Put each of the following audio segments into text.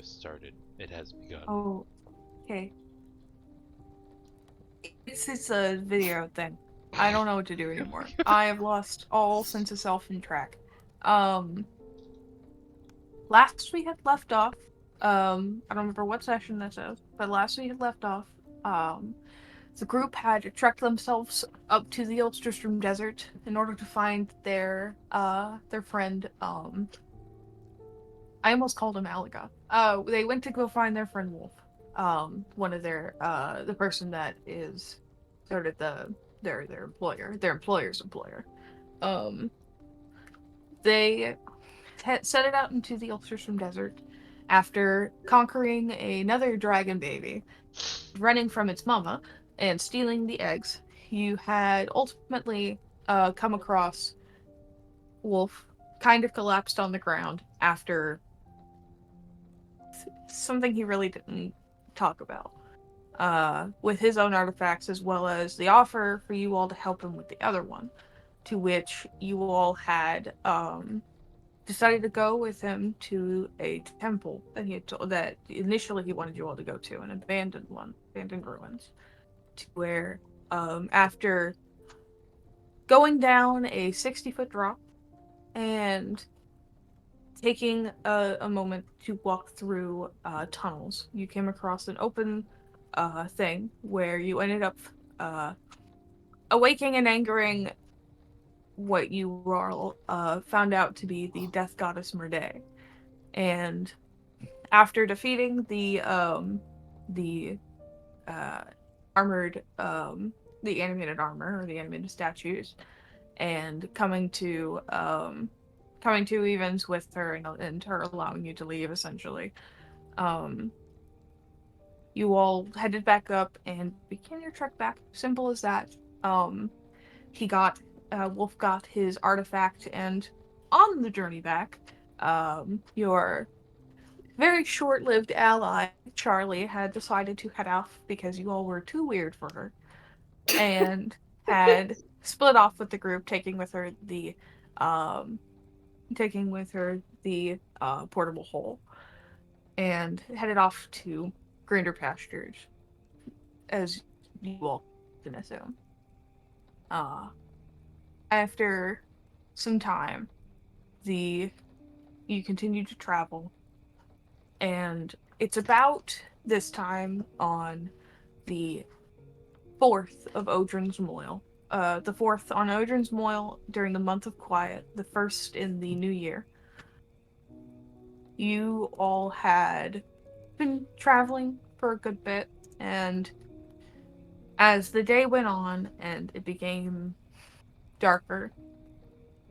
just started. It has begun. Oh, okay. It's a video thing. I don't know what to do anymore. I have lost all sense of self and track. Um, last we had left off, I don't remember what session this is, but last we had left off, um, the group had trekked themselves up to the Ulsterstrom Desert in order to find their friend, I almost called him Alaga. They went to go find their friend Wolf. One of the person that is sort of their employer, their employer's employer. Um, they set it out into the Ulsterstrom Desert after conquering another dragon baby, running from its mama, and stealing the eggs. You had ultimately come across Wolf, kind of collapsed on the ground after something he really didn't talk about. With his own artifacts, as well as the offer for you all to help him with the other one, to which you all had decided to go with him to a temple that that initially he wanted you all to go to, an abandoned one, abandoned ruins, to where after going down a 60-foot drop and taking a moment to walk through tunnels, you came across an open thing where you ended up uh, awaking and angering what you all found out to be the death goddess Merde. And after defeating the uh, armored the animated armor or the animated statues, and coming to evens with her and her allowing you to leave essentially. Um, you all headed back up and began your trek back. Simple as that. Um, he got Wolf got his artifact, and on the journey back, your very short-lived ally Charlie had decided to head off because you all were too weird for her, and had split off with the group, um, taking with her the portable hole, and headed off to greener pastures, as you all can assume. Uh, After some time, the you continue to travel, and it's about this time on the 4th of Odrin's Moil. The 4th on Odrin's Moil during the month of quiet, the first in the new year. You all had been traveling for a good bit, and as the day went on and it became darker,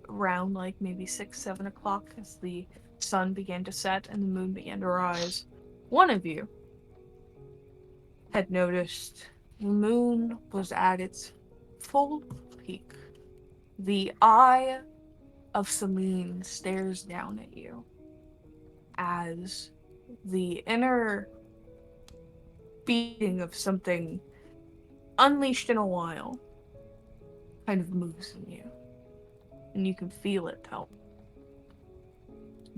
around like maybe 6, 7 o'clock, as the sun began to set and the moon began to rise, one of you had noticed the moon was at its full peak. The eye of Celine stares down at you as the inner beating of something unleashed in a while kind of moves in you. And you can feel it help.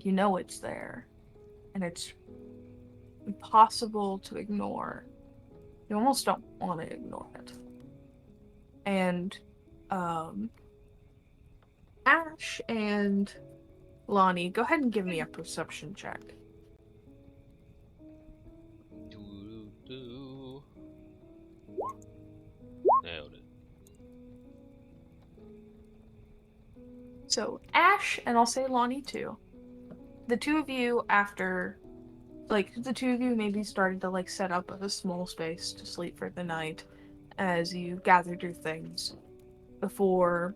You know it's there. And it's impossible to ignore. You almost don't want to ignore it. And Ash and Lonnie, go ahead and give me a perception check. Nailed it. So Ash, and I'll say Lonnie too. The two of you, after the two of you maybe started to set up a small space to sleep for the night as you gathered your things before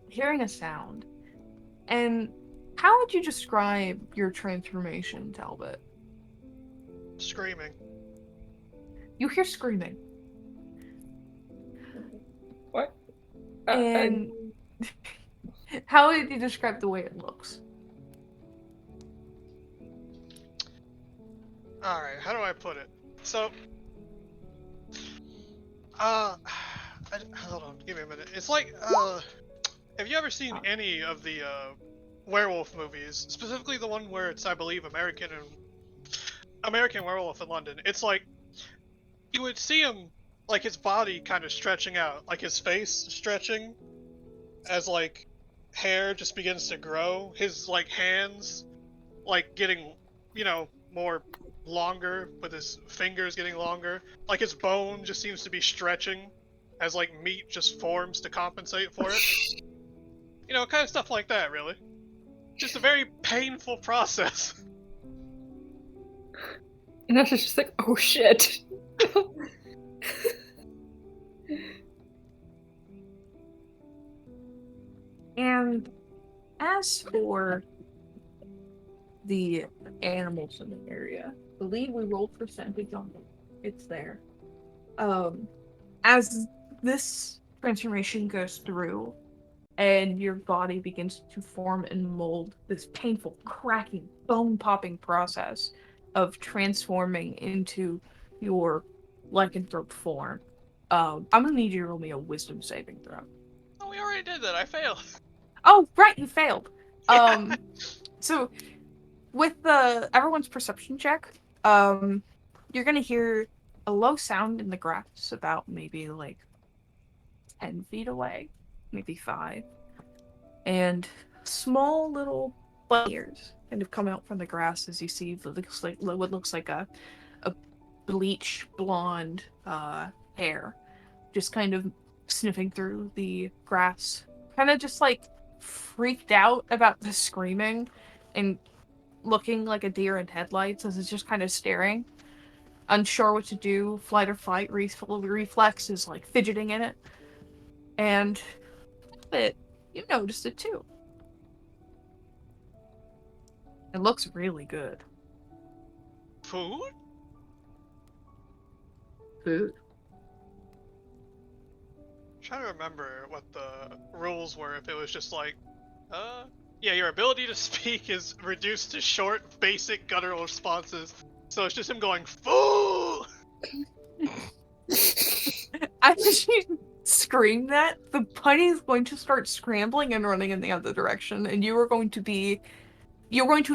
hearing a sound. And how would you describe your transformation, Talbot? Screaming. You hear screaming. What? And how would you describe the way it looks? Alright, how do I put it? So, hold on, give me a minute. It's like, have you ever seen any of the, werewolf movies? Specifically the one where it's, I believe, American and American Werewolf in London, it's like you would see him like his body kind of stretching out, like his face stretching as like hair just begins to grow. His like hands like getting, more longer with his fingers getting longer. Like his bone just seems to be stretching as like meat just forms to compensate for it. Kind of stuff like that, really. Just a very painful process. And I was just like, oh shit. And as for the animals in the area, I believe we rolled percentage on them. It's there. As this transformation goes through and your body begins to form and mold, this painful, cracking, bone-popping process of transforming into your lycanthrope form, I'm gonna need you to roll me a wisdom saving throw. Oh, we already did that. I failed. Oh, right, you failed. So with everyone's perception check, you're gonna hear a low sound in the grass about maybe like 10 feet away, maybe 5, and small little bunny ears kind of come out from the grass as you see what looks like a bleach blonde hair, just kind of sniffing through the grass, kind of just like freaked out about the screaming and looking like a deer in headlights as it's just kind of staring, unsure what to do. Flight or fight reflex is like fidgeting in it, and you noticed it too. It looks really good. Food? Food. I'm trying to remember what the rules were. If it was just like, yeah, your ability to speak is reduced to short, basic, guttural responses. So it's just him going, "Food!" As you scream that, the bunny is going to start scrambling and running in the other direction, and you're going to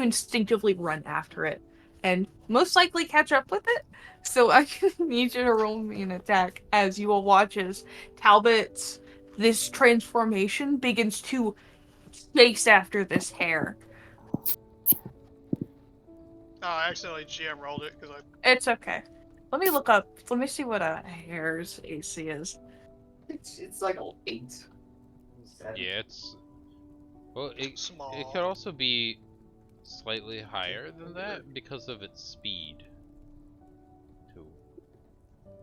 instinctively run after it, and most likely catch up with it. So I need you to roll me an attack as you will watch as this transformation begins to chase after this hare. Oh, I accidentally GM rolled it because It's okay. Let me see what a hare's AC is. It's like an 8. 7. Yeah, it's... Well, it small. could also be slightly higher than that because of its speed. Too.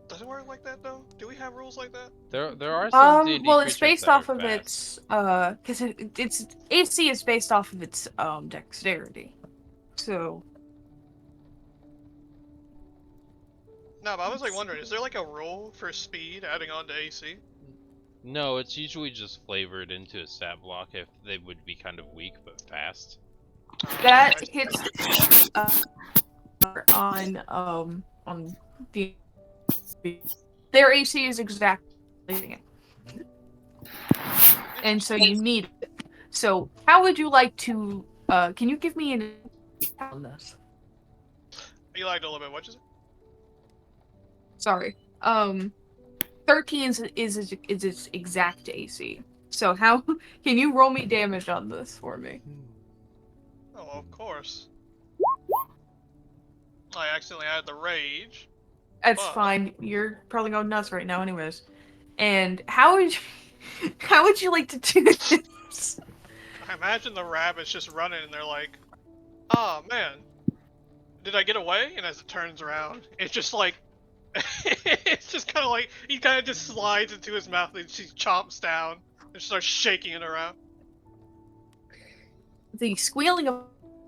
Does it work like that though? Do we have rules like that? There are some D&D well, it's creatures based that off are of fast. its its AC is based off of its dexterity. So No, but I was like wondering, is there like a rule for speed adding on to AC? No, it's usually just flavored into a stat block if they would be kind of weak but fast. that hits on the their AC is exactly it. And so you need it. So how would you like to can you give me an on this? You lagged a little bit. What'd you say? Sorry. 13 is its exact AC. So how can you roll me damage on this for me? Oh, of course. I accidentally added the rage. That's Well, fine. You're probably going nuts right now anyways. And how would you like to do this? I imagine the rabbits just running and they're like, "Oh man, did I get away?" And as it turns around, it's just like, it's just kind of like he kind of just slides into his mouth and she chomps down and starts shaking it around. The squealing of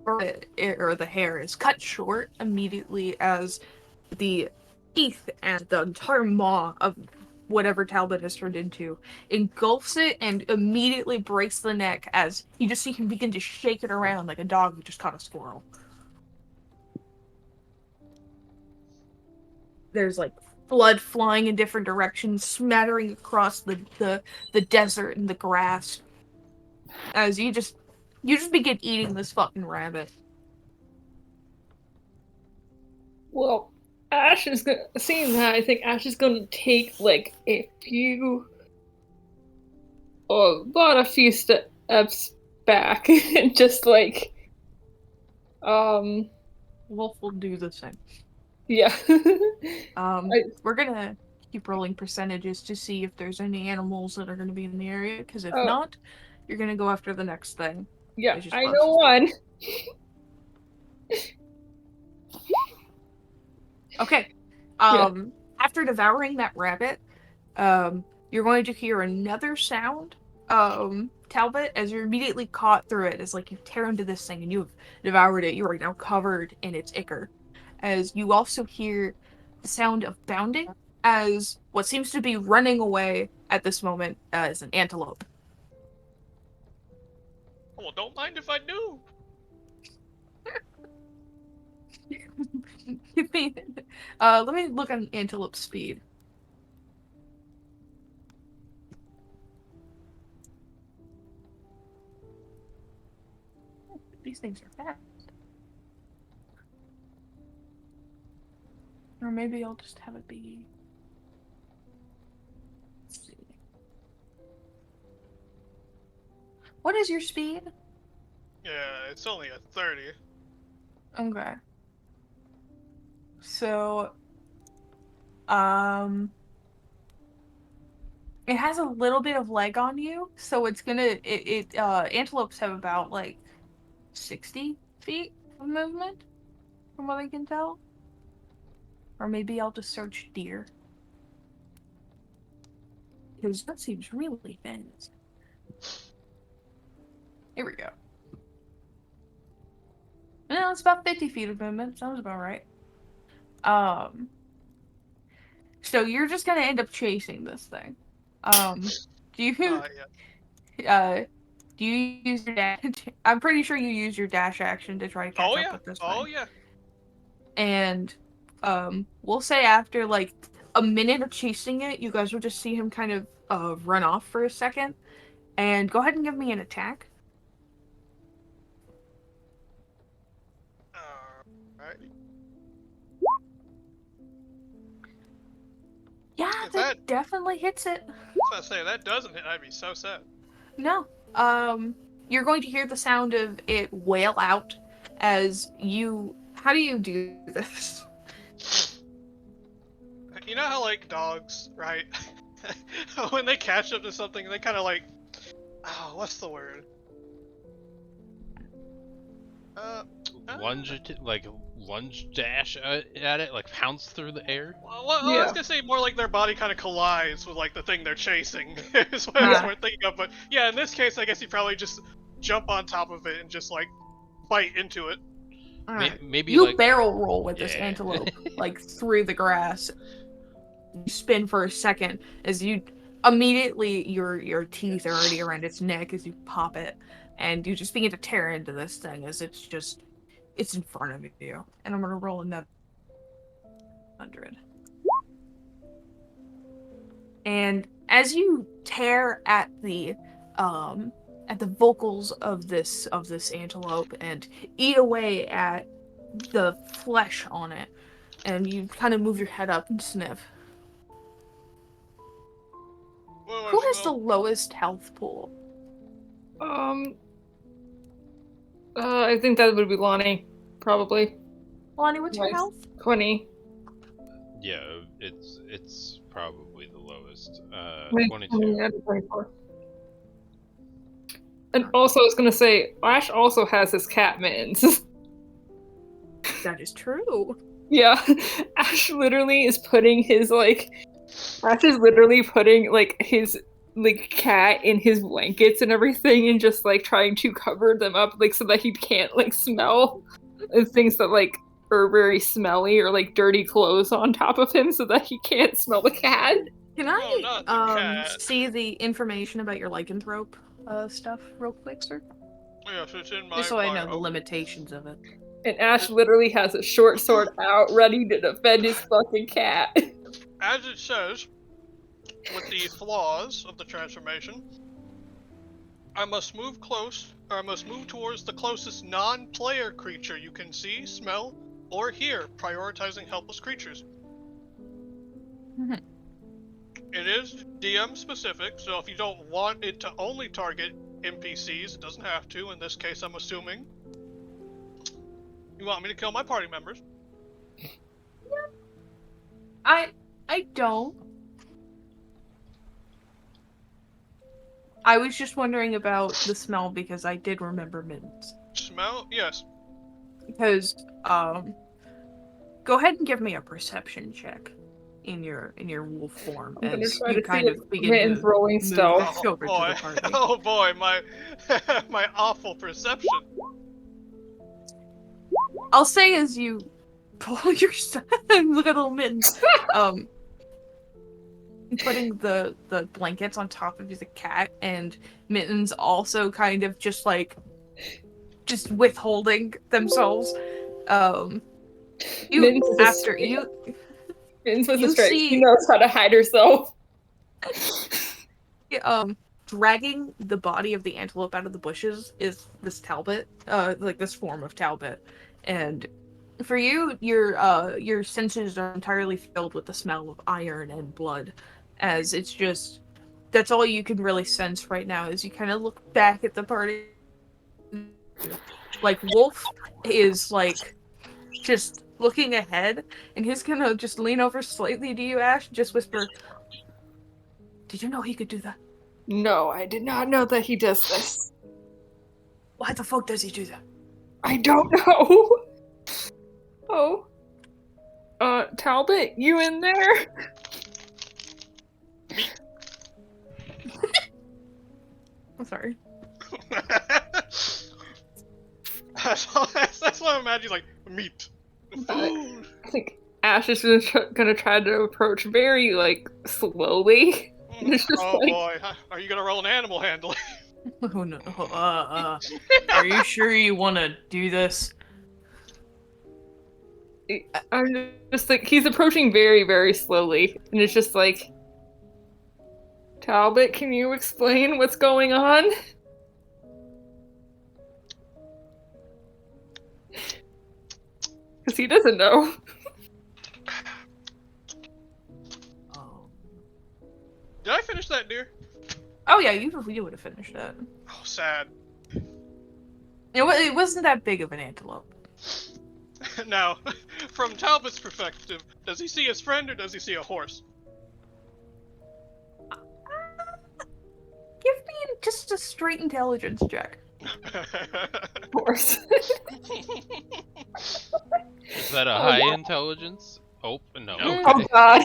the hair is cut short immediately as the teeth and the entire maw of whatever Talbot has turned into engulfs it and immediately breaks the neck as you just see him begin to shake it around like a dog who just caught a squirrel. There's like blood flying in different directions, smattering across the desert and the grass as you just begin eating this fucking rabbit. Well, seeing that, I think Ash is gonna take like a few steps back and just like, Wolf will do the same. yeah. We're gonna keep rolling percentages to see if there's any animals that are gonna be in the area, because if Oh. not, you're gonna go after the next thing. Yeah, Which is I know closest. one. Okay. After devouring that rabbit, you're going to hear another sound, Talbot, as you're immediately caught through it. As like you tear into this thing and you've devoured it. You are now covered in its ichor. As you also hear the sound of bounding, as what seems to be running away at this moment is an antelope. Oh, well, don't mind if I do. Let me look on antelope speed. These things are fast. Or maybe I'll just have it be. Let's see. What is your speed? Yeah, it's only a 30. Okay. So, it has a little bit of leg on you, so it's gonna, antelopes have about, like, 60 feet of movement, from what I can tell. Or maybe I'll just search deer. Because that seems really fast. Here we go. No, it's about 50 feet of movement. Sounds about right. So you're just gonna end up chasing this thing. Do you Yeah. do you use your dash? I'm pretty sure you use your dash action to try to catch up with this thing. Oh, yeah. And we'll say after like a minute of chasing it, you guys will just see him kind of run off for a second. And go ahead and give me an attack. Alright. Yeah, If that that- definitely hits it. I was say that doesn't hit, I'd be so sad. No. You're going to hear the sound of it wail out as you. How do you do this? You know how, like, dogs, right? When they catch up to something, they kind of like. Oh, what's the word? Lunge dash at it, like pounce through the air. Well, I Yeah. was gonna say more like their body kind of collides with like the thing they're chasing. Is what Yeah. we're thinking of. But yeah, in this case, I guess you probably just jump on top of it and just like bite into it. Alright. Maybe You like barrel roll with this Yeah. antelope, like through the grass. You spin for a second as you immediately your teeth are already around its neck as you pop it, and you just begin to tear into this thing as it's in front of you. And I'm gonna roll another 100. And as you tear at the vocals of this antelope and eat away at the flesh on it, and you kind of move your head up and sniff. Who has the lowest health pool? I think that would be Lonnie, probably. Lonnie, what's your Nice. health? 20. yeah, it's probably the lowest. 22. 22. 24. And also, I was gonna say, Ash also has his cat mittens. That is true. Yeah, Ash literally is putting his Ash is literally putting his cat in his blankets and everything, and just trying to cover them up so that he can't smell things that are very smelly or dirty clothes on top of him, so that he can't smell the cat. Can Oh, not the I cat. see the information about your lycanthrope stuff real quick, sir? Yes, it's in my Just so I know the bio. limitations of it. And Ash literally has a short sword out, ready to defend his fucking cat. As it says, with the flaws of the transformation, I must move towards the closest non-player creature you can see, smell, or here, prioritizing helpless creatures. Mhm. It is DM specific, so if you don't want it to only target NPCs, it doesn't have to. In this case, I'm assuming. You want me to kill my party members? I don't. I was just wondering about the smell because I did remember mittens. Smell? Yes. Because go ahead and give me a perception check in your wolf form I'm gonna as try you to kind see of begin Mitten's to rolling move stealth. back over to the party. Oh boy, my my awful perception. I'll say as you pull your little mittens, putting the blankets on top of the cat, and Mittens also kind of just withholding themselves. You Mittens is a after straight- you Mittens was you a straight. see- She knows how to hide herself. dragging the body of the antelope out of the bushes is this Talbot, like this form of Talbot, and for you, your senses are entirely filled with the smell of iron and blood, as it's just that's all you can really sense right now as you kind of look back at the party. Like Wolf is like just looking ahead, and he's gonna just lean over slightly to you, Ash, and just whisper, "Did you know he could do that? No, I did not know that he does this. Why the fuck does he do that?" I don't know. Oh. Talbot, you in there? I'm sorry. that's what I imagine. Like meat, food. I think Ash is gonna try to approach very, slowly. It's just Oh like- boy, are you gonna roll an animal handling? Oh no. Are you sure you want to do this? I'm just like, he's approaching very, very slowly. And it's just like, Talbot, can you explain what's going on? Because he doesn't know. Did I finish that deer? Oh yeah, you would have finished that. Oh, sad. It wasn't that big of an antelope. Now, from Talbot's perspective, does he see his friend or does he see a horse? Give me just a straight intelligence check. Of course. Is that a high intelligence? Oh, no. No. Oh god.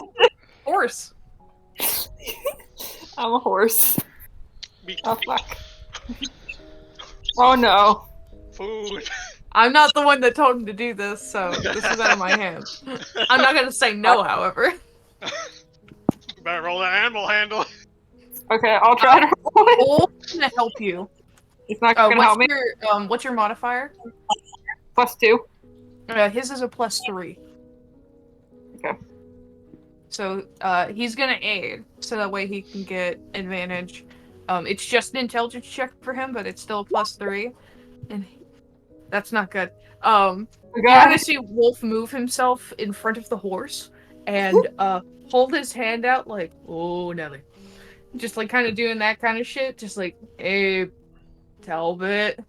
Horse. I'm a horse. Meat. Oh fuck. Oh no. Food. I'm not the one that told him to do this, so this is out of my hands. I'm not gonna say no, however. Better roll that animal handle. Okay, I'll try to roll it. Wolf's gonna help you. It's not gonna help me. What's your modifier? +2. His is a +3. Okay. So he's gonna aid, so that way he can get advantage. It's just an intelligence check for him, but it's still a +3, and that's not good. You're gonna see Wolf move himself in front of the horse and hold his hand out like, "Oh, Nelly," just like kind of doing that kind of shit, just like, "Hey, Talbot."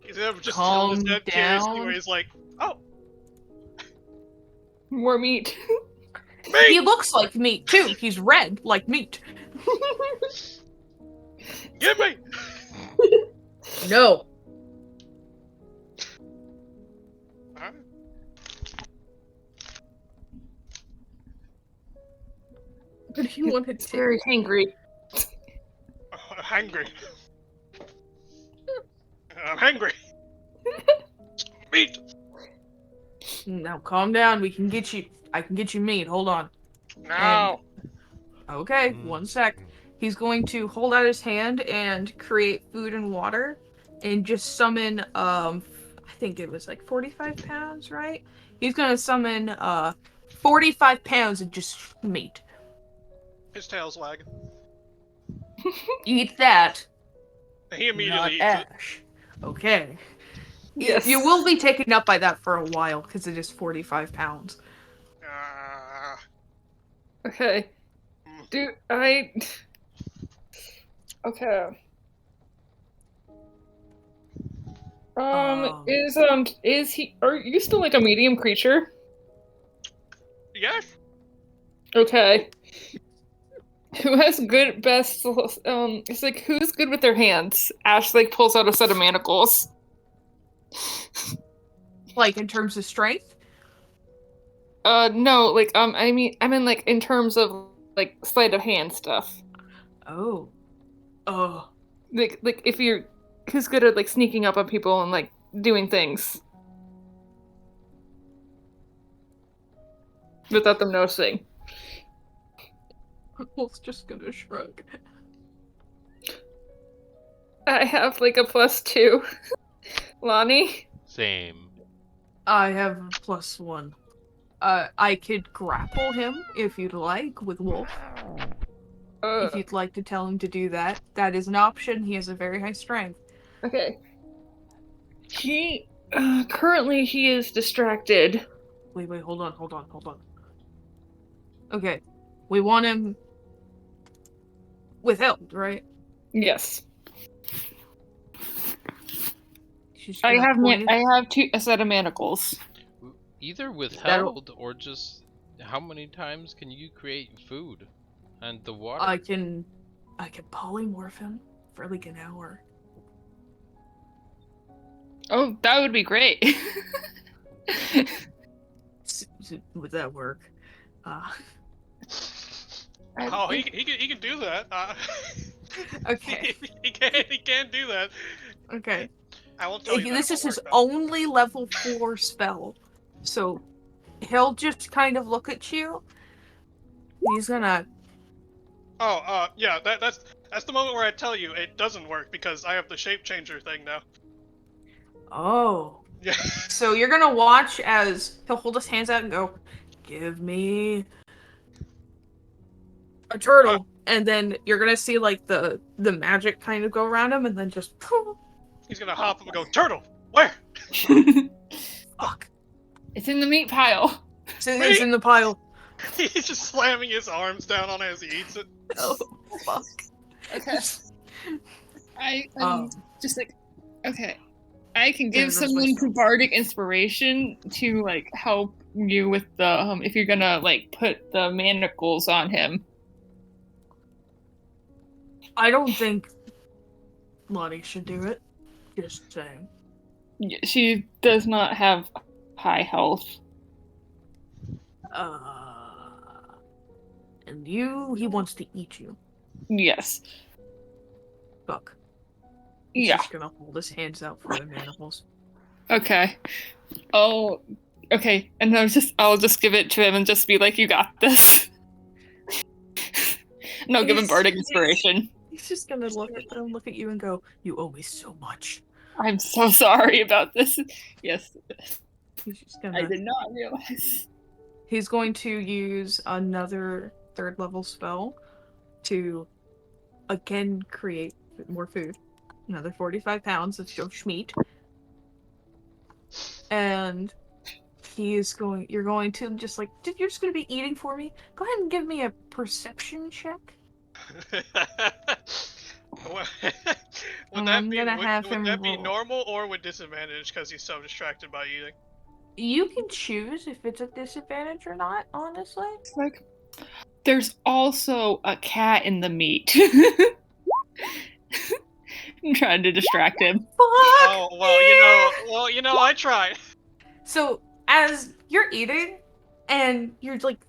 He's ever just calm held his head curiously down. where he's like, oh, More meat. He meat! looks like meat too. He's red like meat. Give me! No. Huh? What do you want to do? Very hangry. I'm hungry. I'm hungry. Meat! Now calm down. I can get you meat. Hold on. No! Okay, one sec. He's going to hold out his hand and create food and water and just summon, I think it was like 45 pounds, right? He's gonna summon, 45 pounds of just meat. His tail's wagging. Eat that. He Not immediately eats it. Ash. Okay. Yes. You will be taken up by that for a while because it is 45 pounds. Okay. Dude, Okay. Is he? Are you still like a medium creature? Yes. Okay. Who has good best? It's like who's good with their hands? Ash like pulls out a set of manacles. Like in terms of strength? No, like I mean like in terms of like sleight of hand stuff. Oh. Oh. Like if you're who's good at like sneaking up on people and like doing things without them noticing. Wolf's just gonna shrug. I have like a +2. Lonnie? Same. I have a +1. I could grapple him if you'd like with Wolf. If you'd like to tell him to do that, that is an option. He has a very high strength. Okay. He currently he is distracted. Wait, hold on. Okay. We want him withheld, right? Yes. She's I gonna have point I have a set of manacles. Either withheld or just how many times can you create food and the water? I can polymorph him for like an hour. Oh, that would be great. Would that work? Oh, he can do that. Okay. he can do that. Okay. I won't tell you. This that is his won't work, though. only level 4 spell. So he'll just kind of look at you. He's gonna Oh, yeah. That's the moment where I tell you it doesn't work because I have the shape changer thing now. Oh. Yeah. So you're gonna watch as he'll hold his hands out and go, "Give me a turtle," and then you're gonna see like the magic kind of go around him, and then just poof. He's gonna hop up and go, "Turtle, where?" Fuck. It's in the meat pile. It's in the pile. He's just slamming his arms down on it as he eats it. Oh fuck. Okay. I'm Um, just like, okay. I can Yeah, give that's someone my- bardic inspiration to like help you with the if you're gonna like put the manacles on him. I don't think Lottie should do it. Just saying. She does not have high health. And he wants to eat you. Yes. Fuck. He's Yeah. just gonna hold his hands out for the manacles. Okay. Oh. Okay. And I'll just give it to him and just be like, "You got this." And I'll give him bardic inspiration. He's just gonna look at you and go, "You owe me so much." I'm so sorry about this. Yes. He's just gonna. I did not realize. He's going to use another 3rd level spell to again create more food. Another 45 pounds of schmeat. And you're going to just like, you're just going to be eating for me? Go ahead and give me a perception check. Would I'm gonna have him would that be roll. normal or with disadvantage because he's so distracted by eating? You can choose if it's a disadvantage or not, honestly. It's like, there's also a cat in the meat. I'm trying to distract him. Fuck! Oh well, I tried. So as you're eating and you're like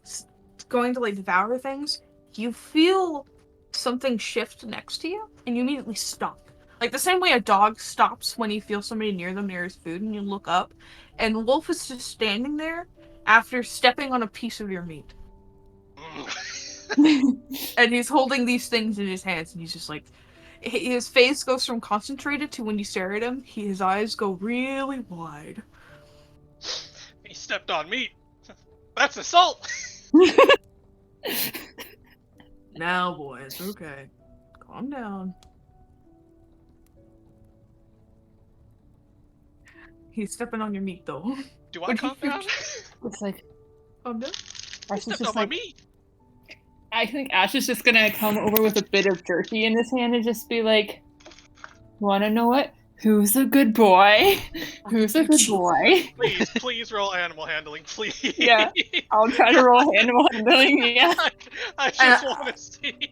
going to like devour things, you feel something shift next to you and you immediately stop. Like the same way a dog stops when he feels somebody near them near his food, and you look up and Wolf is just standing there after stepping on a piece of your meat. And he's holding these things in his hands and he's just like, his face goes from concentrated to when you stare at him, his eyes go really wide. He stepped on meat. That's assault. Now, boys, okay. Calm down. He's stepping on your meat, though. Do I calm down? It's like Oh no. Ash is Stepped just on my like, meat. I think Ash is just gonna come over with a bit of jerky in his hand and just be like, "Wanna know what? Who's a good boy? Who's a good boy?" Please roll animal handling, please. Yeah. I'll try to roll animal handling. Yeah, I just want to see.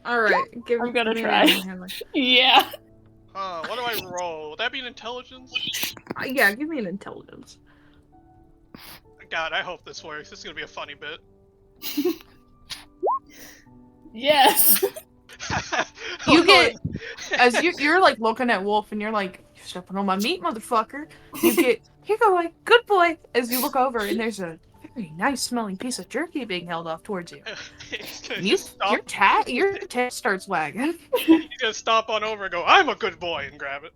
All right, I'm gonna me an try. animal handling. yeah. What do I roll? Would that be an intelligence? Yeah, give me an intelligence. God, I hope this works. This is gonna be a funny bit. Yes. You get as you're like looking at Wolf and you're like, "You're stepping on my meat, motherfucker." You get, "Here go, like, good boy." As you look over and there's a very nice smelling piece of jerky being held off towards you. Your tail starts wagging. He's gonna stomp on over and go, "I'm a good boy," and grab it.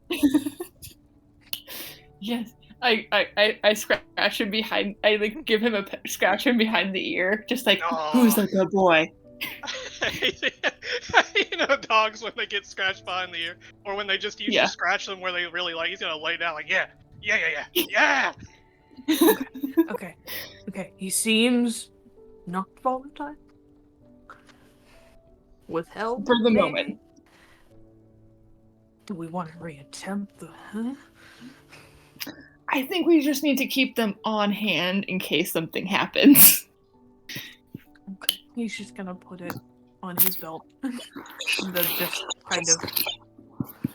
Yes. I scratch him behind. I like give him a scratch him behind the ear, just like, "Who's a good boy?" You know, dogs when they get scratched behind the ear, or when they just usually scratch them where they really like. He's gonna lay down like, yeah. Okay. He seems not volatile. Withheld For the maybe? moment. Do we want to reattempt the? Huh? I think we just need to keep them on hand in case something happens. Okay. He's just gonna put it on his belt. And then just kind of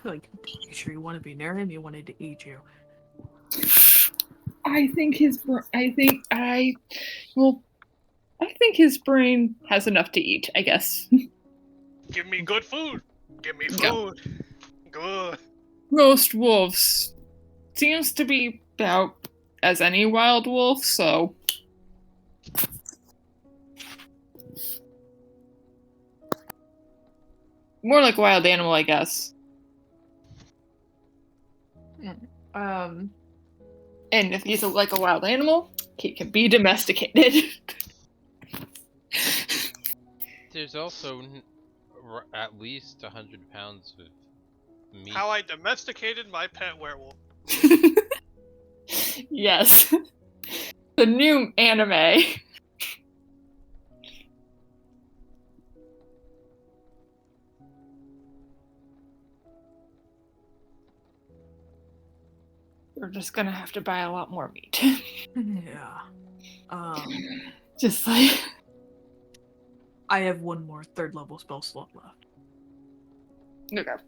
like, you sure you want to be near him? You wanted to eat you. I think his brain has enough to eat, I guess. Give me good food. Give me Yeah. food. Good. Most wolves seems to be about as any wild wolf, so more like a wild animal, I guess. And if he's like a wild animal, he can be domesticated. There's also at least 100 pounds of meat. How I domesticated my pet werewolf. Yes. The new anime. We're just gonna have to buy a lot more meat. Yeah. Just like... I have one more third level spell slot left. Okay.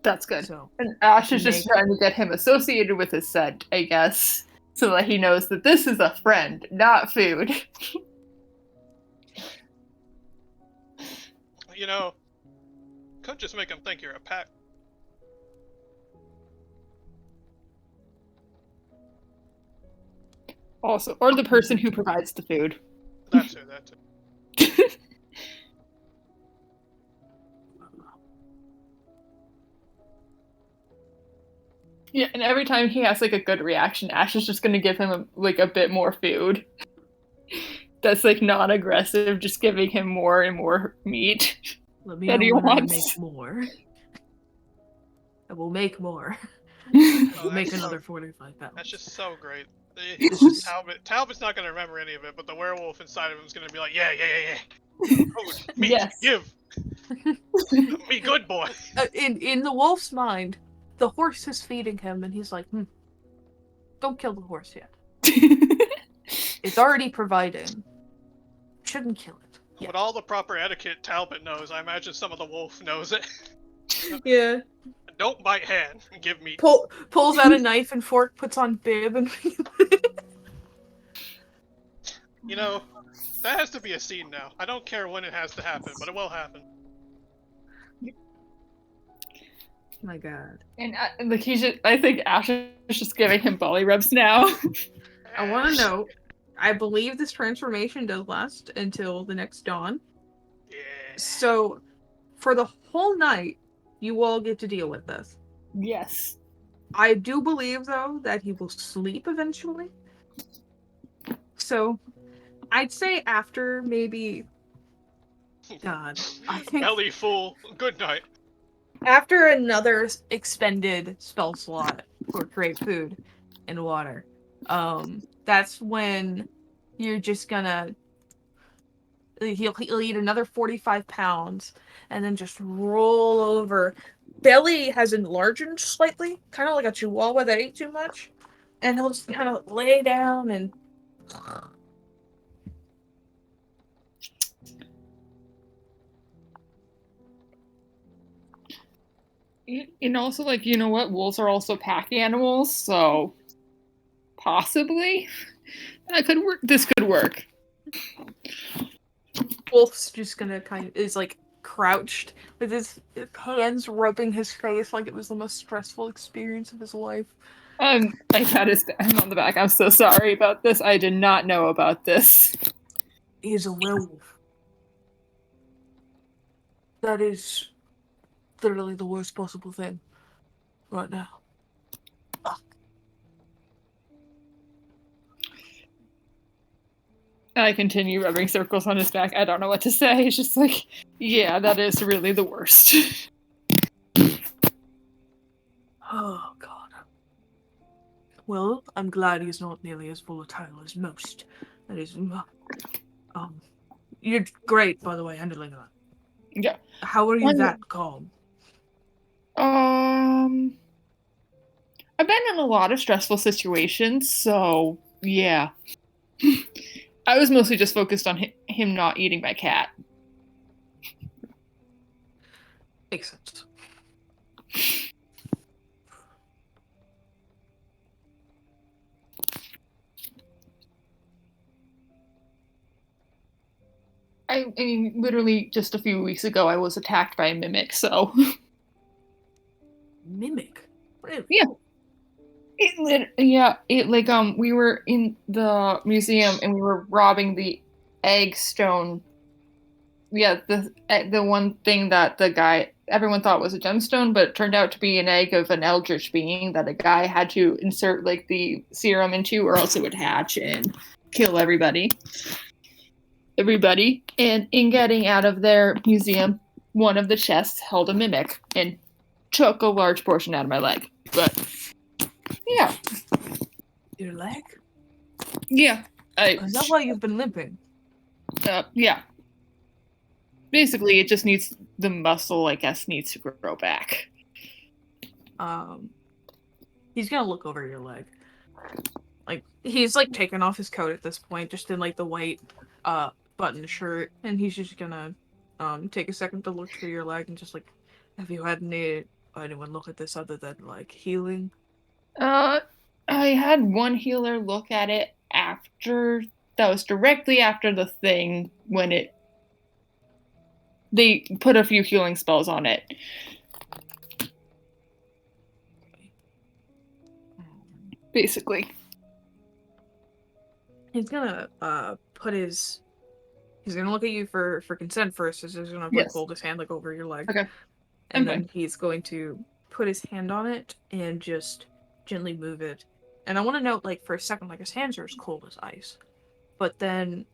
That's good. So And Ash is just trying to get him associated with his scent, I guess. So that he knows that this is a friend, not food. You know, could just make him think you're a pack. Also, or the person who provides the food. That too. Yeah, and every time he has like a good reaction, Ash is just gonna give him a bit more food. That's like non-aggressive, just giving him more and more meat. let me that know he when I wants. make more. I will make more. Oh, We'll make that's another so, 45 pounds. that's just so great. is- Talbot's not gonna remember any of it, but the werewolf inside of him is gonna be like, yeah. Food, meat, Yes. give. Me good boy. In the wolf's mind, the horse is feeding him, and he's like, don't kill the horse yet. It's already providing. Shouldn't kill it. Yeah. With all the proper etiquette Talbot knows, I imagine some of the wolf knows it. Yeah. Don't bite hand. Give meat. Pulls out a knife and fork, puts on bib, and You know, that has to be a scene now. I don't care when it has to happen, but it will happen. my god. And like I think Ash is just giving him belly rubs now. I want to know. I believe this transformation does last until the next dawn. Yeah. So, for the whole night, you all get to deal with this. Yes. I do believe, though, that he will sleep eventually. So, I'd say after maybe... God. I think Belly full. Good night. after another expended spell slot for great food, and water. That's when you're just gonna he'll eat another 45 pounds and then just roll over. Belly has enlarged slightly, kind of like a chihuahua that ate too much, and he'll just kind of lay down and And also, like, you know what? Wolves are also pack animals, so possibly that could work. This could work. Wolf's just gonna is like crouched with his hands rubbing his face like it was the most stressful experience of his life. I pat him on the back. I'm so sorry about this. I did not know about this. He is a werewolf. That is literally the worst possible thing right now. I continue rubbing circles on his back. I don't know what to say. It's just like, yeah, that is really the worst. Oh, God. Well, I'm glad he's not nearly as volatile as most. That is, you're great, by the way, handling that. Yeah. How are you that calm? I've been in a lot of stressful situations, so yeah. I was mostly just focused on him not eating my cat. Makes sense. I mean, literally just a few weeks ago, I was attacked by a mimic, so. Mimic? Really? Yeah. We were in the museum and we were robbing the egg stone. Yeah, the one thing that everyone thought was a gemstone, but it turned out to be an egg of an eldritch being that a guy had to insert like the serum into, or else it would hatch and kill everybody. And in getting out of their museum, one of the chests held a mimic and took a large portion out of my leg. But yeah. Your leg? Yeah. Is that why you've been limping? Yeah. Basically, it just needs the muscle, I guess, needs to grow back. He's gonna look over your leg. Like, he's like taking off his coat at this point, just in like the white button shirt, and he's just gonna take a second to look through your leg and just like, have you had anyone look at this other than like healing? I had one healer look at it that was directly after the thing when they put a few healing spells on it. Basically. He's gonna he's gonna look at you for consent first, so he's gonna like hold his hand like over your leg. Okay. And then he's going to put his hand on it and just gently move it. And I want to note, like, for a second, like, his hands are as cold as ice. But then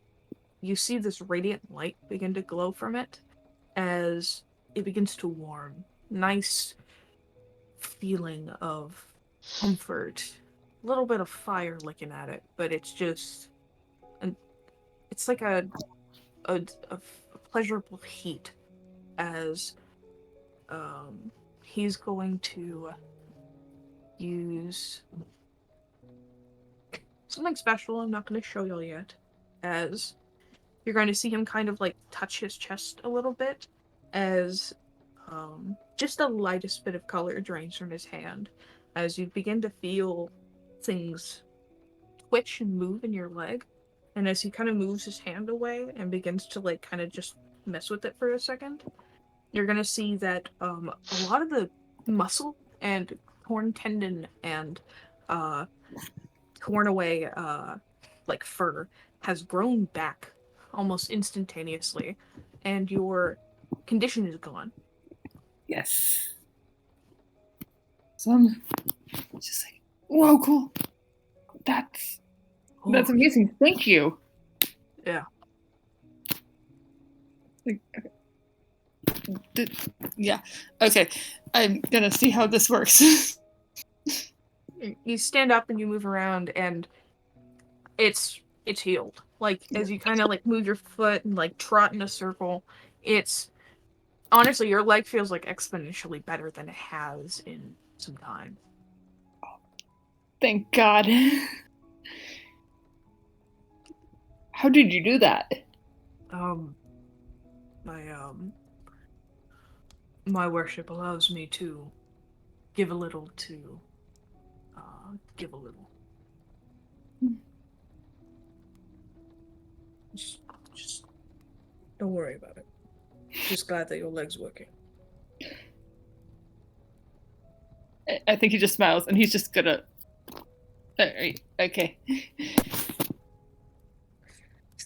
you see this radiant light begin to glow from it as it begins to warm. Nice feeling of comfort. A little bit of fire licking at it, but it's just... it's like a pleasurable heat as he's going to use something special I'm not going to show y'all yet, as you're going to see him kind of like touch his chest a little bit as just the lightest bit of color drains from his hand as you begin to feel things twitch and move in your leg. And as he kind of moves his hand away and begins to like kind of just mess with it for a second, you're gonna see that a lot of the muscle and torn tendon and torn away like fur has grown back almost instantaneously, and your condition is gone. Yes. So I'm just like, whoa, cool. That's amazing. Thank you. Yeah. Yeah. Okay. I'm gonna see how this works. You stand up and you move around, and it's healed. Like, as you kind of like move your foot and like trot in a circle, it's honestly your leg feels like exponentially better than it has in some time. Thank God. How did you do that? My worship allows me to give a little to give a little. Just don't worry about it. Just glad that your leg's working. I think he just smiles and he's just gonna. Alright, okay. He's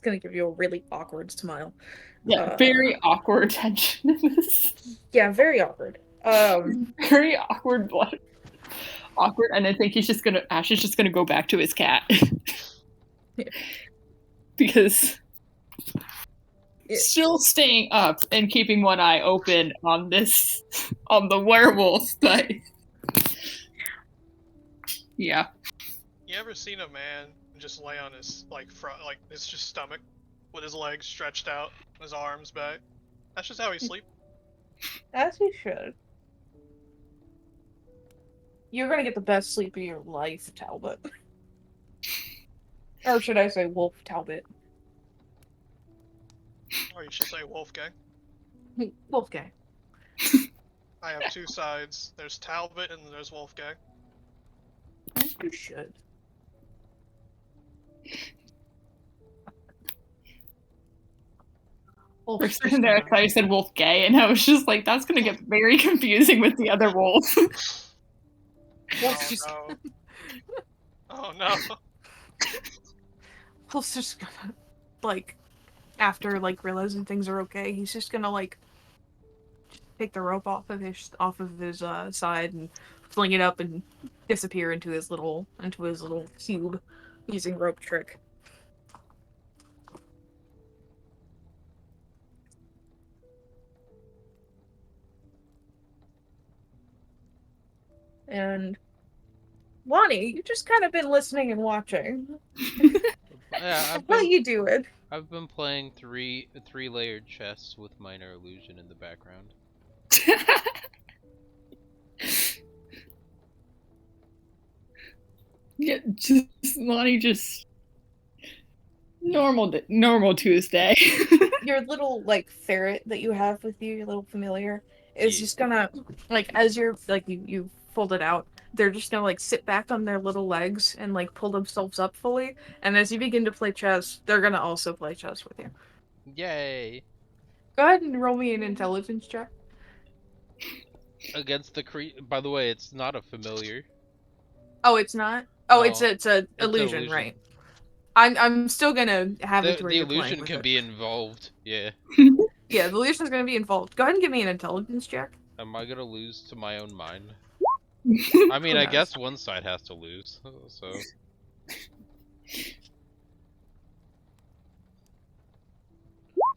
gonna give you a really awkward smile. Yeah, very awkward tension in this. Yeah, very awkward. Very awkward blood. Awkward, and I think Ash is just gonna go back to his cat. Yeah. Because Yeah. still staying up and keeping one eye open on the werewolf, but yeah. You ever seen a man just lay on his his just stomach with his legs stretched out, his arms back? That's just how he sleeps. As you should. You're gonna get the best sleep of your life, Talbot. Or should I say Wolf Talbot? Or you should say Wolfgang. Wolfgang. I have two sides. There's Talbot and there's Wolfgang. As you should. Wolf For a second there, I thought you said wolf gay, and I was just like, that's gonna get very confusing with the other wolf. Oh no. Oh no. Wolf's just gonna, like, after, like, realizing things are okay, he's just gonna, like, take the rope off of his side and fling it up and disappear into his little cube using rope trick. And Lonnie, you just kind of been listening and watching. Yeah, What you doing? I've been playing three-layered chess with minor illusion in the background. Yeah, Lonnie just normal Tuesday. Your little, like, ferret that you have with you, your little familiar, is Yeah. just gonna, like, as you're, like, you fold it out, they're just gonna, like, sit back on their little legs and, like, pull themselves up fully, and as you begin to play chess, they're gonna also play chess with you. Yay! Go ahead and roll me an intelligence check. Against the By the way, it's not a familiar. Oh, it's not? Oh, No, it's a an illusion, right? I'm still gonna have it to where The you're playing illusion with can it. be involved. Yeah. Yeah, the illusion's gonna be involved. Go ahead and give me an intelligence check. Am I gonna lose to my own mind? I I mean, Who I knows? guess one side has to lose. So.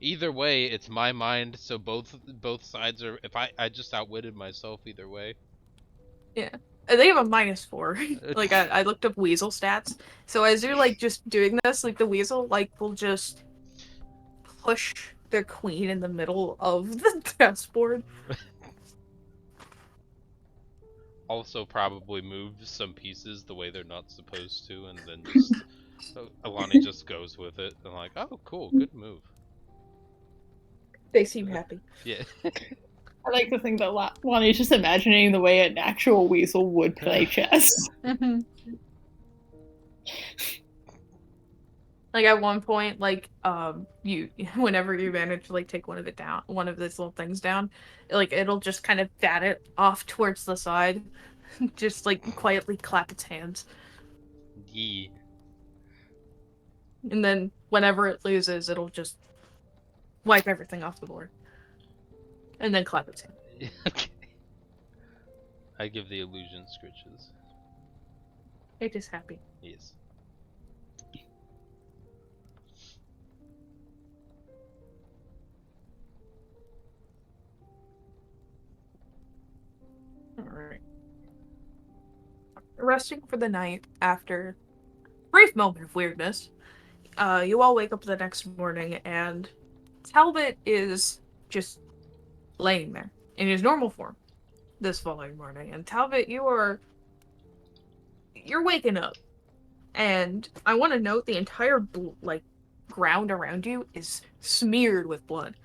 Either way, it's my mind, so both sides are. If I just outwitted myself either way. They have a -4. Like, I looked up weasel stats. So as you're, like, just doing this, like, the weasel, like, will just push their queen in the middle of the chessboard. Also, probably move some pieces the way they're not supposed to, and then just so Alani just goes with it. And like, oh, cool, good move. They seem happy. Yeah. like to think that Lonnie's just imagining the way an actual weasel would play chess. Like, at one point, like, you whenever you manage to, like, take one of these little things down, like, it'll just kind of bat it off towards the side, just, like, quietly clap its hands, Yeah. and then whenever it loses, it'll just wipe everything off the board, and then clap its hands. Okay. I give the illusion scritches. It is happy. Yes. Alright. resting for the night after a brief moment of weirdness. You all wake up the next morning, and Talbot is just laying there in his normal form this following morning. And Talbot, you're waking up, and I want to note the entire ground around you is smeared with blood.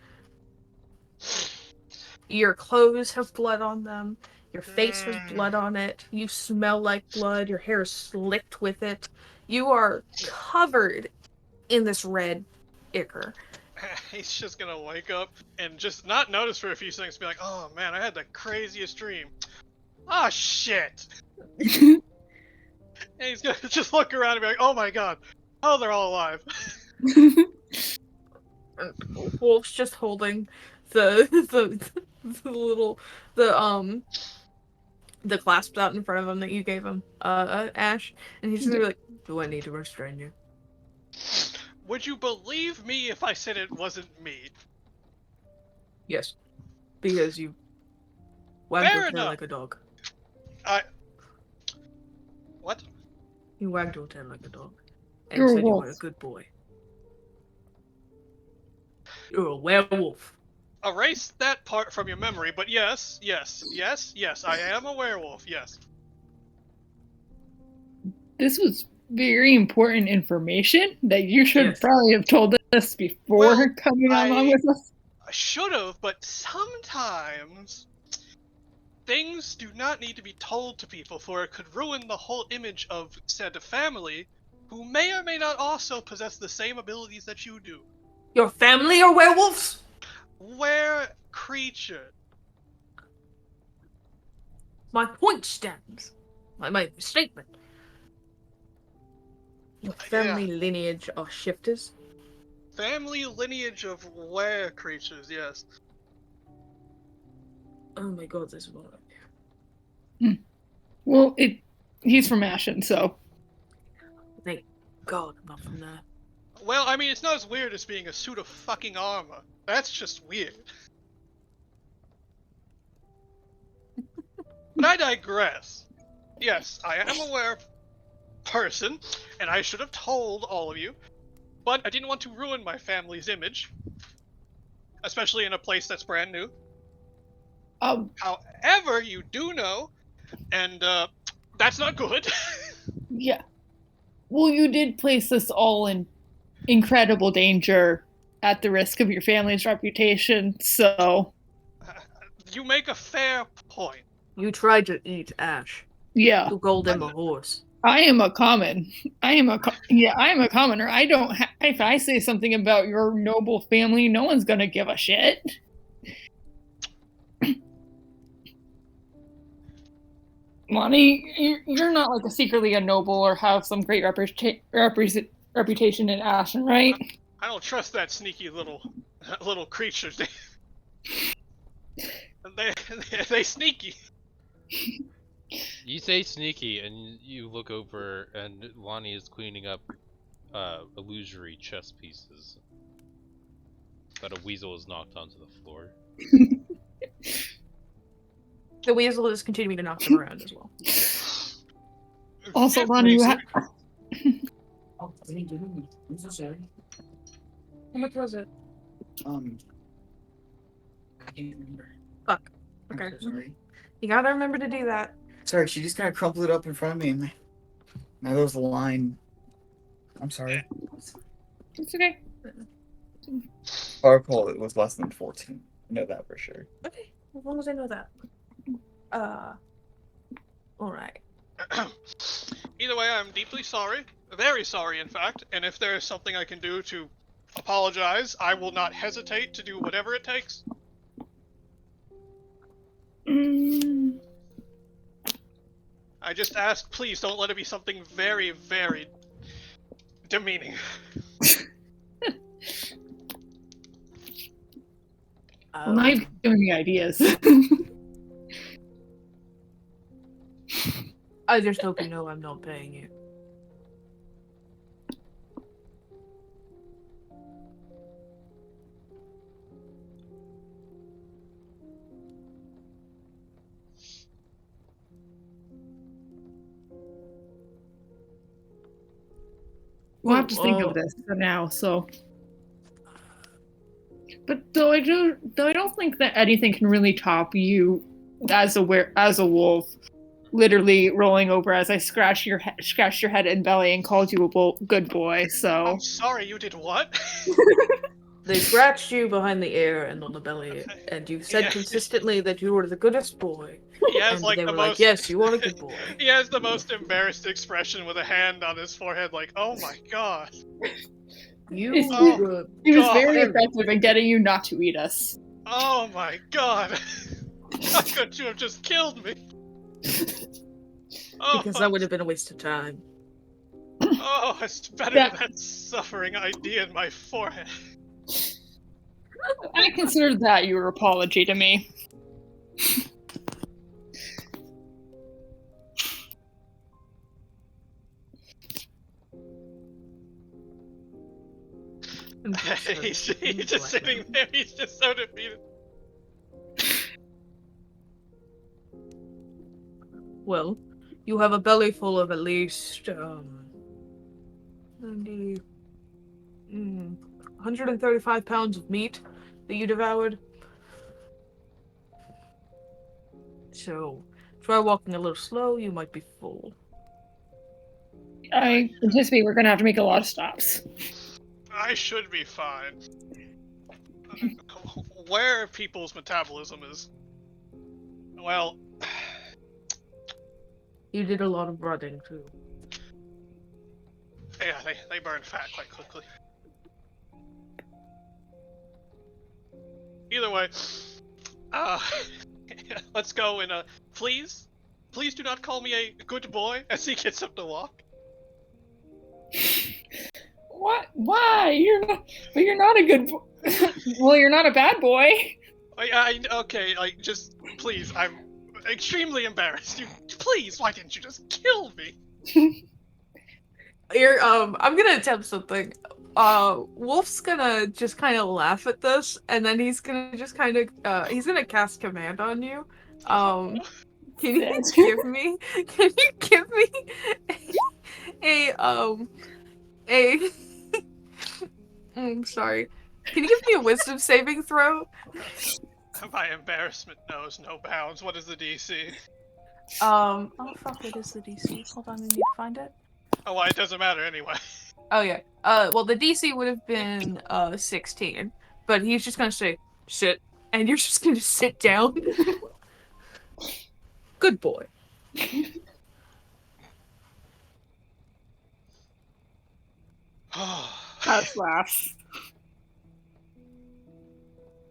Your clothes have blood on them. Your face has blood on it. You smell like blood. Your hair is slicked with it. You are covered in this red ichor. He's just gonna wake up and just not notice for a few seconds, be like, "Oh man, I had the craziest dream. Ah, shit." And he's gonna just look around and be like, "Oh my god, oh, they're all alive." Wolf's just holding the little the clasps out in front of him that you gave him, Ash, and he's just gonna be like, "Do I need to restrain you?" Would you believe me if I said it wasn't me? Yes, because you wagged Fair your tail enough. like a dog. What? You wagged your tail like a dog, and You're a said you wolf. were a good boy. You're a werewolf. Erase that part from your memory, but yes, I am a werewolf, yes. This was very important information that you should Yes. probably have told us before Well, coming along with us. I should've, but sometimes things do not need to be told to people, for it could ruin the whole image of said family, who may or may not also possess the same abilities that you do. Your family are werewolves? Were creature. My point stands. I made a statement. Your family lineage are shifters? Family lineage of were creatures, yes. Oh my god, this is one. Well, he's from Ashen, so Thank god I'm not from there. Well, I mean, it's not as weird as being a suit of fucking armor. That's just weird. But I digress. Yes, I am a were person, and I should have told all of you, but I didn't want to ruin my family's image, especially in a place that's brand new. However, you do know, and that's not good. yeah. Well, you did place us all in incredible danger at the risk of your family's reputation, so You make a fair point. You tried to eat Ash. yeah. You called him a horse. I am a commoner. I don't if I say something about your noble family, no one's gonna give a shit. Lonnie, you're not like secretly a noble or have some great reputation in Ashen, right? I don't trust that sneaky little creature. They sneaky. You say sneaky, and you look over, and Lonnie is cleaning up illusory chess pieces that a weasel has knocked onto the floor. The weasel is continuing to knock them around as well. Also, Lonnie, Oh, thank you. I'm so sorry. How much was it? I can't remember. Fuck. I'm Okay. so sorry. You gotta remember to do that. Sorry, she just kind of crumpled it up in front of me, and now there's the line. I'm sorry. it's okay. I recall it was less than 14. I know that for sure. Okay, as long as I know that. Alright. Either way, I'm deeply sorry. Very sorry, in fact. And if there is something I can do to apologize, I will not hesitate to do whatever it takes. I just ask, please don't let it be something very, very demeaning. Now you've given me ideas. I just hope you know I'm not paying you. We'll have to think of this for now. So, but though I don't think that anything can really top you as a wolf. Literally rolling over as I scratched your head and belly and called you a good boy. So I'm sorry, you did what? They scratched you behind the ear and on the belly, Okay. and you said Yeah. consistently that you were the goodest boy. He has And like they the were most. like, yes, you are a good boy. He has the most embarrassed expression with a hand on his forehead, like, "Oh my god." You Oh, were he was very God. effective in getting you not to eat us. Oh my god. How could you have just killed me? Oh, because that would have been a waste of time. oh, it's better than that suffering idea in my forehead. I considered that your apology to me. He's just sitting there, he's just so defeated. Well, you have a belly full of at least 135 pounds of meat that you devoured. So, try walking a little slow, you might be full. I anticipate we're gonna have to make a lot of stops. I should be fine. Where people's metabolism is... Well... You did a lot of running, too. Yeah, they burn fat quite quickly. Either way, let's go and please do not call me a good boy as he gets up to walk. What? Why? You're not a good boy. Well, you're not a bad boy. Okay, like, just, please, I'm extremely embarrassed. Please, why didn't you just kill me? I'm gonna attempt something. Wolf's gonna just kind of laugh at this, and then he's gonna just kind of, he's gonna cast command on you. Can you give me I'm sorry. Can you give me a wisdom saving throw? My embarrassment knows no bounds. What is the DC? Oh fuck, what is the DC? Hold on, I need to find it. Oh, well, it doesn't matter anyway. Oh yeah. Well, the DC would have been 16, but he's just gonna say sit, and you're just gonna sit down. Good boy. That's laughs.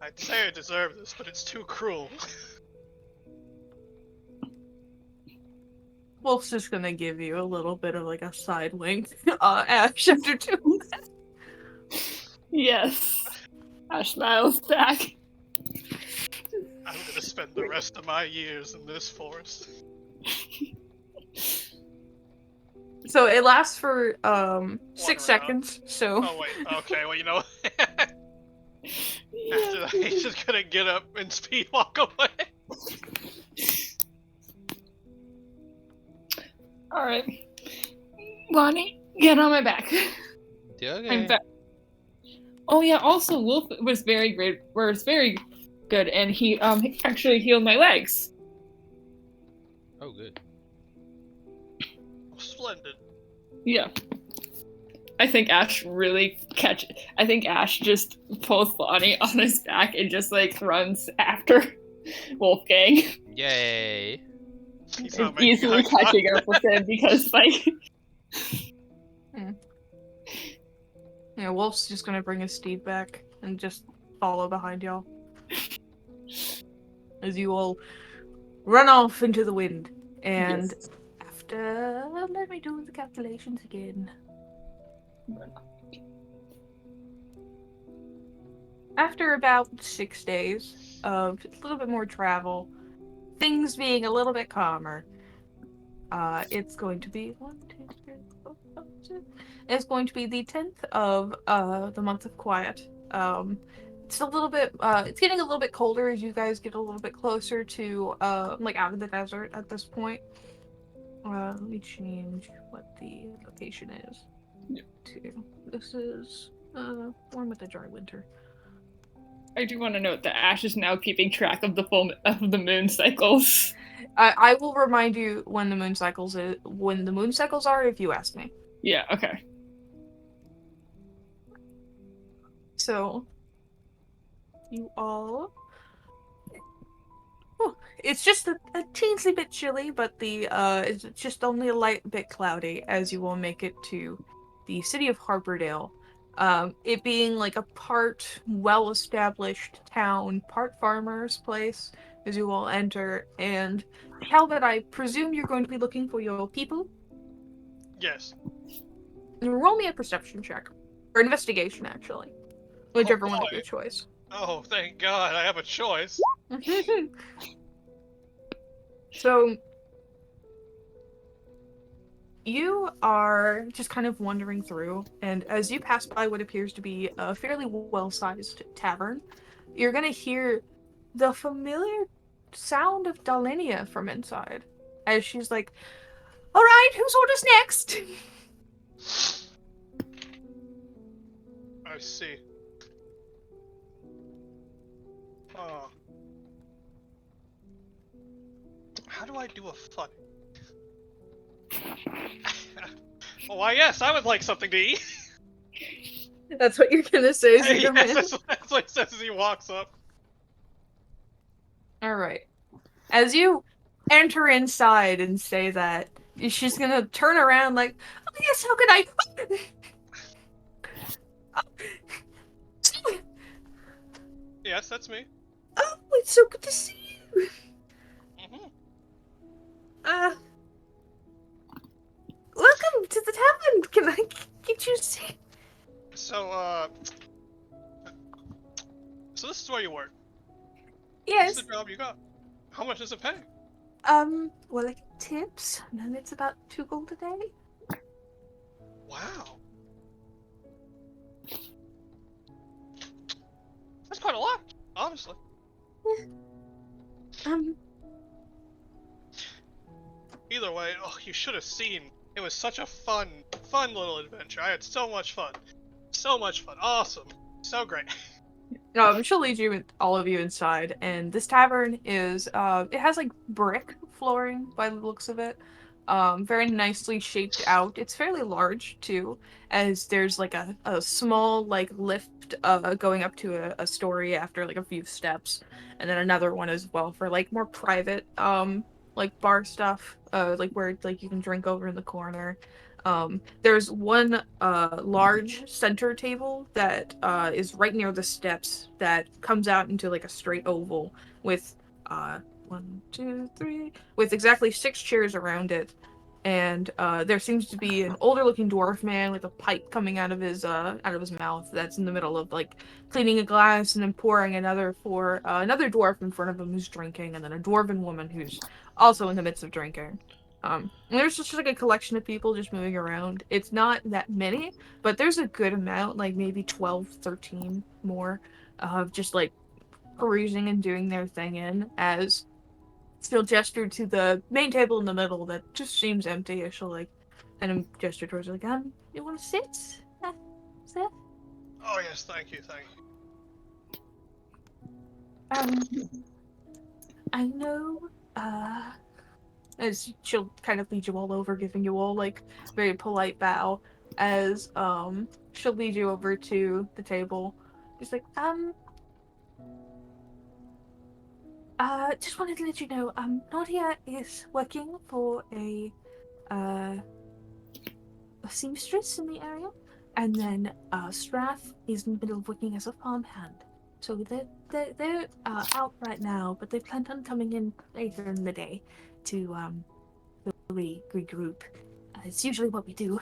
I'd say I deserve this, but it's too cruel. Wolf's just gonna give you a little bit of like a side wink, Ash, after doing that. Yes. Ash smiles back. I'm gonna spend the rest of my years in this forest. So it lasts for 6 round. seconds. So. Oh wait, okay, well, you know. After that, he's just gonna get up and speed walk away. Alright. Lonnie, get on my back. Okay. I'm back. Oh yeah, also Wolf was very good, and he actually healed my legs. Oh, good. Splendid. Yeah. I think Ash just pulls Lonnie on his back and just like runs after Wolfgang. Yay. He's And not making easily eye catching contact. up with him because like Yeah, Wolf's just gonna bring his steed back and just follow behind y'all. As you all run off into the wind. And Yes. after... Let me do the calculations again. After about 6 days of a little bit more travel, things being a little bit calmer, it's going to be 1, 2, 3, 4, 5, 6. It's going to be the 10th of the month of quiet. It's a little bit. It's getting a little bit colder as you guys get a little bit closer to like out of the desert at this point. Let me change what the location is. Two. This is warm with a dry winter. I do want to note that Ash is now keeping track of the moon cycles. I will remind you when the moon cycles are if you ask me. Yeah, okay. So you all it's just a teensy bit chilly, but it's just only a light bit cloudy as you will make it to the city of Harperdale. It being like a part well-established town, part farmer's place as you all enter. And Calvin, I presume you're going to be looking for your people? Yes. Roll me a perception check. Or investigation, actually. Whichever one of boy. your choice. Oh, thank God, I have a choice. So, you are just kind of wandering through, and as you pass by what appears to be a fairly well-sized tavern, you're gonna hear the familiar sound of Dalinia from inside, as she's like, "Alright, whose order's next?" I see. Oh. How do I do a fuck? Oh, why yes, I would like something to eat. That's what you're gonna say as you come in? Yes, that's what he says as he walks up. Alright. As you enter inside and say that, she's gonna turn around like, "Oh yes, how could I?" Yes, that's me. Oh, it's so good to see you. Mm-hmm. Welcome to the tavern. Can I get you a seat? So this is where you work. Yes. What's the job you got? How much does it pay? Well, I get tips, and then it's about 2 gold a day. Wow. That's quite a lot, honestly. Either way, oh, you should have seen. It was such a fun little adventure. I had so much fun. So much fun. Awesome. So great. She'll lead you, all of you, inside, and this tavern is, it has, like, brick flooring by the looks of it. Very nicely shaped out. It's fairly large, too, as there's, like, a small, like, lift, going up to a story after, like, a few steps, and then another one as well for, like, more private, like, bar stuff, like, where, like, you can drink over in the corner. There's one large center table that is right near the steps that comes out into like a straight oval with 1, 2, 3, with exactly 6 chairs around it. And there seems to be an older looking dwarf man with a pipe coming out of his mouth that's in the middle of like cleaning a glass and then pouring another for another dwarf in front of him who's drinking, and then a dwarven woman who's also in the midst of drinking. And there's just like a collection of people just moving around. It's not that many, but there's a good amount, like maybe 12, 13 more, of just like perusing and doing their thing in, as she'll gesture to the main table in the middle that just seems empty. She'll like, and gesture towards like, you want to sit? Sit? Oh yes, thank you. I know, as she'll kind of lead you all over, giving you all like very polite bow, as she'll lead you over to the table. Just like, just wanted to let you know, Nadia is working for a seamstress in the area, and then Strath is in the middle of working as a farmhand. So they're out right now, but they plan on coming in later in the day to regroup. It's usually what we do.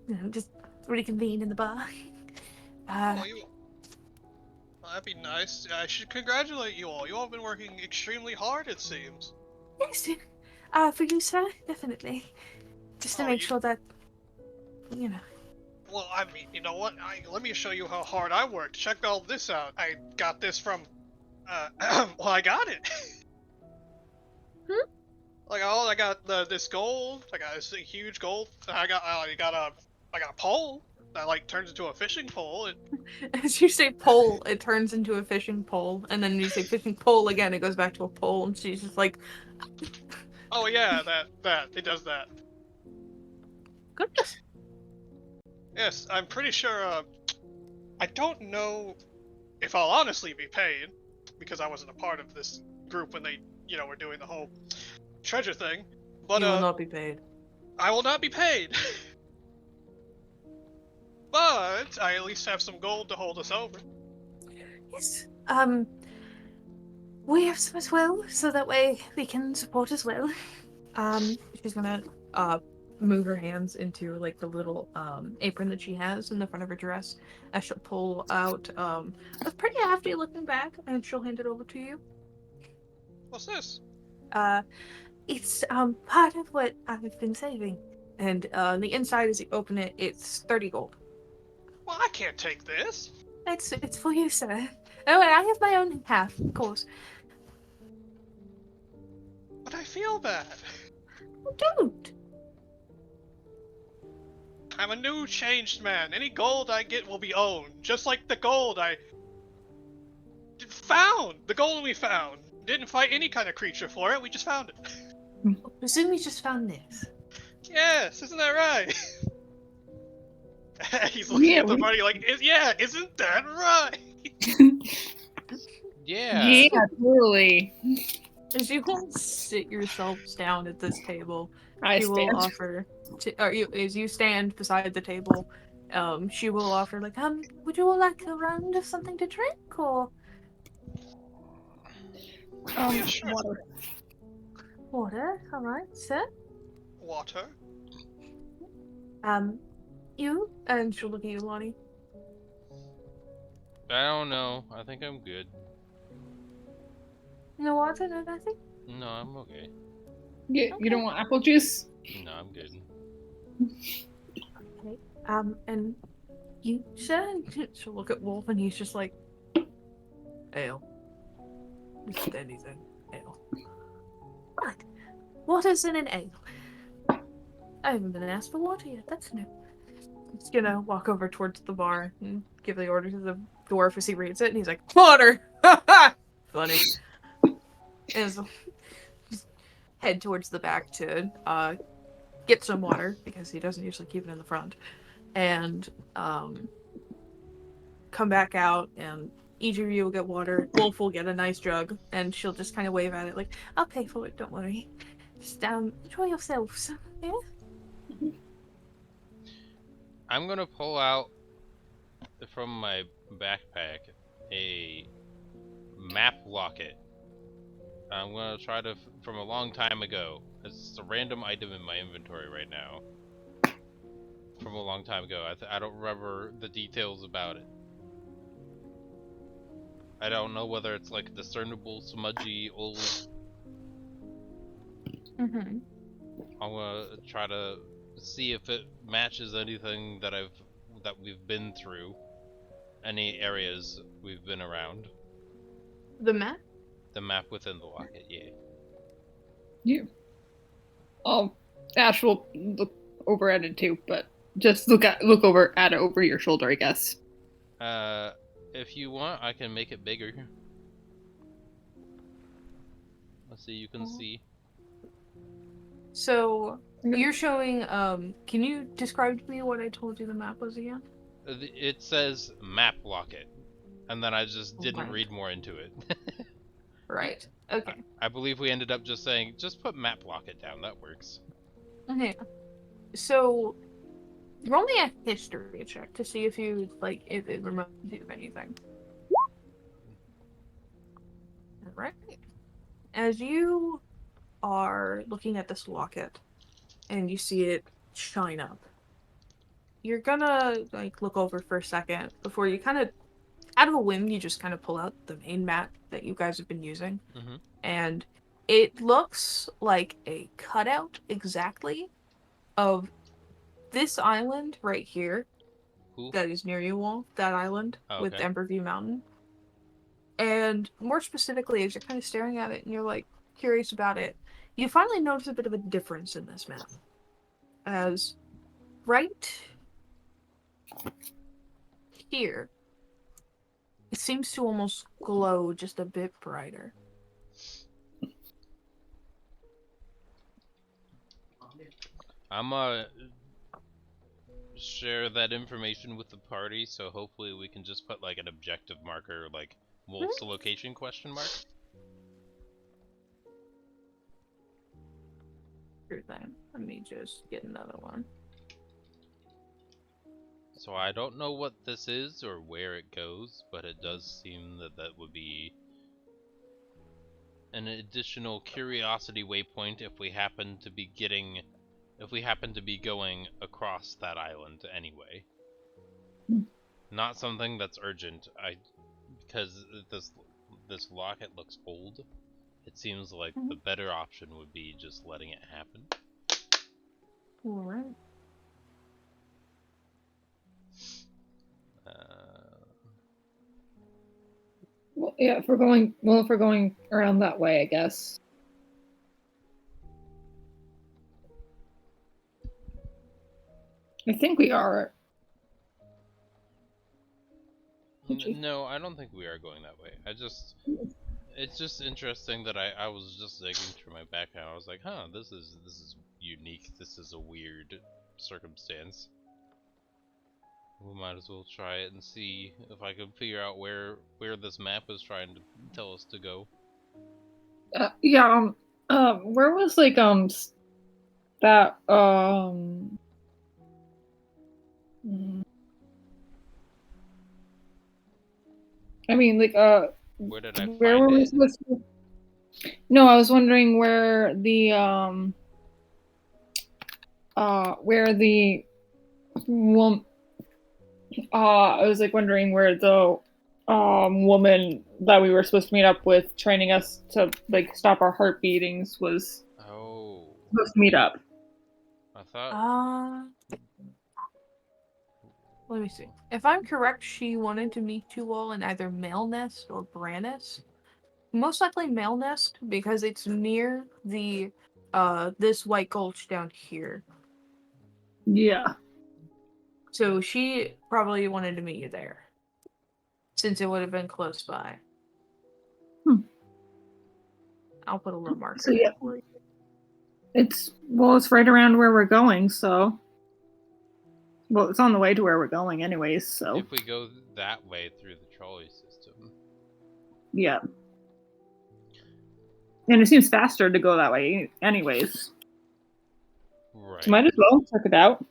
You know, just reconvene in the bar. Well, that'd be nice. I should congratulate you all. You all have been working extremely hard, it seems. Yes, for you, sir, definitely. Just to make sure that, you know. Well, I mean, you know what? Let me show you how hard I worked. Check all this out. I got this from, well, I got it. Like, I got this gold. I got this huge gold. I got I got a pole that like turns into a fishing pole. And As you say pole, it turns into a fishing pole, and then you say fishing pole again, it goes back to a pole, and she's just like, oh yeah, that it does that. goodness. Yes, I'm pretty sure. I don't know if I'll honestly be paid because I wasn't a part of this group when they, were doing the whole treasure thing. But You will not be paid. I will not be paid. But I at least have some gold to hold us over. Yes. We have some as well, so that way we can support as well. She's gonna move her hands into like the little apron that she has in the front of her dress as she'll pull out a pretty hefty looking bag, and she'll hand it over to you. What's this? It's part of what I've been saving. And on the inside, as you open it, it's 30 gold. Well, I can't take this. It's for you, sir. Oh, and I have my own half, of course. But I feel bad. Oh, don't. I'm a new changed man. Any gold I get will be owned. Just like the gold I found. The gold we found. Didn't fight any kind of creature for it. We just found it. Presume you just found this. Yes, isn't that right? He's looking at the we- money like, isn't that right? Yeah. Yeah, totally. As you all sit yourselves down at this table, I she will stand. offer, as you stand beside the table, she will offer like, Would you all like a round of something to drink, or Yeah, sure. Water. water? All right, sir. Water. You? and she'll look at you, Lonnie. I don't know. I think I'm good. No water, no nothing. No, I'm okay. Yeah, you don't want apple juice? No, I'm good. Okay. And You, sir? she'll look at Wolf, and he's just like, ale. Just anything, ale. Right. Water's in an ale. I haven't been asked for water yet. That's new. He's gonna walk over towards the bar and give the order to the dwarf as he reads it, and he's like, water! Funny. And so, just head towards the back to get some water, because he doesn't usually keep it in the front. And come back out, and each of you will get water. Wolf will get a nice jug, and she'll just kind of wave at it like, I'll pay for it. Don't worry. Just enjoy yourselves. Yeah. I'm gonna pull out from my backpack a map locket. I'm gonna try to, from a long time ago. It's a random item in my inventory right now. From a long time ago. I don't remember the details about it. I don't know whether it's like discernible, smudgy, old. mm-hmm. I'm gonna try to see if it matches anything that we've been through. Any areas we've been around. The map? The map within the locket, yeah. Yeah. Ash will look over at it too, but just look over at it over your shoulder, I guess. If you want, I can make it bigger. Let's see, you can see. So, you're showing, can you describe to me what I told you the map was again? It says map locket, and then I just didn't Right. read more into it. Right. Okay. I believe we ended up just saying, just put map locket down, that works. Okay. So, roll me a history check to see if you, like, if it reminds you of anything. Alright. As you are looking at this locket, and you see it shine up, you're gonna, like, look over for a second before you kind of, out of a whim, you just kind of pull out the main map that you guys have been using. Mhm. And it looks like a cutout exactly of this island right here Cool. that is near you all, that island Oh, with okay. Emberview Mountain. And more specifically, as you're kind of staring at it and you're like curious about it, you finally notice a bit of a difference in this map. As right Here, it seems to almost glow just a bit brighter. I'm share that information with the party, so hopefully we can just put like an objective marker, like Wolf's location question mark. Sure thing. Let me just get another one. So I don't know what this is or where it goes, but it does seem that that would be an additional curiosity waypoint if we happen to be going across that island anyway. Not something that's urgent. Because this locket looks old. It seems like the better option would be just letting it happen. Alright. Well, yeah, if we're going around that way, I guess. I think we are. No, I don't think we are going that way. It's just interesting that I was just digging through my background. I was like, huh, this is unique. This is a weird circumstance. We might as well try it and see if I can figure out where this map is trying to tell us to go. Yeah. Where was like that I mean, like, Where did I where find were we it? supposed to... No, I was wondering where the woman. I was like wondering where the woman that we were supposed to meet up with, training us to like stop our heart beatings, was supposed to meet up. I thought. Let me see. If I'm correct, she wanted to meet you all in either Malenest or Brannis. Most likely Malenest, because it's near the this white gulch down here. Yeah. So she probably wanted to meet you there, since it would have been close by. I'll put a little marker So yeah, for you. it's right around where we're going. So, well, it's on the way to where we're going, anyways. So If we go that way through the trolley system. Yeah. And it seems faster to go that way, anyways. Right. So might as well check it out.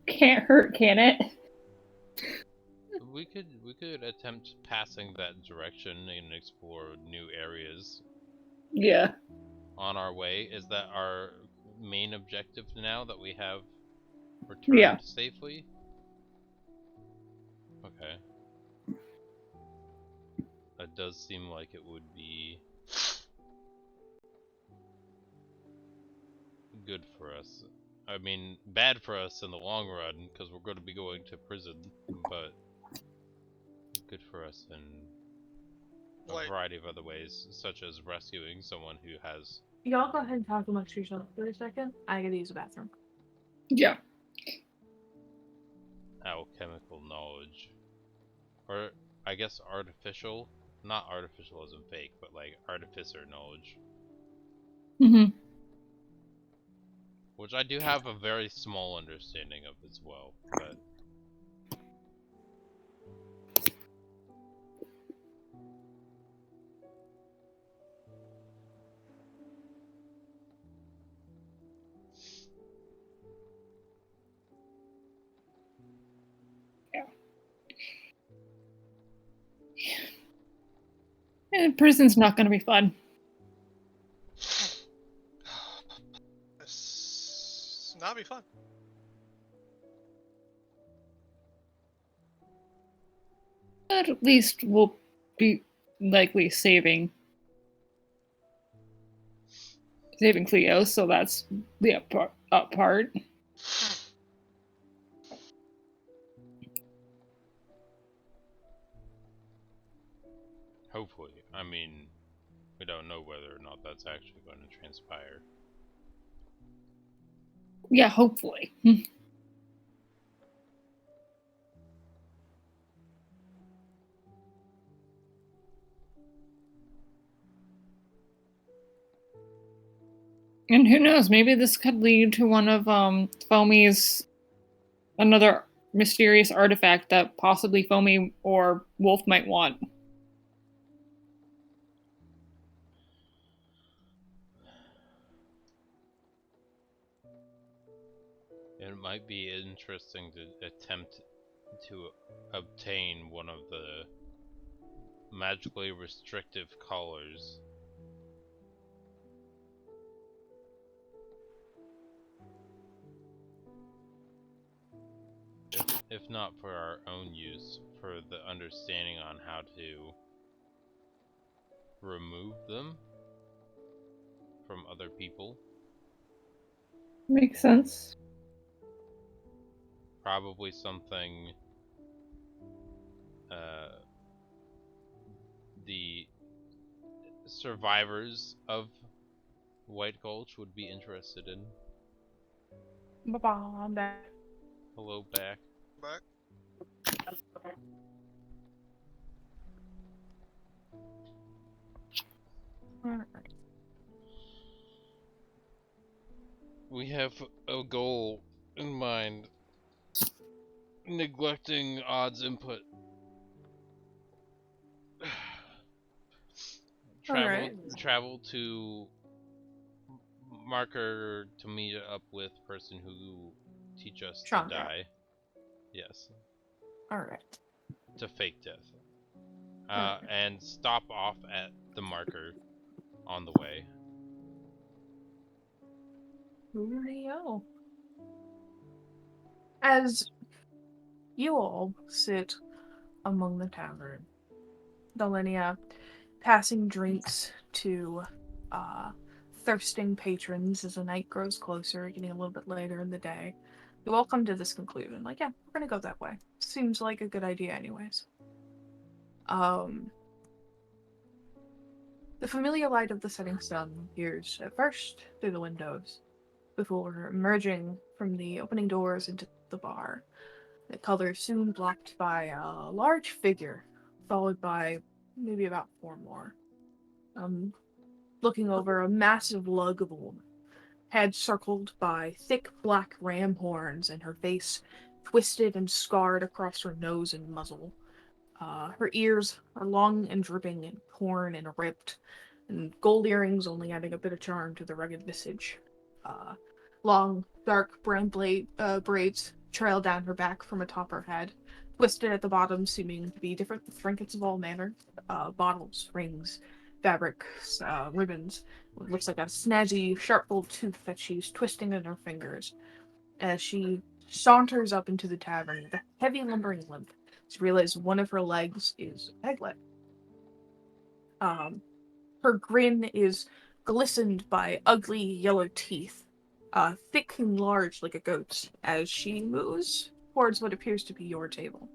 Can't hurt, can it? We could attempt passing that direction and explore new areas. Yeah. On our way. Is that our main objective now that we have returned Yeah. safely? Okay. That does seem like it would be good for us. I mean, bad for us in the long run, because we're going to be going to prison, but good for us in a variety of other ways, such as rescuing someone who has... Y'all go ahead and talk amongst yourselves for a second. I gotta use the bathroom. Yeah. alchemical knowledge. Or, I guess artificial? Not artificial as in fake, but like artificer knowledge. Mm-hmm. Which I do have a very small understanding of as well, but... Prison's not gonna be fun. It's not be fun. But at least we'll be likely saving Cleo, so that's the up part. Hopefully. I mean, we don't know whether or not that's actually going to transpire. Yeah, hopefully. And who knows, maybe this could lead to one of Foamy's another mysterious artifact that possibly Foamy or Wolf might want. It might be interesting to attempt to obtain one of the magically restrictive collars. If not for our own use, for the understanding on how to remove them from other people. Makes sense. Probably something the survivors of White Gulch would be interested in. I'm back. Hello, back. Back. Alright. We have a goal in mind. Neglecting Odd's input. Travel to marker to meet up with person who teach us Chandra. to die. Yes. Alright. To fake death. And stop off at the marker on the way. Coolio. As you all sit among the tavern, Delinia passing drinks to thirsting patrons as the night grows closer, getting a little bit later in the day, you all come to this conclusion. Like, yeah, we're gonna go that way. Seems like a good idea anyways. The familiar light of the setting sun appears at first through the windows, before emerging from the opening doors into the bar. The color soon blocked by a large figure, followed by maybe about 4 more. Looking over a massive lug of a woman, head circled by thick black ram horns and her face twisted and scarred across her nose and muzzle. Her ears are long and dripping and torn and ripped, and gold earrings only adding a bit of charm to the rugged visage. Long, dark brown braids trail down her back from atop her head, twisted at the bottom, seeming to be different trinkets of all manner. Bottles, rings, fabrics, ribbons. It looks like a snazzy, sharp-old tooth that she's twisting in her fingers. As she saunters up into the tavern with a heavy, lumbering limp, she realizes one of her legs is a peglet. Her grin is glistened by ugly yellow teeth, thick and large like a goat's, as she moves towards what appears to be your table.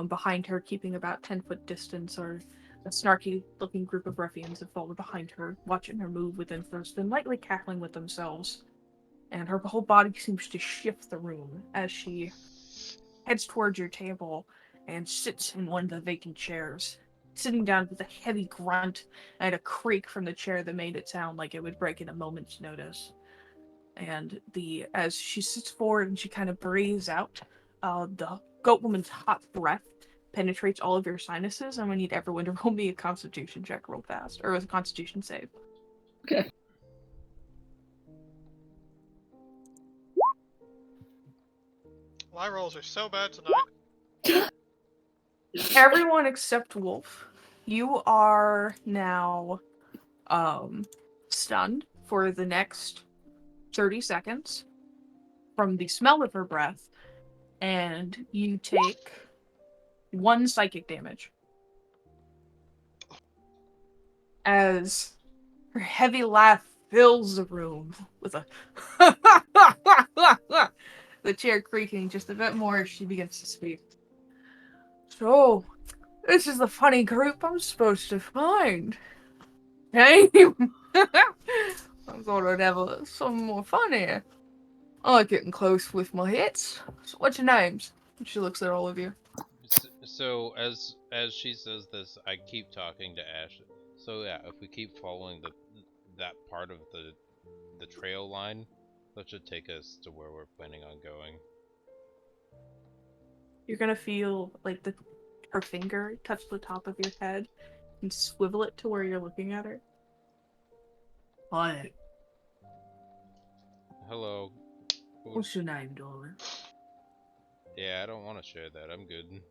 Behind her, keeping about 10-foot distance, are a snarky-looking group of ruffians that follow behind her, watching her move with interest and lightly cackling with themselves. And her whole body seems to shift the room as she heads towards your table and sits in one of the vacant chairs, sitting down with a heavy grunt and a creak from the chair that made it sound like it would break in a moment's notice. And as she sits forward and she kind of breathes out, the goat woman's hot breath penetrates all of your sinuses, and we need everyone to roll me a constitution check real fast, or a constitution save. Okay. My rolls are so bad tonight. Everyone except Wolf, you are now stunned for the next 30 seconds from the smell of her breath, and you take 1 psychic damage as her heavy laugh fills the room with a the chair creaking just a bit more as she begins to speak. So, this is the funny group I'm supposed to find. Hey! I thought I'd have some more fun here. I like getting close with my hits. So what's your names? And she looks at all of you. So as she says this, I keep talking to Ash. So yeah, if we keep following that part of the trail line, that should take us to where we're planning on going. You're gonna feel like her finger touch the top of your head and swivel it to where you're looking at her. Hi, Hello. what's your name, darling? Yeah, I don't want to share that. I'm good.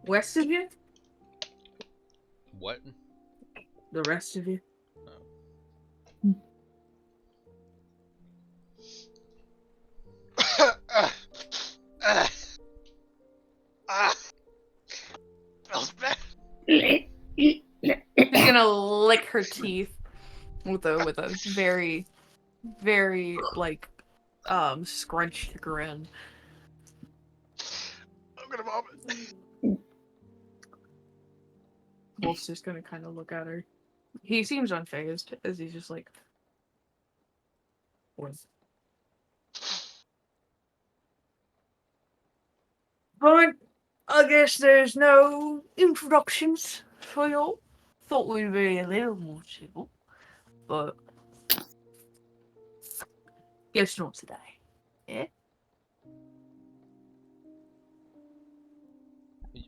West of you? What? The rest of you? Smells bad. She's gonna lick her teeth with a very, very like scrunched grin. I'm gonna vomit. Wolf's just gonna kind of look at her. He seems unfazed as he's just like, what? Right, I guess there's no introductions for y'all. Thought we'd be a little more civil, but guess not today. Yeah?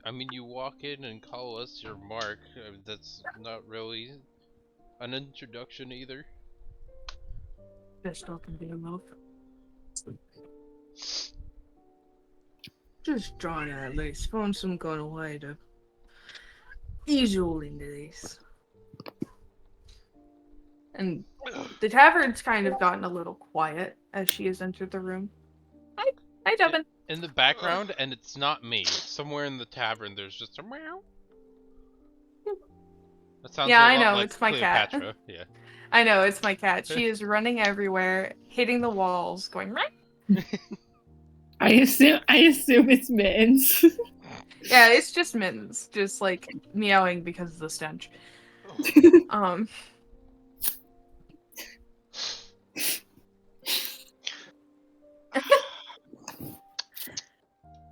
I mean, you walk in and call us your mark. That's not really an introduction either. Best I can do, love. Just trying to at least find some kind of way to ease you all into this. And the tavern's kind of gotten a little quiet as she has entered the room. Hi, Tavern. In the background, and it's not me. Somewhere in the tavern, there's just a meow. That sounds Yeah, a I lot know, like it's my cat. Cleopatra. Yeah. I know, it's my cat. She is running everywhere, hitting the walls, going right. I assume it's Mittens. Yeah, it's just Mittens, just like meowing because of the stench.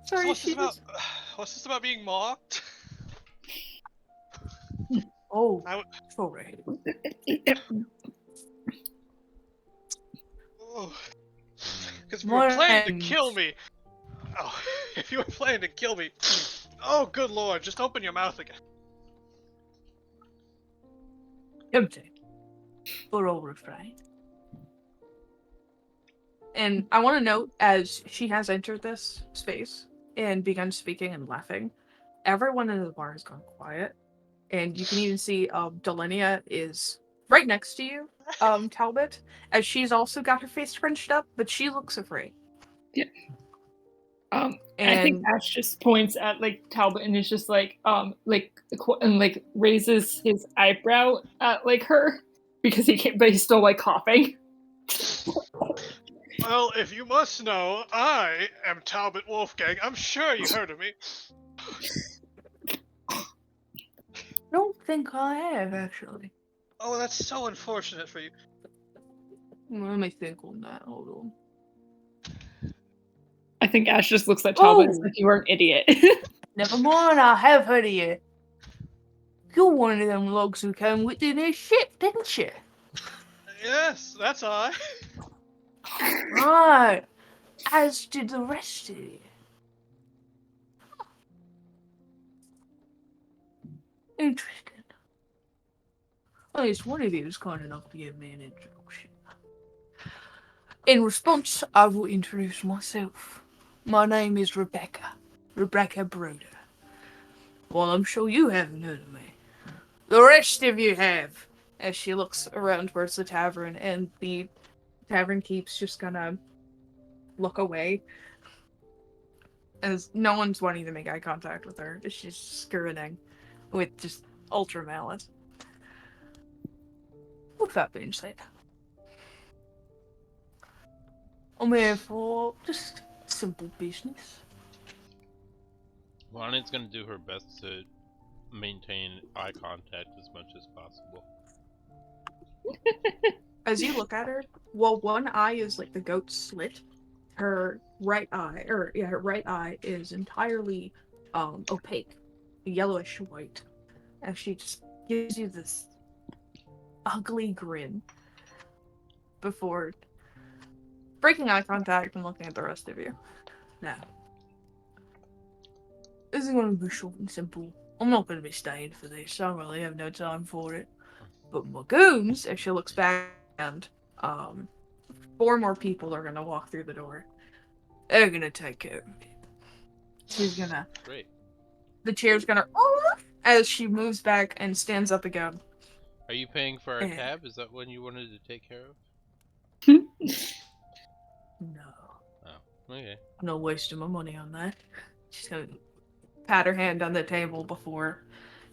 Sorry, What's this about being mocked? Oh, I w- sorry. Because we were planning to Mittens. kill me. Oh, if you were planning to kill me. Oh, good lord, just open your mouth again. Empty. But all refrain. And I want to note, as she has entered this space and begun speaking and laughing, everyone in the bar has gone quiet. And you can even see Delinia is right next to you, Talbot, as she's also got her face scrunched up, but she looks afraid. Yeah. I think And Ash just points at like Talbot and is just like raises his eyebrow at like her because he can't, but he's still like coughing. Well, if you must know, I am Talbot Wolfgang. I'm sure you heard of me. I don't think I have, actually. Oh, that's so unfortunate for you. Let me think on that. Hold on. I think Ash just looks at Talbot as Oh! if you were an idiot. Never mind, I have heard of you. You're one of them logs who came within this ship, didn't you? Yes, that's I. Right. As did the rest of you. Interesting. At least one of you is kind enough to give me an introduction. In response, I will introduce myself. My name is Rebecca. Rebecca Broder. Well, I'm sure you haven't heard of me. The rest of you have. As she looks around towards the tavern, and the tavern keeps just gonna look away. As no one's wanting to make eye contact with her. She's just grinning with just ultra malice. With that being said, I'm here for just simple business. Lonnie's gonna do her best to maintain eye contact as much as possible. As you look at her, while one eye is like the goat's slit, her right eye, her right eye is entirely opaque, yellowish white, and she just gives you this ugly grin before breaking eye contact and looking at the rest of you. Now, this is going to be short and simple. I'm not going to be staying for this. I really have no time for it. But my goons, as she looks back, and 4 more people are going to walk through the door. They're going to take care of me. She's going to... Great. The chair's going to... as she moves back and stands up again. Are you paying for our Yeah. cab? Is that one you wanted to take care of? No. Oh, okay. I'm not wasting my money on that. She's going to pat her hand on the table before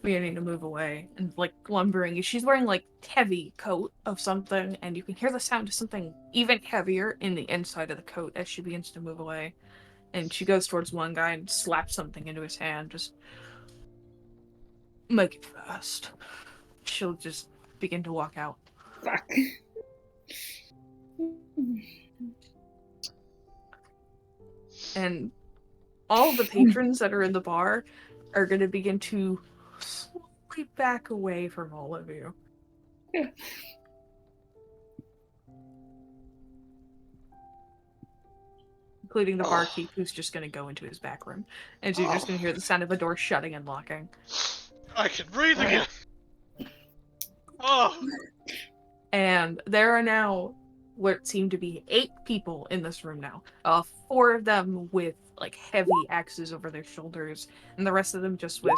beginning to move away and like lumbering. She's wearing like heavy coat of something, and you can hear the sound of something even heavier in the inside of the coat as she begins to move away. And she goes towards one guy and slaps something into his hand. Just make it fast. She'll just begin to walk out. Fuck. And all the patrons that are in the bar are going to begin to slowly back away from all of you. Yeah. Including the barkeep, who's just going to go into his back room. And so you're just going to hear the sound of a door shutting and locking. I can breathe again. Oh, And there are now what seem to be 8 people in this room now. 4 of them with like heavy axes over their shoulders, and the rest of them just with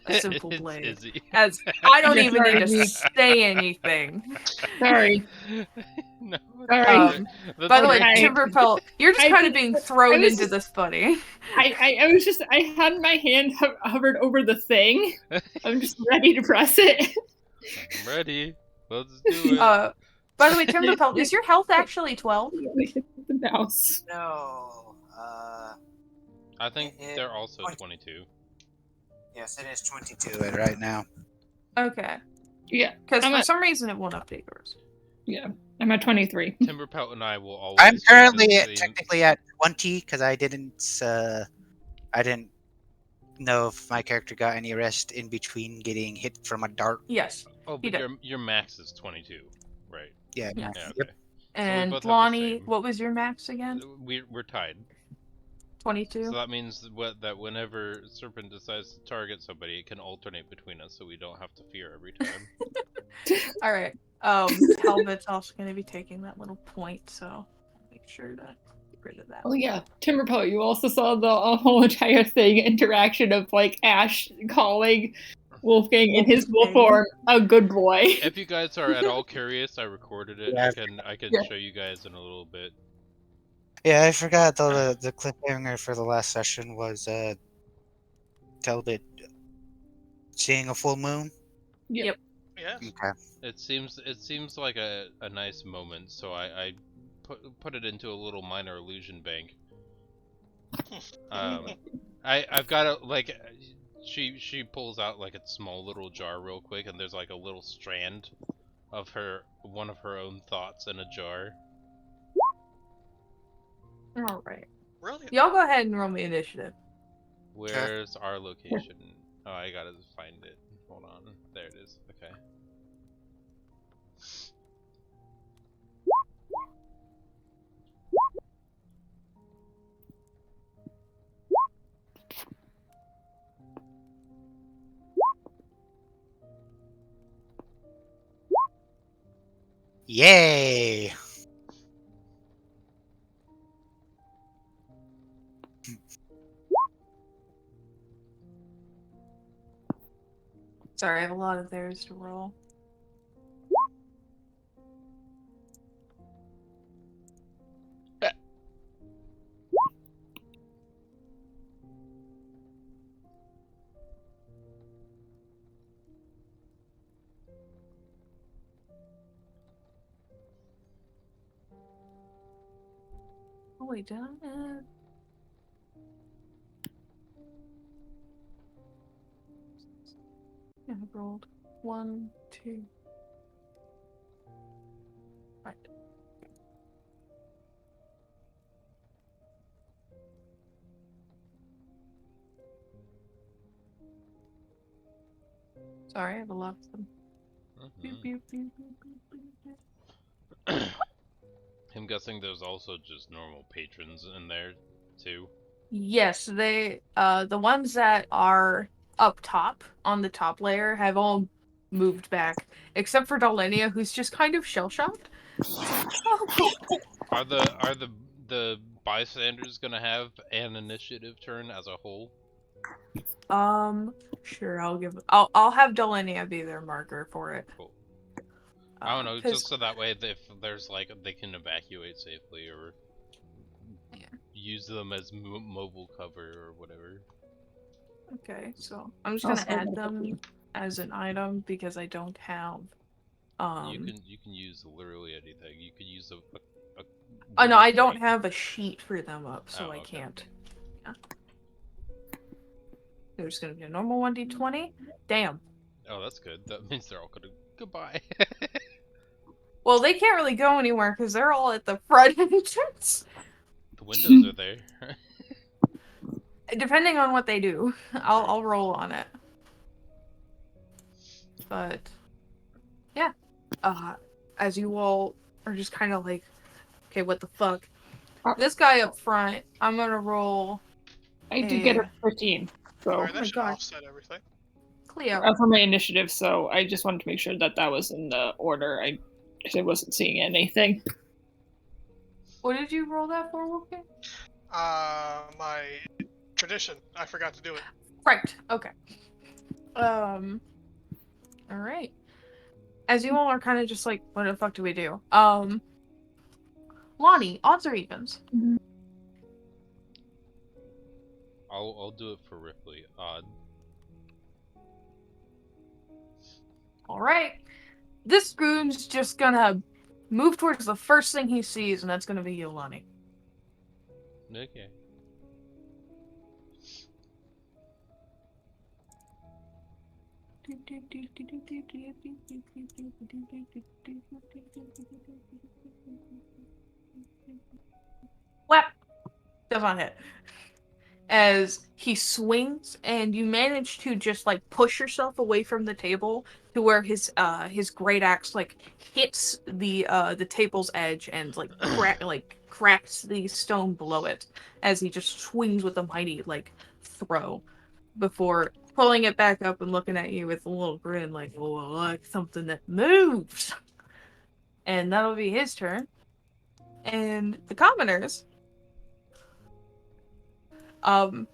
a simple It's blade. Izzy. As I don't Yeah, even need to sorry. say anything. Sorry. No, Sorry. that's By the way, okay. Timberpelt, you're just I kind of just- being I thrown was into just- this, buddy. I had my hand hovered over the thing. I'm just ready to press it. I'm ready. Let's do it. By the way, Timberpelt, is your health actually 12? Hit the mouse. No. I think it- they're also 22. Yes, it is 22 right now. Okay. Yeah, Because I'm for at- some reason it won't update yours. I'm at 23. Timberpelt and I will always. I'm do currently the same- technically at 20 because I didn't know if my character got any rest in between getting hit from a dart. Yes. Oh, You but did. your max is 22, right? Yeah. Yeah. Yeah. Yep. Okay. And both have the Lonnie, same. what was your max again? We're tied. 22? So that means that whenever Serpent decides to target somebody, it can alternate between us, so we don't have to fear every time. Alright. Helvet's also going to be taking that little point, so I'll make sure to get rid of that. Oh yeah, Timberpoe, you also saw the whole entire thing interaction of like Ash calling Wolfgang in his wolf form a good boy. If you guys are at all curious, I recorded it. Yeah. I can Yeah. show you guys in a little bit. Yeah, I forgot though the cliffhanger for the last session was Talbot seeing a full moon. yes. Okay. It seems like a nice moment, so I put it into a little minor illusion bank. I've got a like she pulls out like a small little jar real quick, and there's like a little strand of one of her own thoughts in a jar. Alright. Brilliant. Y'all go ahead and roll me initiative. Where's our location? Oh, I gotta find it. Hold on. There it is. Okay. Yay! Sorry, I have a lot of theirs to roll. Oh wait, did I? Yeah, I rolled 1, 2. Right. Sorry, I have a lot of them. Beep, beep, beep, beep, beep, beep. I'm guessing there's also just normal patrons in there too. Yes, they the ones that are up top on the top layer have all moved back, except for Dalinia, who's just kind of shell shocked. Oh god. Are the bystanders gonna have an initiative turn as a whole? Sure, I'll have Dalinia be their marker for it. Cool. I don't know, 'Cause- just so that way if there's like they can evacuate safely or use them as mobile cover or whatever. Okay, so I'm just gonna add them as an item because I don't have You can use literally anything. You could use a Oh no, I don't crate. have a sheet for them up, so Oh, I okay. can't. Yeah. There's gonna be a normal 1d20. Damn. Oh, that's good. That means they're all gonna goodbye. Well, they can't really go anywhere because they're all at the front entrance. The windows are there. Depending on what they do, I'll roll on it. But yeah, as you all are just kind of like, okay, what the fuck? This guy up front, I'm gonna roll. I did get a 15, so Alright, that my should God. offset everything. Cleo. for my initiative. So I just wanted to make sure that that was in the order. I wasn't seeing anything. What did you roll that for, Wolfgang? My tradition. I forgot to do it. Right. Okay. All right. As you all are kind of just like, what the fuck do we do? Lonnie, odds or evens? I'll do it for Ripley. Odd. All right. This goon's just gonna move towards the first thing he sees, and that's gonna be you, Lonnie. Okay. Whap! Does not hit. As he swings, and you manage to just like push yourself away from the table to where his great axe like hits the table's edge and like cracks the stone below it as he just swings with a mighty like throw before pulling it back up and looking at you with a little grin like, oh, like something that moves. And that'll be his turn. And the commoners, let's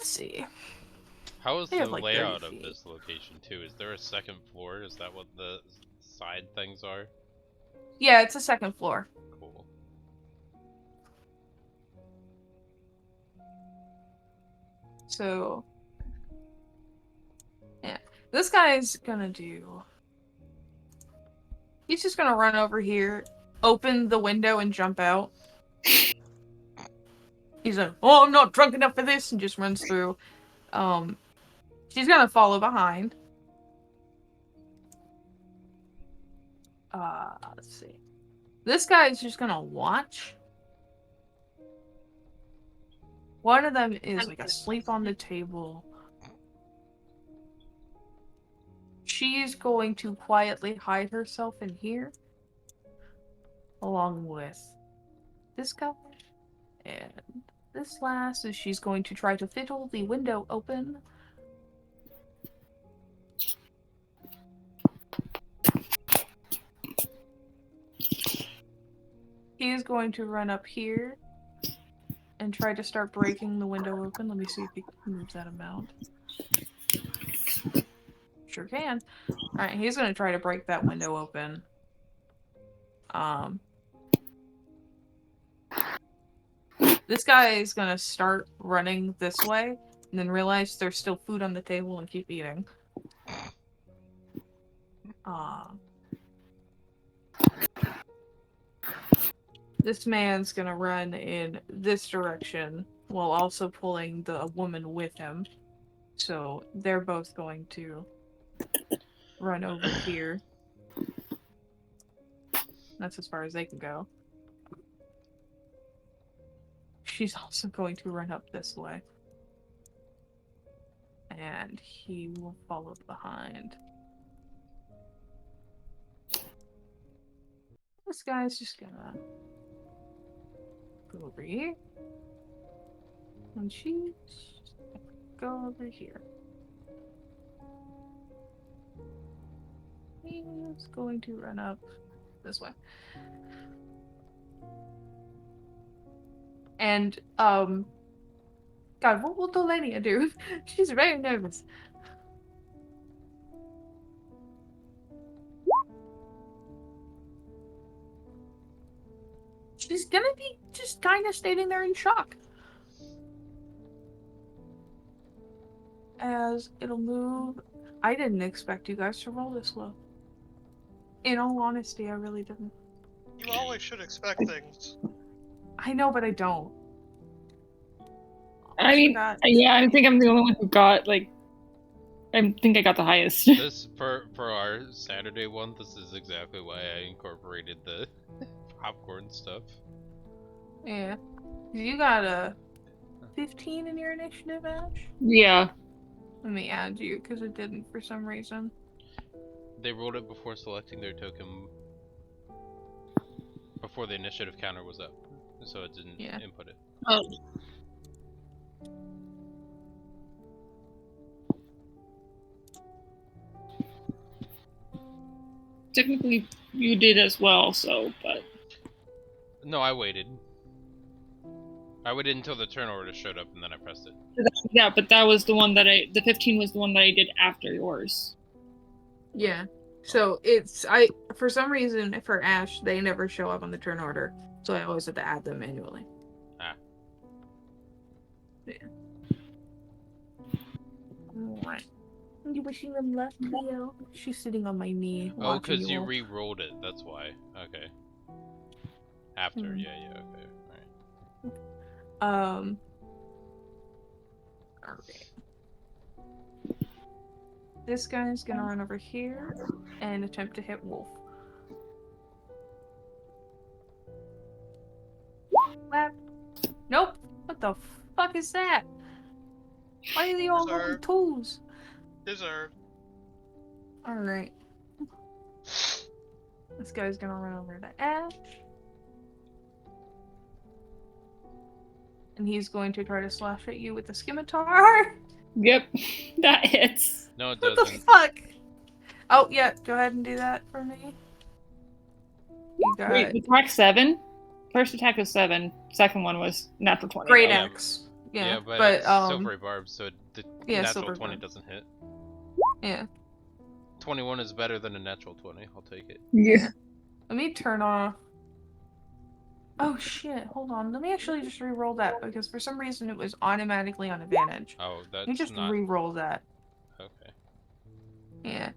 see. How is They the have, like, 30 layout of feet. this location too? Is there a second floor? Is that what the side things are? Yeah, it's a second floor. Cool. So, yeah. This guy's gonna do... He's just gonna run over here, open the window, and jump out. He's like, oh, I'm not drunk enough for this, and just runs through. She's gonna follow behind. Let's see. This guy's just gonna watch. One of them is like asleep on the table. She's going to quietly hide herself in here, along with this guy. And this last is she's going to try to fiddle the window open. He is going to run up here and try to start breaking the window open. Let me see if he can move that amount. Sure can. Alright, he's going to try to break that window open. This guy is going to start running this way and then realize there's still food on the table and keep eating. This man's gonna run in this direction while also pulling the woman with him. So they're both going to run over here. That's as far as they can go. She's also going to run up this way. And he will follow behind. This guy's just gonna go over here. And she's gonna go over here. He's going to run up this way. And, God, what will Delania do? She's very nervous. She's gonna be just kind of standing there in shock. As it'll move. I didn't expect you guys to roll this low. In all honesty, I really didn't. You always should expect things. I know, but I don't. I mean, yeah, I think I'm the only one who got, like, I think I got the highest. This for our Saturday one, this is exactly why I incorporated the popcorn stuff. Yeah. You got a 15 in your initiative, Ash? Yeah. Let me add you, because it didn't for some reason. They rolled it before selecting their token, before the initiative counter was up, so it didn't input it. Oh. Technically, you did as well, so, but... No, I waited. I waited until the turn order showed up, and then I pressed it. Yeah, but that was the one that the 15 was the one that I did after yours. Yeah. So for some reason, for Ash, they never show up on the turn order, so I always have to add them manually. Ah. Yeah. Alright. You wishing them luck, Leo? She's sitting on my knee. Oh, because you re-rolled it, that's why. Okay. After, yeah, okay. Alright. Alright. This guy's gonna run over here and attempt to hit Wolf. Lap. Nope. What the fuck is that? Why are they all holding tools? Deserved. Alright. This guy's gonna run over to Ash. And he's going to try to slash at you with the scimitar. Yep, that hits. No, it What doesn't. the fuck? Oh, yeah, go ahead and do that for me. You got Wait, attack 7? First attack was 7. Second one was natural 20. Great Yeah. Axe. Yeah, Yeah, but it's silvery barbs, so the natural 20 doesn't hit. Yeah. 21 is better than a natural 20. I'll take it. Yeah. Let me turn off. Oh shit, hold on. Let me actually just re-roll that because for some reason it was automatically on advantage. Oh, that's Let me just not... re-roll that. Okay. Yeah.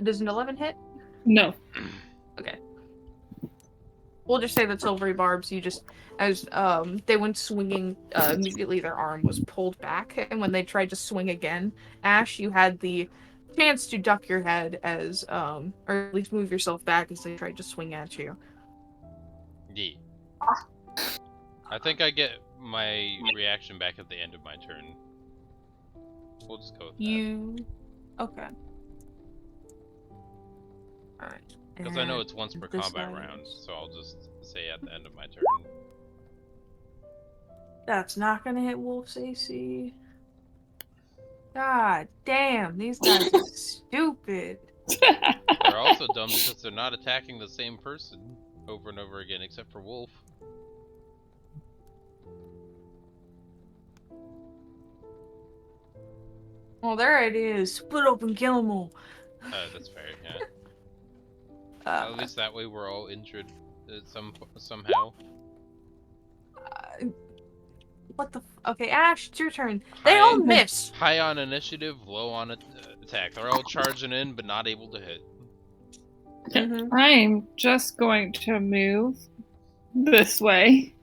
Does an 11 hit? No. Okay. We'll just say that silvery barbs, you just, as they went swinging, immediately their arm was pulled back, and when they tried to swing again, Ash, you had the chance to duck your head as, or at least move yourself back as they tried to swing at you. Yeah. I think I get my reaction back at the end of my turn. We'll just go with that. Okay. Alright. Because I know it's once per this combat one round, is- so I'll just say at the end of my turn. That's not gonna hit Wolf's AC. God damn, these guys are stupid. They're also dumb because they're not attacking the same person over and over again, except for Wolf. Well, their idea is split up and kill them all. That's fair, yeah. At Uh, least that way we're all injured somehow. what the okay, Ash, it's your turn. They all miss. High on initiative, low on attack. They're all charging in, but not able to hit. Mhm. I'm just going to move this way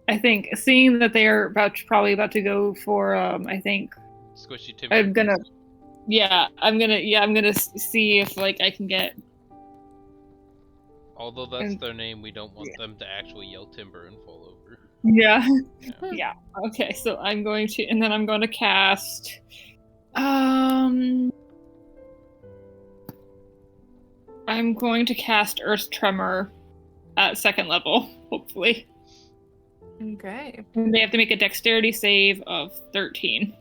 I think seeing that they are probably about to go for I think Squishy timber. I'm gonna see if like I can get. Although that's their name, we don't want them to actually yell timber and fall over. Yeah. Yeah. Yeah. Okay, so I'm going to, and then I'm going to cast. I'm going to cast Earth Tremor at 2nd level, hopefully. Okay. And they have to make a dexterity save of 13.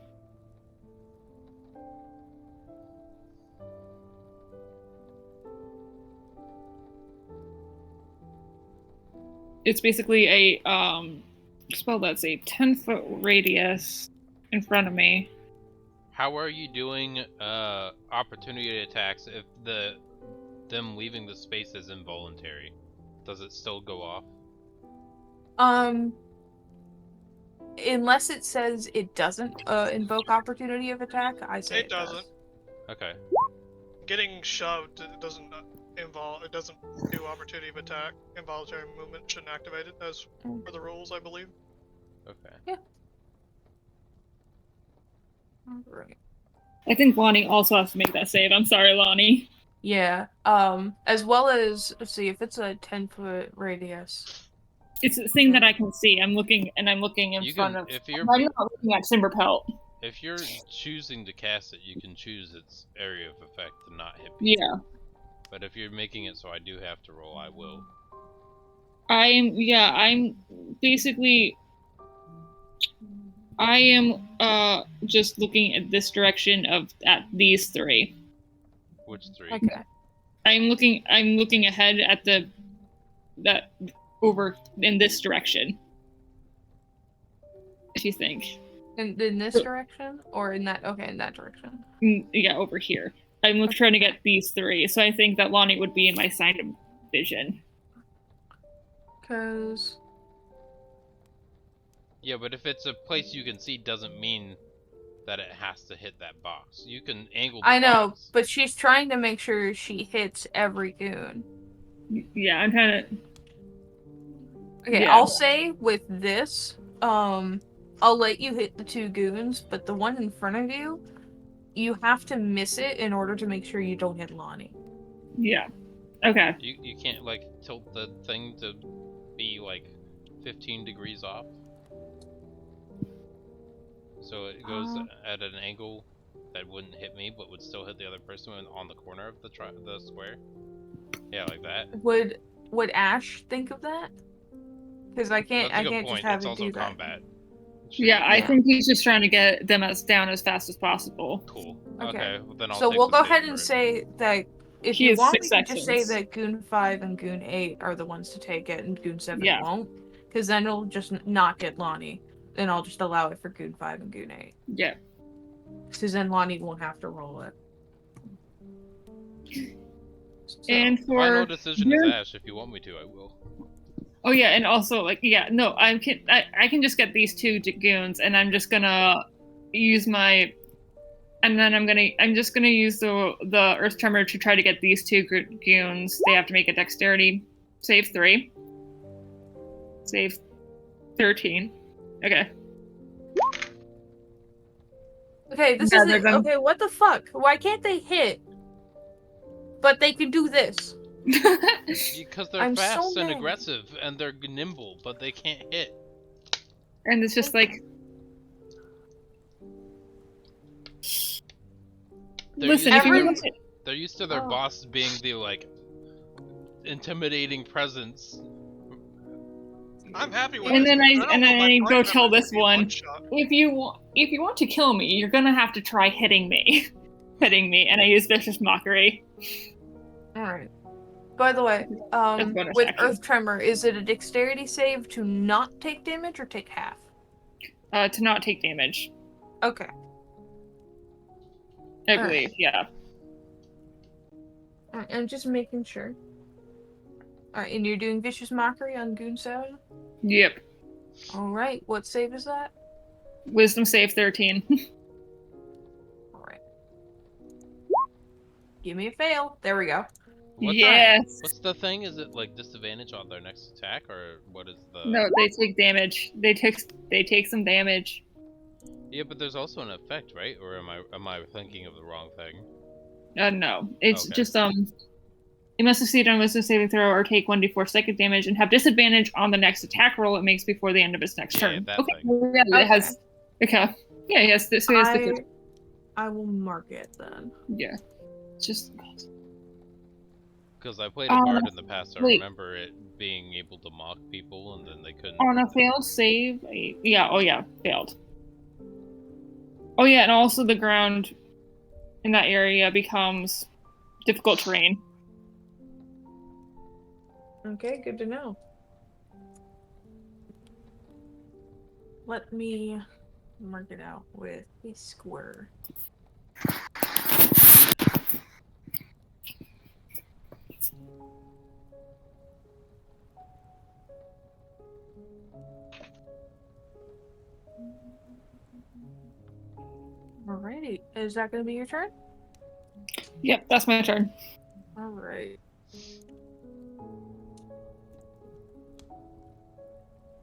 It's basically a spell that's a 10-foot radius in front of me. How are you doing opportunity attacks if them leaving the space is involuntary? Does it still go off? Unless it says it doesn't invoke opportunity of attack, I say It doesn't. Okay. Getting shoved it doesn't it doesn't do opportunity of attack. Involuntary movement shouldn't activate it as per the rules, I believe. Okay. Yeah. Alright. I think Lonnie also has to make that save. I'm sorry, Lonnie. Yeah. As well as, let's see, if it's a 10-foot radius. It's a thing that I can see. I'm looking in You front can, of. if you're I'm not looking at Timberpelt. if you're choosing to cast it, you can choose its area of effect to not hit people. Yeah. But if you're making it so I do have to roll, I will. I'm basically. I am just looking at this direction at these three. Which three? Okay. I'm looking ahead at that over in this direction. If you think. In this direction? Or in that? Okay, in that direction. Yeah, over here. I'm trying to get these three, so I think that Lonnie would be in my sign of vision. Because... Yeah, but if it's a place you can see, doesn't mean that it has to hit that box. You can angle the I know, box. but she's trying to make sure she hits every goon. Yeah, I'm trying to... Okay, Yeah. I'll say with this, I'll let you hit the 2 goons, but the one in front of you, you have to miss it in order to make sure you don't hit Lonnie. Yeah. Okay. You can't, like, tilt the thing to be, like, 15 degrees off? So it goes at an angle that wouldn't hit me, but would still hit the other person on the corner of the square? Yeah, like that. Would Ash think of that? Because I can't That's a good just point. have It's it also do that. combat. Yeah, I think he's just trying to get them down as fast as possible. Cool. Okay. Okay, well then I'll So take we'll the go save ahead for and it. say that if He you has want, 6 we can just say actions. that Goon 5 and Goon 8 are the ones to take it, and Goon 7 Yeah. won't. Because then it'll just not get Lonnie. Then I'll just allow it for Goon 5 and Goon 8. Yeah. Because then Lonnie won't have to roll it. So, And for Final decision is Ash. If you want me to, I will. Oh yeah, and also like no, I can just get these 2 goons, and I'm just gonna use my, and then I'm just gonna use the Earth Tremor to try to get these 2 goons. They have to make a dexterity save 3. Save 13. Okay. okay, this Yeah, is they're it. gonna- Okay, what the fuck? Why can't they hit? But they can do this. Because they're I'm so fast and mad. aggressive, and they're nimble, but they can't hit. And it's just like, They're listen, used if to you their, want to, they're used to their Oh. boss being the, like, intimidating presence. I'm happy with And this. then I don't want my go prime tell members this to be one. one-shot. if you want to kill me, you're gonna have to try hitting me, and I use vicious mockery. Alright. By the way, bonus with action. Earth Tremor, is it a dexterity save to not take damage or take half? To not take damage, Okay. I Alright. believe. Yeah. Alright, I'm just making sure. Alright, and you're doing Vicious Mockery on Goon 7? Yep. Alright, what save is that? Wisdom save 13. Alright. Give me a fail. There we go. Yes. What's the thing? Is it like disadvantage on their next attack, or what is the? No, they take damage. They take some damage. Yeah, but there's also an effect, right? Or am I thinking of the wrong thing? No. It's Okay. just it must succeed on a wisdom saving throw or take 1d4 psychic damage and have disadvantage on the next attack roll it makes before the end of its next Yeah, turn. that Okay. thing. Yeah, it has. Okay. Yeah, yes. So he has the. I will mark it then. Yeah. Just. Because I played a bard in the past, I wait. remember it being able to mock people, and then they couldn't. On a failed save. Yeah. Oh yeah. Failed. Oh yeah, and also the ground in that area becomes difficult terrain. Okay, good to know. Let me mark it out with a square. Alrighty, is that going to be your turn? Yep, that's my turn. Alright.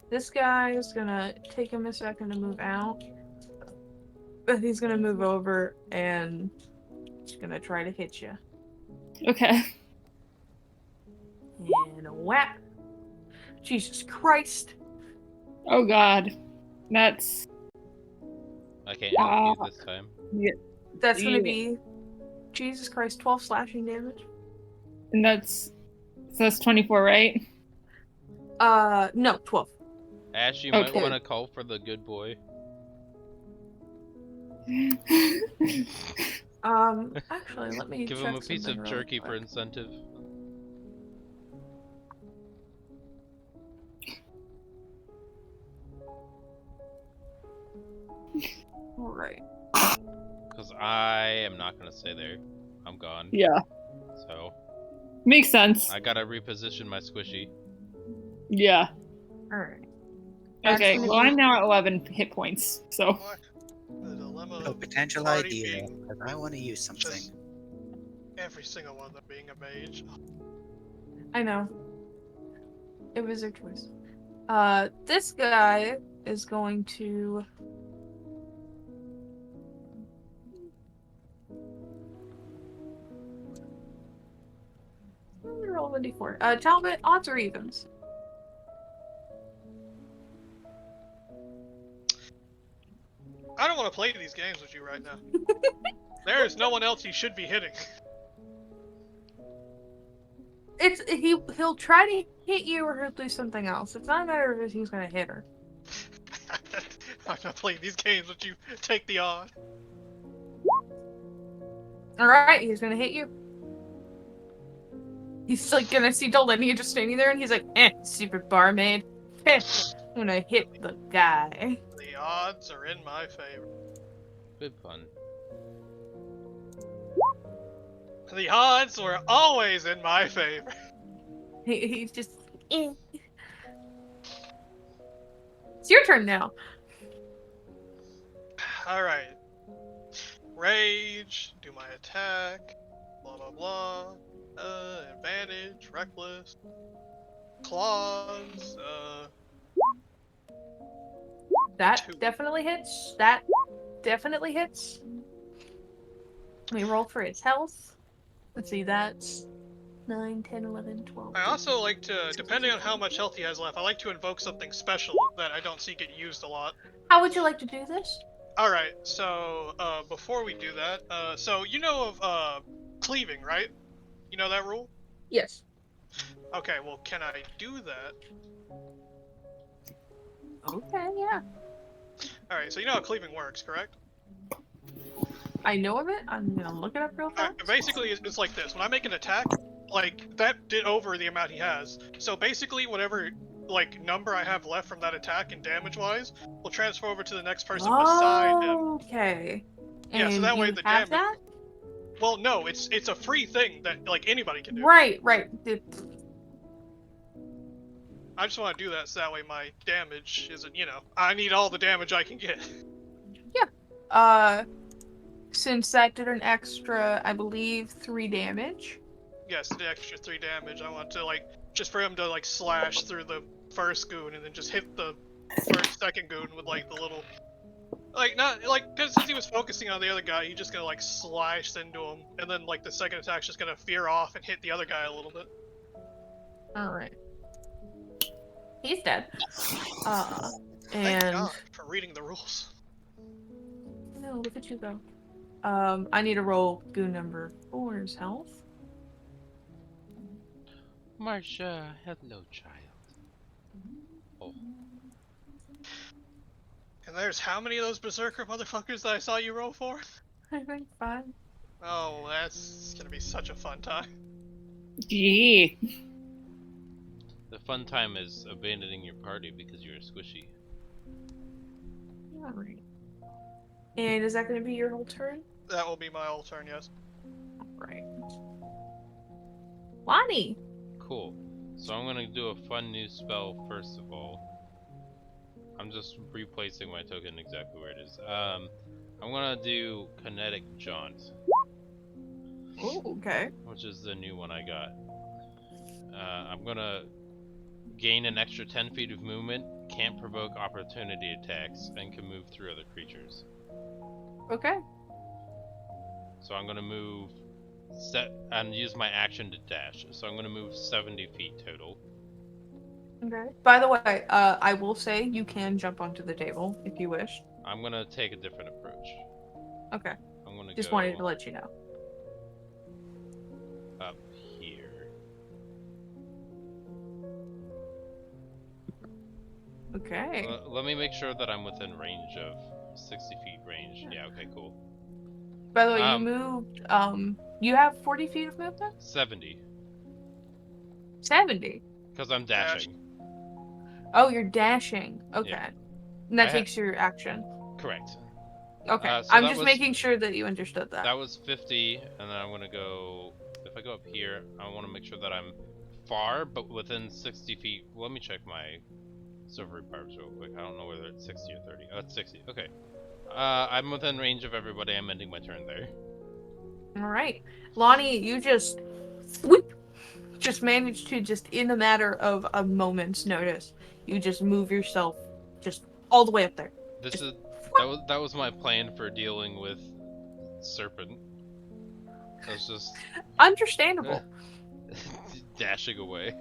This guy is gonna take him a second to move out. But he's gonna move over and he's gonna try to hit you. Okay. And a whack. Jesus Christ. Oh god. That's. I can't help you this time. That's gonna Yeah. be, Jesus Christ, 12 slashing damage. And that's 24, right? No, 12. Ash, you might Okay. want to call for the good boy. Actually, let me Give check him a piece something of really jerky for quick. incentive. Alright. Because I am not going to stay there. I'm gone. Yeah. So, Makes sense. I gotta reposition my squishy. Yeah. Alright. Okay, gonna well, be- I'm now at 11 hit points, so. The dilemma A of potential party idea, being because I want to use something. just every single one of them being a mage. I know. It was their choice. This guy is going to... Let me roll a d4. Talbot, odds or evens? I don't want to play these games with you right now. There is no one else you should be hitting. He'll try to hit you or he'll do something else. It's not a matter of if he's gonna hit her. I'm not playing these games with you. Take the odd. Alright, he's gonna hit you. He's like gonna see Delenia just standing there and he's like, stupid barmaid. I'm gonna hit the guy. The odds are in my favor. Good pun. The odds were always in my favor. He's just. It's your turn now. Alright. Rage, do my attack, blah blah blah. Advantage, reckless. Claws, That 2. definitely hits. That definitely hits. Let me roll for his health. Let's see, that's 9, 10, 11, 12. I also like to, depending on how much health he has left, I like to invoke something special that I don't see get used a lot. How would you like to do this? Alright, so, before we do that, so you know of, cleaving, right? You know that rule? Yes. Okay, well, can I do that? Okay, yeah. Alright, so you know how cleaving works, correct? I know of it. I'm gonna look it up real fast. Basically, it's like this. When I make an attack, like, that did over the amount he has. So basically, whatever, like, number I have left from that attack and damage-wise will transfer over to the next person beside him. Okay. Yeah, so And that way you the have damage- Well, no, it's a free thing that, like, anybody can that? do. Right. I just want to do that so that way my damage isn't, I need all the damage I can get. Since that did an extra, I believe, 3 damage, Yes, the extra 3 damage. I want to like just for him to like slash through the first goon and then just hit the second goon with like the little like not like because since he was focusing on the other guy, he's just gonna like slash into him, and then like the second attack's just gonna veer off and hit the other guy a little bit. Alright. He's dead. Thank And God for reading the rules. no, look at you go. I need to roll goon number 4's health. Marsha, hello, child. Oh, And there's how many of those berserker motherfuckers that I saw you roll for? I think 5. Oh, that's gonna be such a fun time. Gee. the fun time is abandoning your party because you're squishy. Alright. And is that going to be your whole turn? That will be my whole turn, yes. Right. Lonnie! Cool. So I'm gonna do a fun new spell first of all. I'm just replacing my token exactly where it is. I'm gonna do Kinetic Jaunt, Oh, okay. which is the new one I got. I'm gonna gain an extra 10 feet of movement, can't provoke opportunity attacks, and can move through other creatures. Okay. So I'm gonna move and use my action to dash. So I'm gonna move 70 feet total. Okay. By the way, I will say you can jump onto the table if you wish. I'm gonna take a different approach. Okay. I'm gonna Just go wanted to let you know. up here. Okay. Let me make sure that I'm within range of 60 feet range. Yeah, okay, cool. By the way, you moved, you have 40 feet of movement? 70. 70? Because I'm dashing. Oh, you're dashing. Okay. Yeah. And that I takes your action. Correct. Okay. So I'm that just was- making sure that you understood that. That was 50, and then I'm gonna go. If I go up here, I want to make sure that I'm far, but within 60 feet. Let me check my silvery barbs real quick. I don't know whether it's 60 or 30. Oh, it's 60. Okay. I'm within range of everybody. I'm ending my turn there. Alright. Lonnie, you just whoop, just managed to just in a matter of a moment's notice, you just move yourself just all the way up there. This is that was my plan for dealing with Serpent. I was just Understandable. dashing away.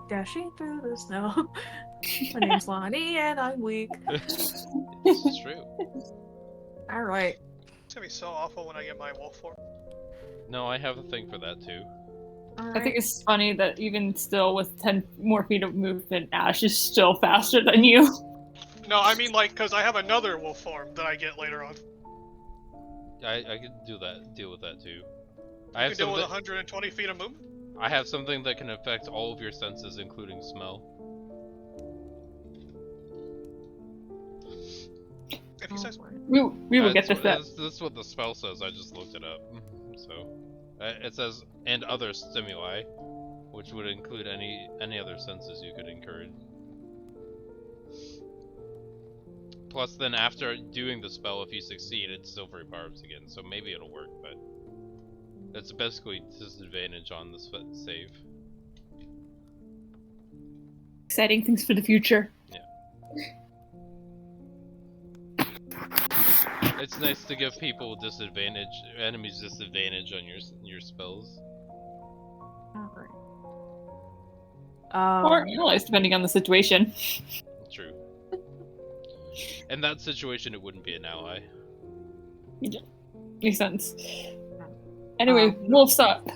Dashing through the snow. My name's Lonnie and I'm weak. This is true. Alright. It's gonna be so awful when I get my wolf form. No, I have a thing for that too. I think it's funny that even still with 10 more feet of movement, Ash is still faster than you. No, I mean like because I have another wolf form that I get later on. I could deal with that too. You can deal with 120 feet of movement. I have something that can affect all of your senses, including smell. If he says. We will get this up. This is what the spell says. I just looked it up. So it says and other stimuli, which would include any other senses you could encourage. Plus, then after doing the spell, if you succeed, it's silvery barbs again. So maybe it'll work, but it's basically disadvantage on this save. Exciting things for the future. It's nice to give people enemies disadvantage on your spells. Alright. Or allies, depending on the situation. True. In that situation, it wouldn't be an ally. Yeah. Makes sense. Anyway, Wolf's up.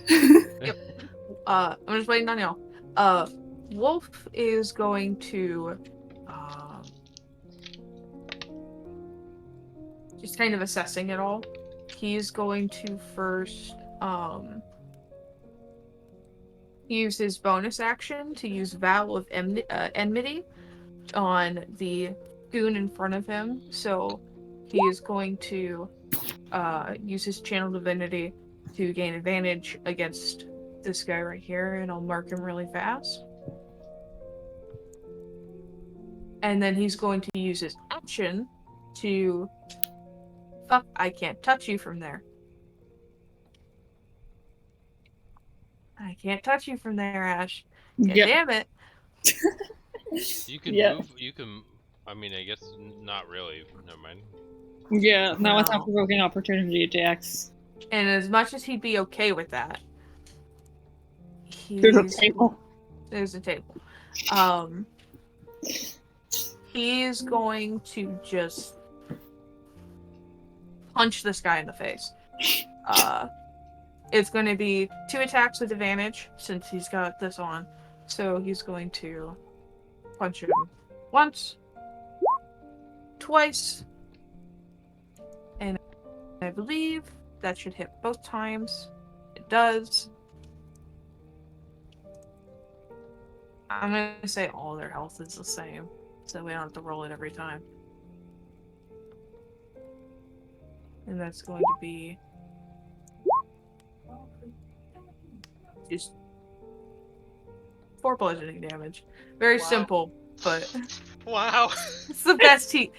I'm just waiting on y'all. Wolf is going to just kind of assessing it all. He's going to first use his bonus action to use Vow of Enmity on the goon in front of him. So he is going to use his Channel Divinity to gain advantage against this guy right here, and I'll mark him really fast. And then he's going to use his action to... Fuck, I can't touch you from there. I can't touch you from there, Ash. God Yep. damn it. You can Yeah. move. You can. I mean, I guess not really. Never mind. Yeah, not without No. provoking opportunity attacks. And as much as he'd be okay with that, There's a he's table. there's a table. He's going to just punch this guy in the face. It's going to be 2 attacks with advantage since he's got this on. So he's going to punch him once, twice, and I believe that should hit both times. It does. I'm going to say all their health is the same, so we don't have to roll it every time. And that's going to be just 4 bludgeoning damage. Very Wow. simple, but Wow. it's the best he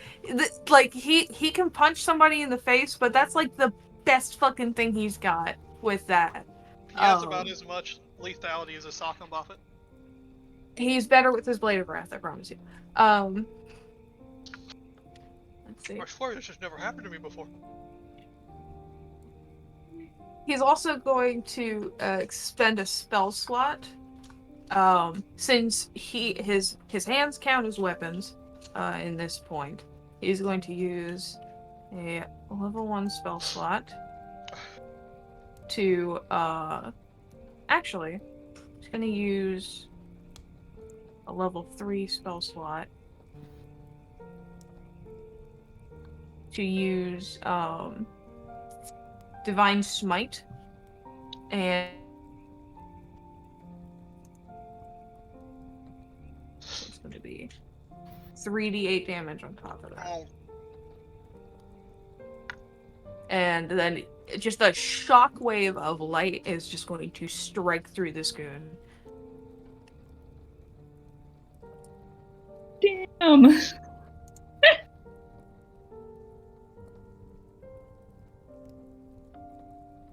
can punch somebody in the face, but that's like the best fucking thing he's got with that. He has about as much lethality as a sock and buffet. He's better with his blade of wrath, I promise you. Let's see. I swear this has never happened to me before. He's also going to expend a spell slot. Since his hands count as weapons, in this point, he's going to use a level 1 spell slot to actually he's going to use a level 3 spell slot to use Divine Smite, and it's going to be 3d8 damage on top of that. Oh, And then just a shockwave of light is just going to strike through this goon. Damn.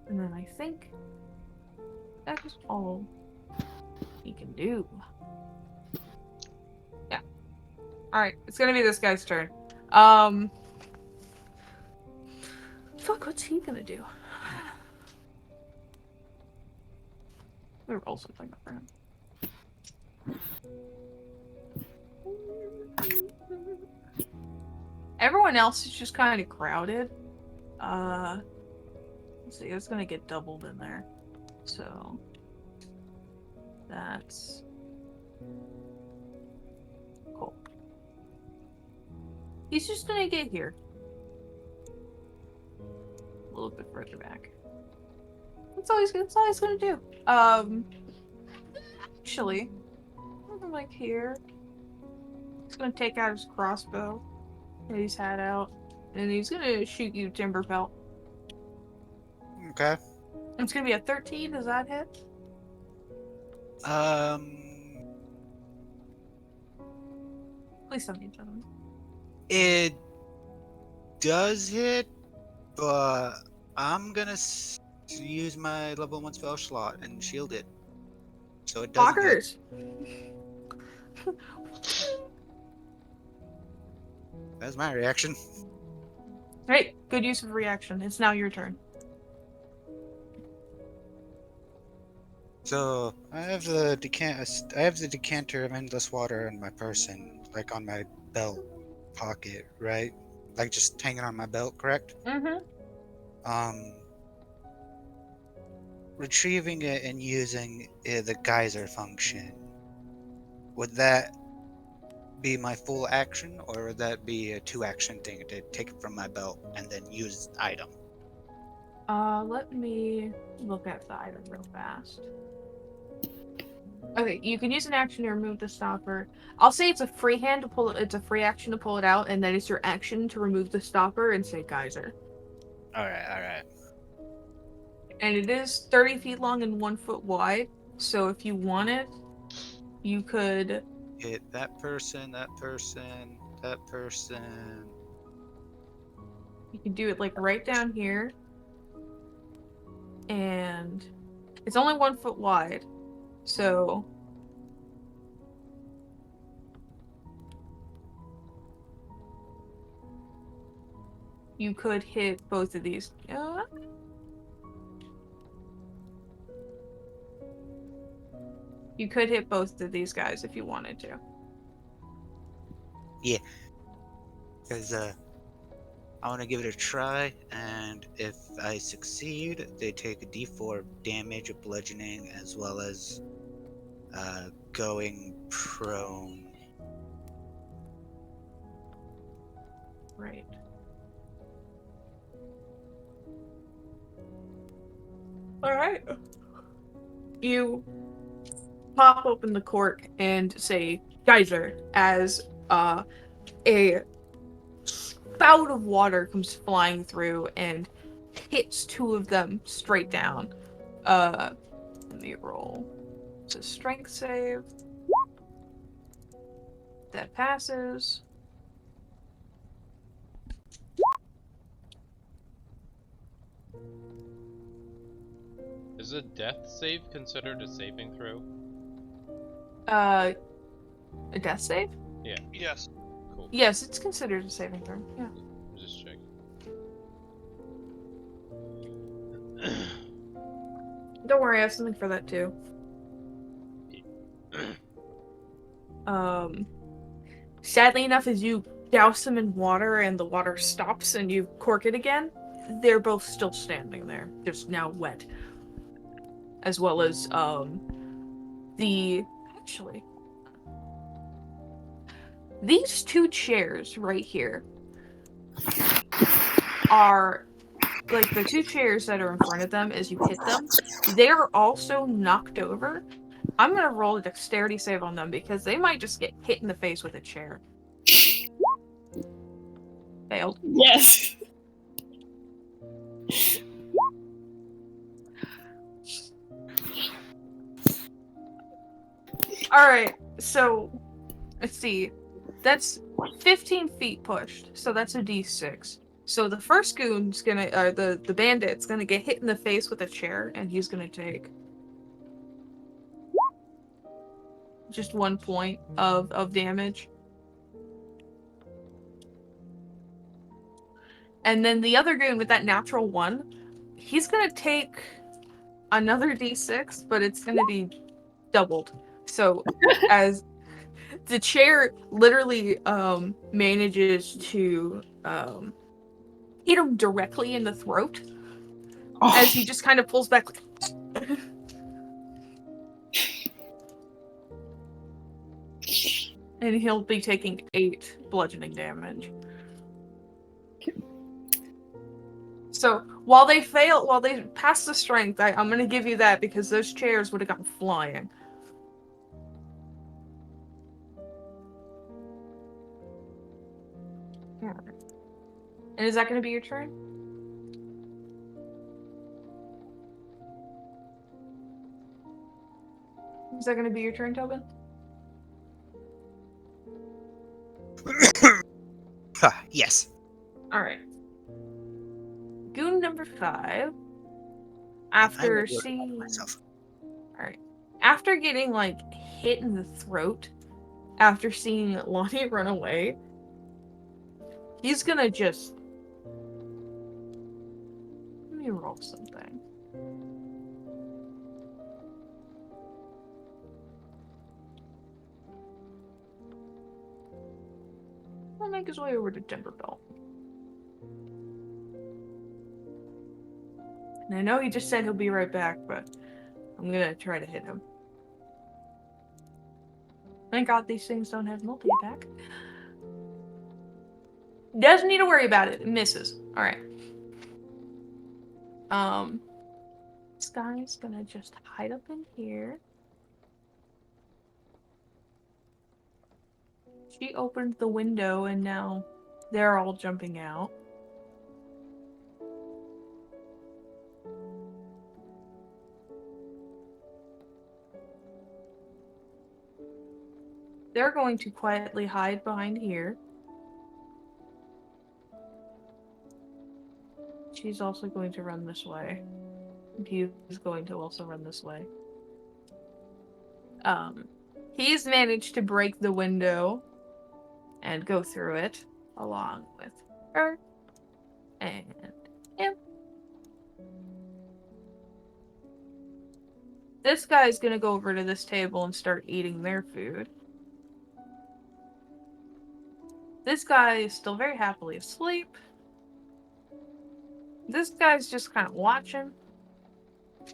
And then I think that is all he can do. Yeah. Alright, it's gonna be this guy's turn. Fuck, what's he gonna do? Let me roll something up for him. Everyone else is just kind of crowded. Let's see, it's gonna get doubled in there. So that's cool. He's just gonna get here. A little bit further back. That's all he's gonna do. Actually, like here. He's gonna take out his crossbow that he's had out, and he's gonna shoot you, Timberfelt. Okay. It's gonna be a 13. Does that hit? Please don't need them. It does hit, but I'm gonna use my level 1 spell slot and shield it. So it doesn't hit. Fuckers! That's my reaction. Right, good use of reaction. It's now your turn. So I have the decanter of endless water in my person, like on my belt pocket, right? Like just hanging on my belt, correct? Mm-hmm. Retrieving it and using the geyser function. Would that be my full action, or would that be a 2-action thing to take it from my belt and then use the item? Let me look at the item real fast. Okay, you can use an action to remove the stopper. I'll say it's a free hand to pull it. It's a free action to pull it out, and then it's your action to remove the stopper and say geyser. All right. And it is 30 feet long and 1 foot wide. So if you wanted, you could Hit that person, that person, that person. You can do it like right down here. And It's only 1 foot wide, so you could hit both of these. You could hit both of these guys if you wanted to. Yeah. Because I want to give it a try, and if I succeed, they take a d4 damage of bludgeoning as well as going prone. Right. Alright. You pop open the cork and say geyser as a spout of water comes flying through and hits 2 of them straight down. Let me roll. It's a strength save. That passes. Is a death save considered a saving throw? A death save? Yes. Cool. Yes, it's considered a saving throw. Yeah. I'm just checking. Don't worry, I have something for that too. Sadly enough, as you douse them in water and the water stops and you cork it again, they're both still standing there, just now wet. As well as, actually, these 2 chairs right here are, like, the 2 chairs that are in front of them as you hit them, they're also knocked over. I'm gonna roll a dexterity save on them because they might just get hit in the face with a chair. Failed. Yes. Alright, so, let's see. That's 15 feet pushed, so that's a d6. So the first goon's gonna, the bandit's gonna get hit in the face with a chair, and he's gonna take just 1 point of damage. And then the other goon with that natural 1, he's gonna take another d6, but it's gonna be doubled. So as the chair literally manages to hit him directly in the throat as he just kind of pulls back. And he'll be taking 8 bludgeoning damage. So while they pass the strength, I'm gonna give you that because those chairs would have gone flying. Yeah. And is that gonna be your turn? Is that gonna be your turn, Tobin? Yes. Alright. Goon number 5. After I'm seeing myself. Alright. After getting like hit in the throat, after seeing Lonnie run away, he's gonna just let me roll something. He'll make his way over to Timberbelt. And I know he just said he'll be right back, but I'm gonna try to hit him. Thank God these things don't have multi-attack. Doesn't need to worry about it. It misses. Alright. This guy's gonna just hide up in here. She opened the window and now they're all jumping out. They're going to quietly hide behind here. She's also going to run this way. He's going to also run this way. He's managed to break the window and go through it along with her and him. This guy's gonna go over to this table and start eating their food. This guy is still very happily asleep. This guy's just kind of watching.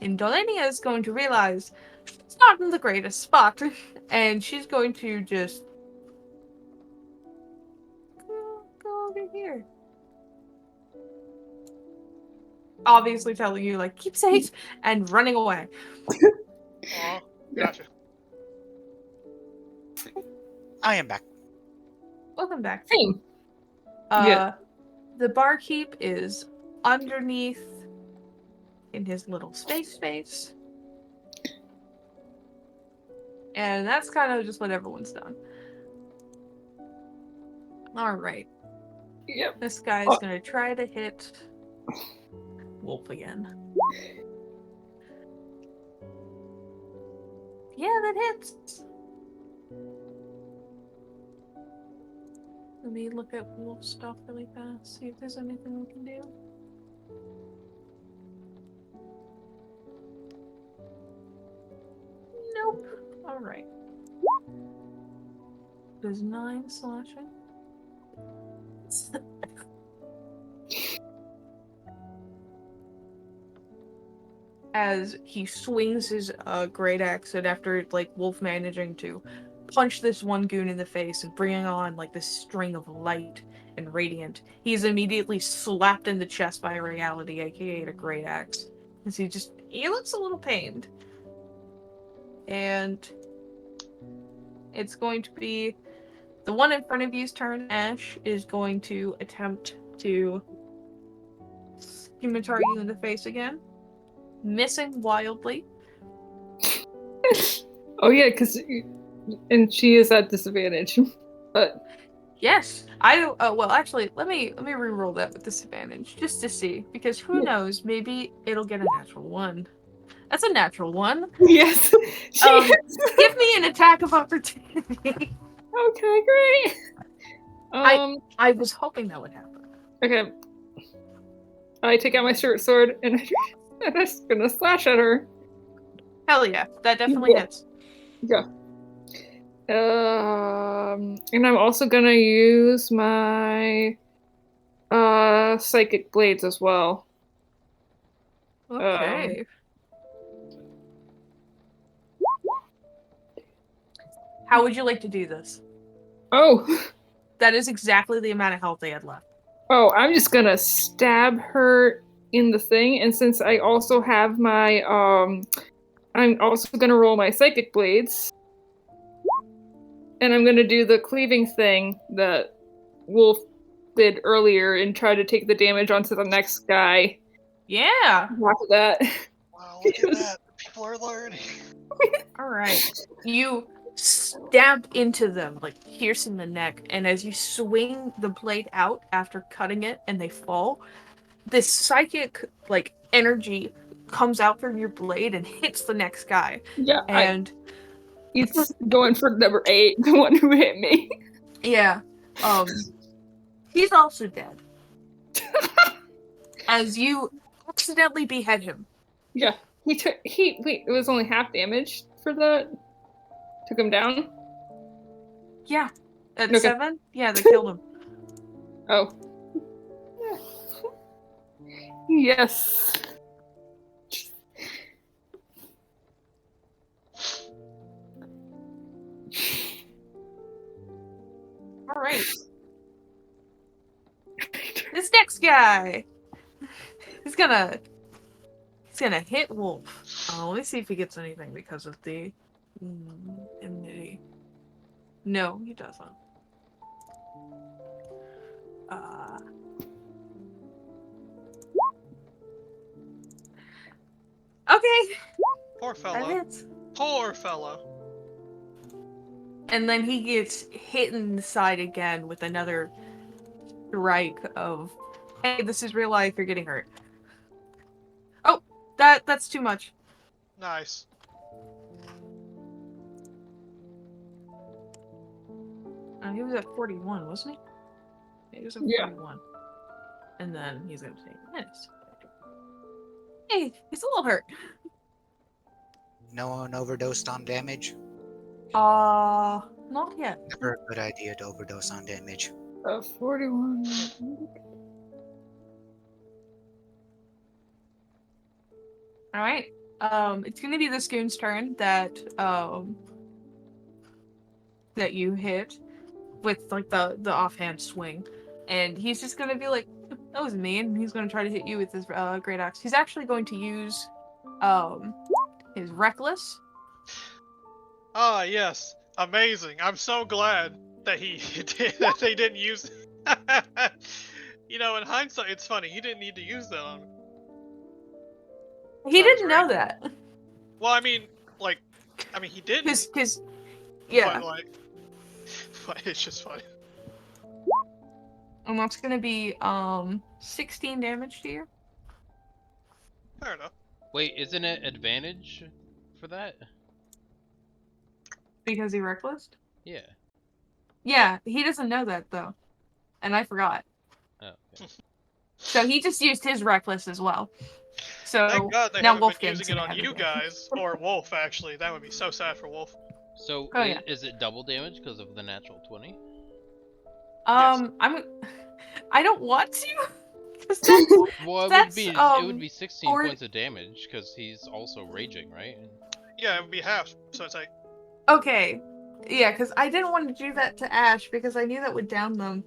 And Dolenia is going to realize it's not in the greatest spot. And she's going to just go over here. Obviously telling you, like, keep safe, and running away. Aw, gotcha. I am back. Welcome back. Same. Yeah. The barkeep is underneath in his little space. And that's kind of just what everyone's done. Alright. Yep. This guy's gonna try to hit Wolf again. Yeah, that hits. Let me look at Wolf stuff really fast, see if there's anything we can do. Nope. Alright. Does 9 slashing. As he swings his great axe, and after like Wolf managing to punch this one goon in the face and bringing on like this string of light and radiant, he's immediately slapped in the chest by reality, aka a great axe. As he looks a little pained. And it's going to be the one in front of you's turn. Ash is going to attempt to scimitar you in the face again. Missing wildly. Oh yeah, and she is at disadvantage. But Yes, I well actually let me re-roll that with disadvantage just to see, because who knows, maybe it'll get a natural 1. That's a natural 1. yes, she is. Give me an attack of opportunity. Okay, great. I was hoping that would happen. Okay. I take out my short sword and I'm just gonna slash at her. Hell yeah, that definitely hits. Yeah. And I'm also gonna use my psychic blades as well. Okay. How would you like to do this? Oh. That is exactly the amount of health they had left. Oh, I'm just gonna stab her in the thing, and since I also have my I'm also gonna roll my psychic blades. And I'm gonna do the cleaving thing that Wolf did earlier and try to take the damage onto the next guy. Yeah. After that. Wow, look at that. People are learning. Alright. You stab into them, like piercing the neck, and as you swing the blade out after cutting it and they fall, this psychic like energy comes out from your blade and hits the next guy. Yeah, and it's going for number 8, the one who hit me. Yeah. He's also dead. As you accidentally behead him. Yeah. Wait, it was only half damage for that? Took him down? Yeah. At Okay. 7? Yeah, they killed him. Oh. Yes. Alright. This next guy is gonna hit Wolf. Let me see if he gets anything because of the immunity. No, he doesn't. Okay. Poor That fellow. hits. Poor fellow. And then he gets hit in the side again with another strike of, hey, this is real life, you're getting hurt. Oh, That's too much. Nice. He was at 41, wasn't he? He was at Yeah. 41. And then he's gonna take minutes. Hey, he's a little hurt. No one overdosed on damage? Not yet. Never a good idea to overdose on damage. 41. Alright. It's gonna be this goon's turn that you hit with like the offhand swing. And he's just gonna be like, that was mean. He's gonna try to hit you with his great axe. He's actually going to use his reckless. Ah, yes. Amazing. I'm so glad that that they didn't use. You know, in hindsight, it's funny. He didn't need to use that on me. He Sounds didn't know right. that. Well, I mean, he didn't. Cause yeah. But it's just funny. And that's gonna be 16 damage to you. Fair enough. Wait, isn't it advantage for that? Because he reckless? Yeah. Yeah, he doesn't know that though. And I forgot. Oh. Okay. So he just used his reckless as well. So Thank God they now haven't been Wolfgang's using it gonna on have you advantage. guys or Wolf. Actually, that would be so sad for Wolf. So Oh, yeah. is it double damage because of the natural 20? I don't want to. 'Cause that's, Well, that's, it would be 16 or- points of damage because he's also raging, right? Yeah, it would be half. So it's like, okay. Yeah, because I didn't want to do that to Ash because I knew that would down them.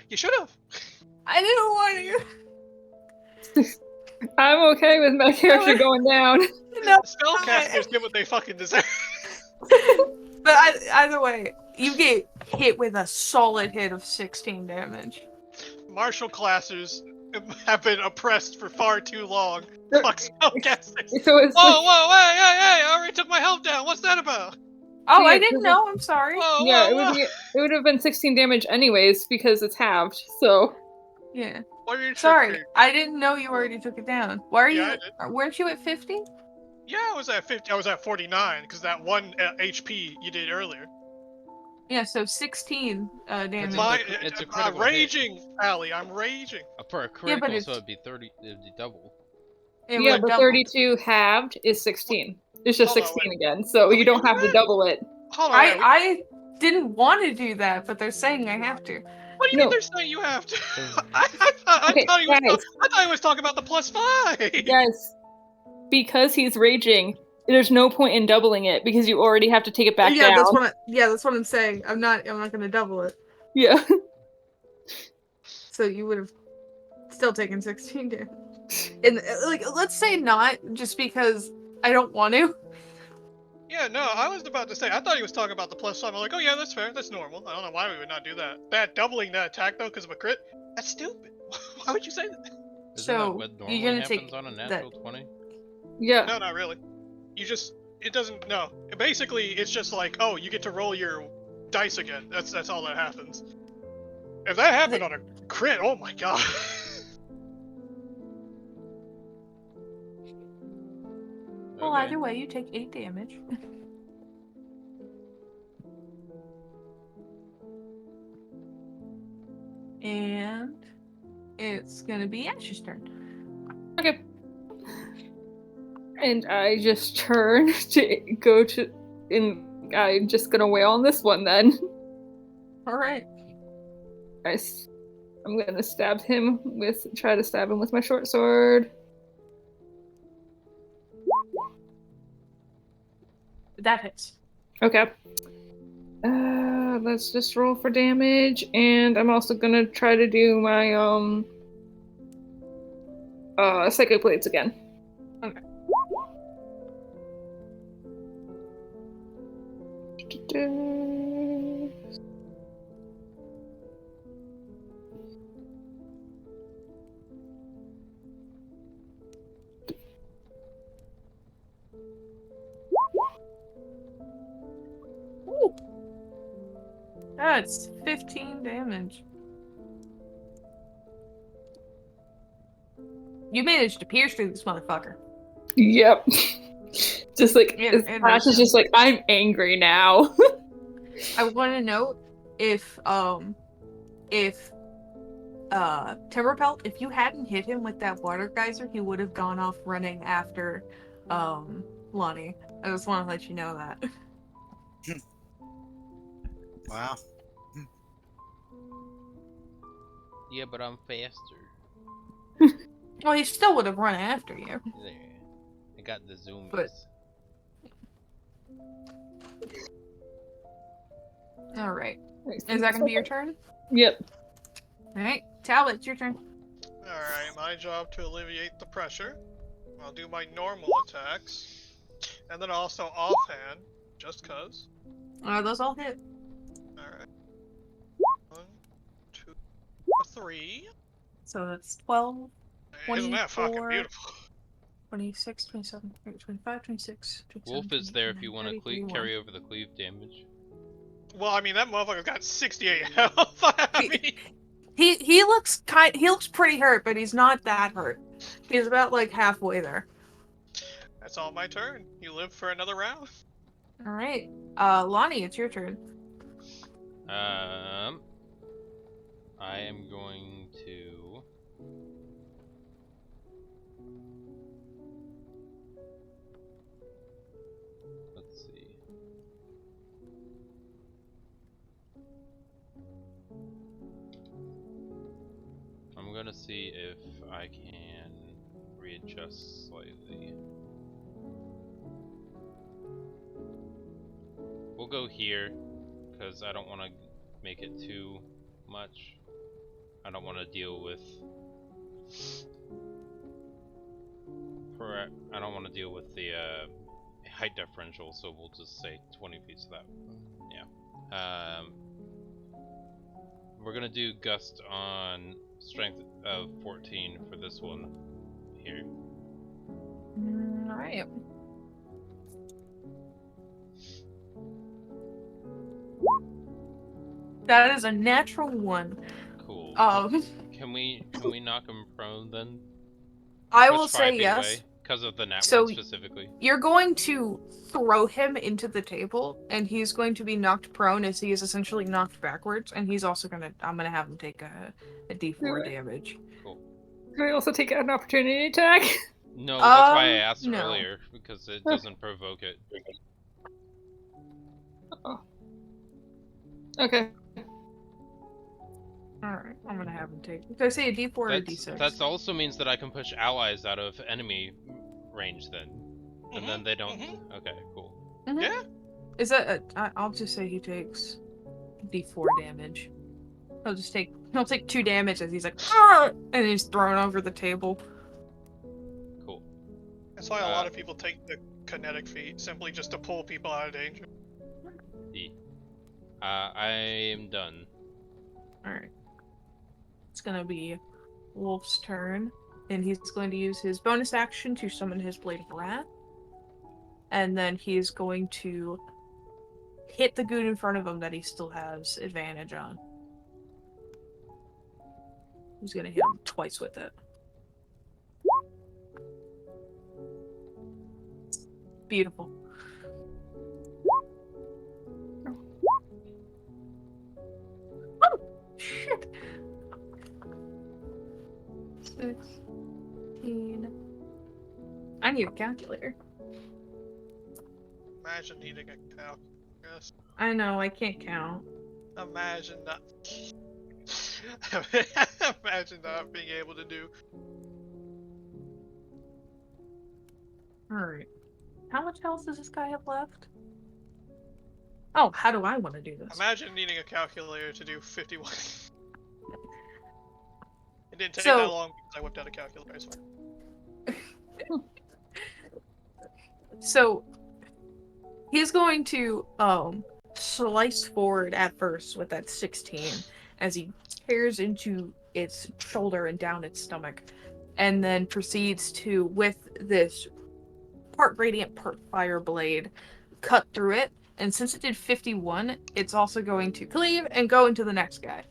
you should have. I didn't want to. I'm okay with my character going down. No, Spellcasters get what they fucking deserve. but either way, you get hit with a solid hit of 16 damage. Martial classes have been oppressed for far too long. Fuck spellcasters. So it's Whoa, hey! I already took my health down. What's that about? Oh, Yeah, I didn't know. I'm sorry. Whoa, yeah, whoa. it would have been 16 damage anyways because it's halved. So Yeah. What are you Sorry, trick-or-treat? I didn't know you already took it down. Why are Yeah, you? I Weren't you at 50? Yeah, I was at 50. I was at 49 because that one HP you did earlier. Yeah, so 16 damage. It's a I'm critical hit. raging, Allie. I'm raging. For a critical, it's- so it'd be 30. It'd be double. It yeah, would but double. 32 halved is 16. It's just Hold on, 16 wait. again, so Are we you don't doing have to that? double it. Hold on, wait. I didn't want to do that, but they're saying I have to. What do you mean No. they're saying you have to? Okay, I guys. thought he was talking about the +5. Guys, because he's raging, there's no point in doubling it because you already have to take it back yeah, down. that's what I'm saying. I'm not gonna double it. Yeah. So you would have still taken 16 damage. And let's say not, just because I don't want to. Yeah, no, I was about to say, I thought he was talking about the +5. I'm like, oh yeah, that's fair, that's normal. I don't know why we would not do that. That doubling that attack though, because of a crit, that's stupid. Why would you say that? Isn't So, that what you're normally gonna happens take on a that- natural 20? Yeah. No, not really. It doesn't, no. Basically, it's just like, oh, you get to roll your dice again. That's all that happens. If that happened on a crit, oh my god. Well, Okay. either way, you take 8 damage. And it's gonna be Ash's turn. Okay. And I just turn to go to, and I'm just gonna wail on this one then. Alright. I'm gonna try to stab him with my short sword. That hits. Okay. Let's just roll for damage, and I'm also gonna try to do my psychic blades again. Okay. That's 15 damage. You managed to pierce through this motherfucker. Yep. Just like And Ash is just like, I'm angry now. I want to note if Timberpelt, if you hadn't hit him with that water geyser, he would have gone off running after Lonnie. I just want to let you know that. Wow. Yeah, but I'm faster. Well, he still would have run after you. There. I got the zoomies. But- All right. Is that gonna be your turn? Yep. All right, Talbot, it's your turn. Alright, my job to alleviate the pressure. I'll do my normal attacks. And then also offhand, just cuz. Are those all hit? Alright. 1, 2, 3. So that's 12, Isn't that fucking 24. beautiful? 26, 27, 25, 26, 27, Wolf is there if you want to 31. carry over the cleave damage. Well, I mean, that motherfucker's got 68 health. I mean, He looks pretty hurt, but he's not that hurt. He's about like halfway there. that's all my turn. You live for another round. All right, Lonnie, it's your turn. I am going to. Let's see. I'm gonna see if I can readjust slightly. We'll go here, because I don't want to make it too much. I don't want to deal with I don't want to deal with the height differential, so we'll just say 20 feet. So that, yeah. We're gonna do gust on strength of 14 for this one here. All right. That is a natural one. Cool. Can we knock him prone then? I will say yes. Because of the nat So- one specifically. You're going to throw him into the table, and he's going to be knocked prone as he is essentially knocked backwards, and he's also I'm gonna have him take a D4 damage. Cool. Can I also take an opportunity attack? No, that's why I asked no. earlier, because it doesn't provoke it. Oh. Okay. Alright, I'm gonna have him take. Did I say a D4 or a D6? That also means that I can push allies out of enemy range then. And then they don't. Okay, cool. Mhm. Yeah. Is that I'll just say he takes D4 damage. He'll take 2 damage as he's like, "Argh!" and he's thrown over the table. Cool. That's why a lot of people take the kinetic feat, simply just to pull people out of danger. I am done. Alright. It's gonna be Wolf's turn, and he's going to use his bonus action to summon his Blade of Wrath. And then he's going to hit the goon in front of him that he still has advantage on. He's gonna hit him twice with it. Beautiful. Oh, shit. 16. I need a calculator. Imagine needing a calc. Yes. I know, I can't count. Imagine not. Imagine not being able to do. Alright. How much health does this guy have left? Oh, how do I want to do this? Imagine needing a calculator to do 51. It didn't take So- that long because I whipped out a calculator, I swear. So, he's going to slice forward at first with that 16 as he tears into its shoulder and down its stomach, and then proceeds to, with this part radiant, part fire blade, cut through it. And since it did 51, it's also going to cleave and go into the next guy.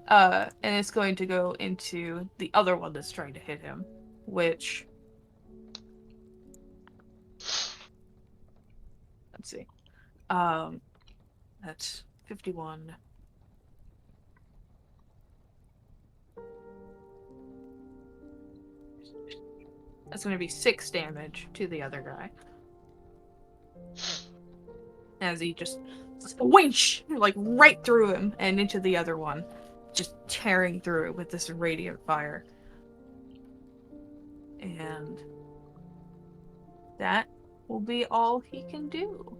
And it's going to go into the other one that's trying to hit him. which, let's see, that's 51. That's going to be 6 damage to the other guy. As he just whoosh, like right through him and into the other one, just tearing through it with this radiant fire. And that will be all he can do.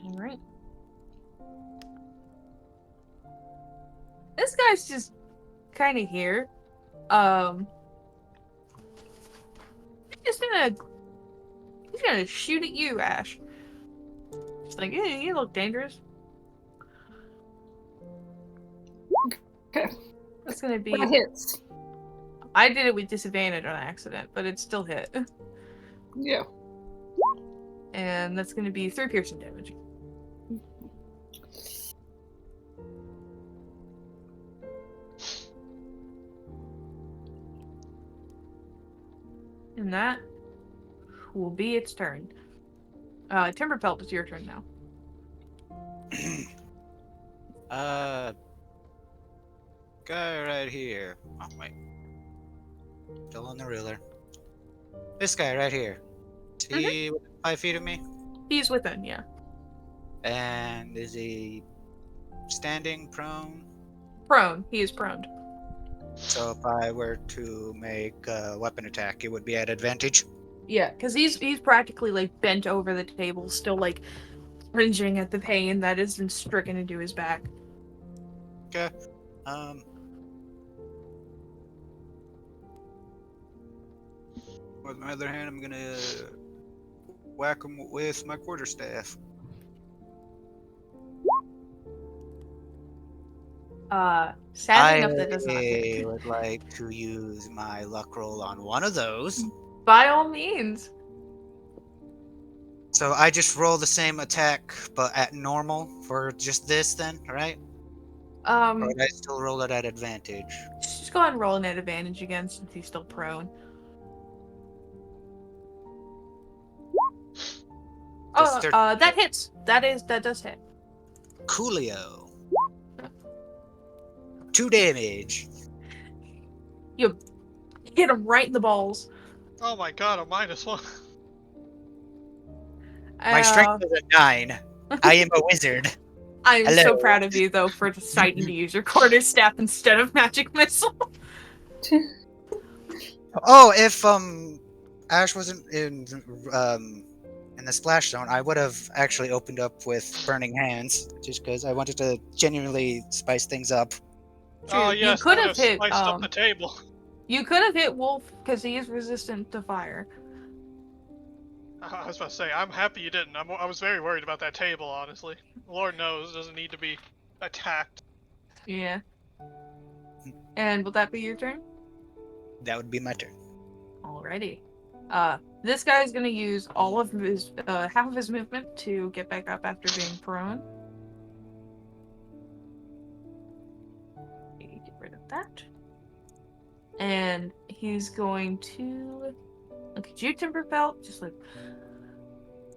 All right. This guy's just kind of here. He's gonna shoot at you, Ash. Just like, yeah, you look dangerous. Okay. That's gonna be. That hits. I did it with disadvantage on accident, but it still hit. Yeah. And that's gonna be 3 piercing damage. And that will be its turn. Timberpelt, it's your turn now. Guy right here. Oh wait. Still on the ruler. This guy right here. Is he within 5 feet of me? He's within, yeah. And is he standing, prone? Prone. He is prone. So if I were to make a weapon attack, it would be at advantage. Yeah, because he's practically like bent over the table, still like cringing at the pain that has been stricken into his back. Okay. With my other hand, I'm gonna whack him with my quarterstaff. Sadly enough, that does not I hit. would like to use my luck roll on one of those. By all means. So I just roll the same attack, but at normal for just this then, right? Or would I still roll it at advantage? Just go ahead and roll an advantage again since he's still prone. Does That hits. That does hit. Coolio. 2 damage. You hit him right in the balls. Oh my god, a -1. My strength is a 9. I am a wizard. I'm so Hello. proud of you, though, for deciding to use your quarterstaff instead of magic missile. Oh, if Ash wasn't in the splash zone, I would have actually opened up with burning hands, just because I wanted to genuinely spice things up. Oh True, yes, you could that have hit. spiced up the table. You could have hit Wolf because he is resistant to fire. I was about to say, I'm happy you didn't. I was very worried about that table, honestly. Lord knows, it doesn't need to be attacked. Yeah. And will that be your turn? That would be my turn. Alrighty. This guy is gonna use all of his half of his movement to get back up after being prone. Get rid of that. And he's going to look at you, Timberpelt, just like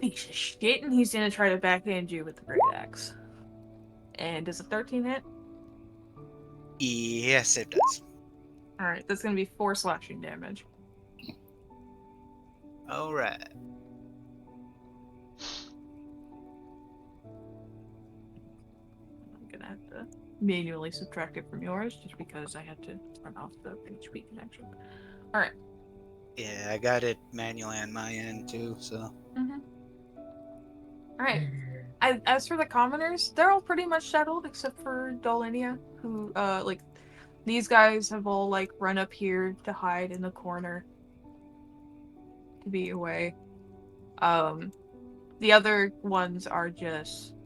piece of shit, and he's gonna try to backhand you with the great axe. And does a 13 hit? Yes, it does. Alright, that's gonna be 4 slashing damage. Alright. I'm gonna have to manually subtract it from yours just because I had to turn off the HP connection. Alright. Yeah, I got it manually on my end too, so. Alright. As for the commoners, they're all pretty much settled except for Dolinia, who, like, these guys have all, like, run up here to hide in the corner to be away. The other ones are just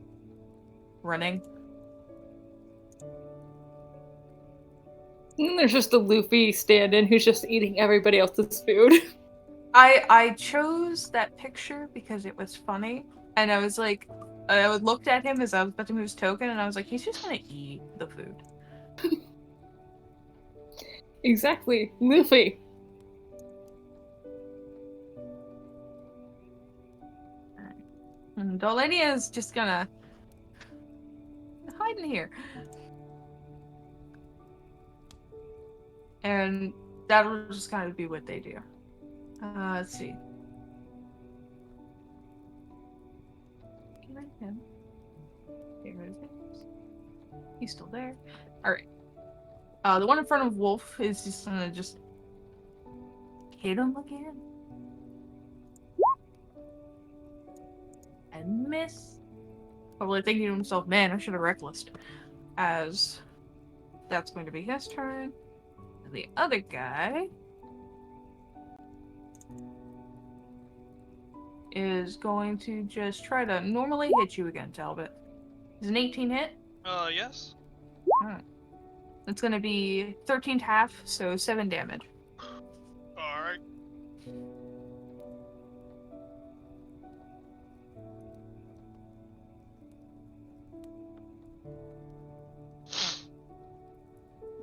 running. And there's just a Luffy stand-in who's just eating everybody else's food. I chose that picture because it was funny, And I was like, I looked at him as I was about to move his token, and I was like, he's just gonna eat the food. Exactly, Luffy. And Dolenia is just gonna hide in here. And that'll just kind of be what they do. Let's see. Get rid of him. Get rid of him. He's still there. Alright. The one in front of Wolf is just gonna just hit him again. And miss. Probably thinking to himself, man, I should have recklessed. As that's going to be his turn. And the other guy is going to just try to normally hit you again, Talbot. Is an 18 hit? Yes. Alright. It's gonna be 13 half, so 7 damage. Alright.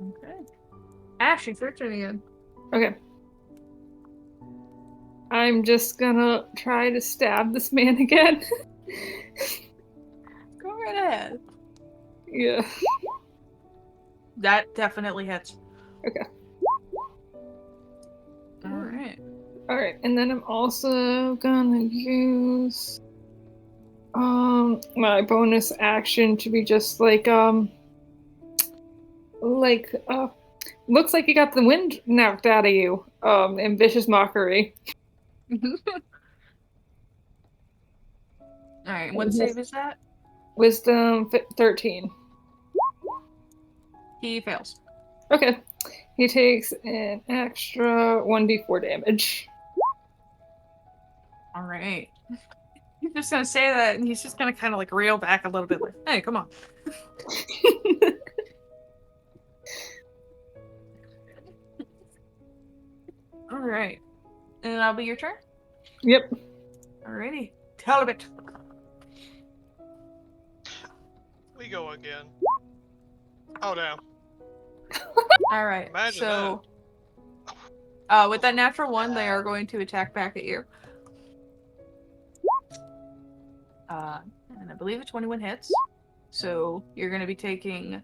Okay. Ash, it's your turn again. Okay. I'm just gonna try to stab this man again. Go right ahead. Yeah. That definitely hits. Okay. Alright. Alright, and then I'm also gonna use my bonus action to be just like looks like you got the wind knocked out of you. In vicious mockery. Alright, what save is that? Wisdom 13. He fails. Okay. He takes an extra 1d4 damage. Alright. He's just gonna say that, and he's just gonna kind of like reel back a little bit like, hey, come on. Alright. And that'll be your turn? Yep. Alrighty. Talbot. We go again. Oh, damn. Alright, Imagine so with that natural 1, they are going to attack back at you. And I believe a 21 hits. So you're going to be taking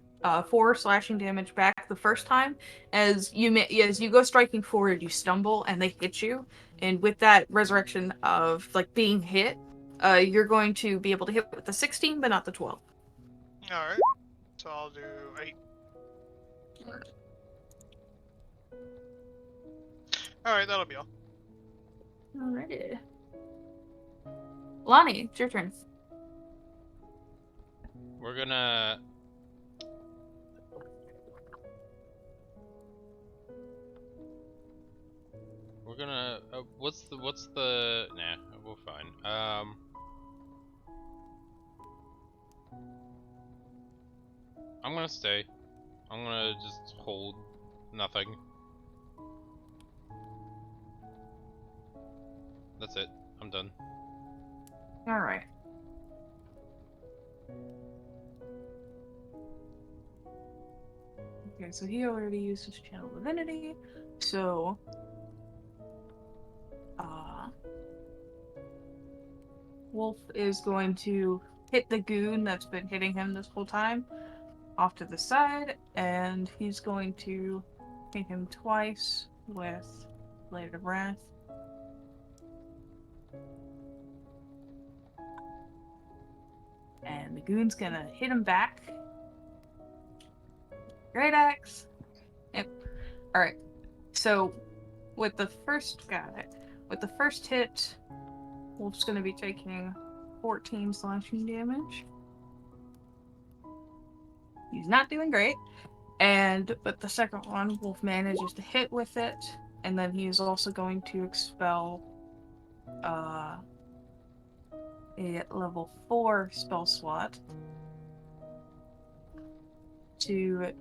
4 slashing damage back the first time. As you go striking forward, you stumble and they hit you. And with that resurrection of like being hit, you're going to be able to hit with the 16, but not the 12. Alright. So I'll do 8. Alright, that'll be all. Alrighty. Lonnie, it's your turn. We're gonna... what's the... Nah, we're fine. I'm gonna stay. I'm gonna just hold nothing. That's it. I'm done. Alright. Okay, so he already used his channel divinity, so Wolf is going to hit the goon that's been hitting him this whole time off to the side, and he's going to hit him twice with Blade of Wrath. And the goon's gonna hit him back. Great axe. Yep. Alright. So, with the first hit, Wolf's gonna be taking 14 slashing damage. He's not doing great. And with the second one, Wolf manages to hit with it, and then he is also going to expel a level 4 spell slot to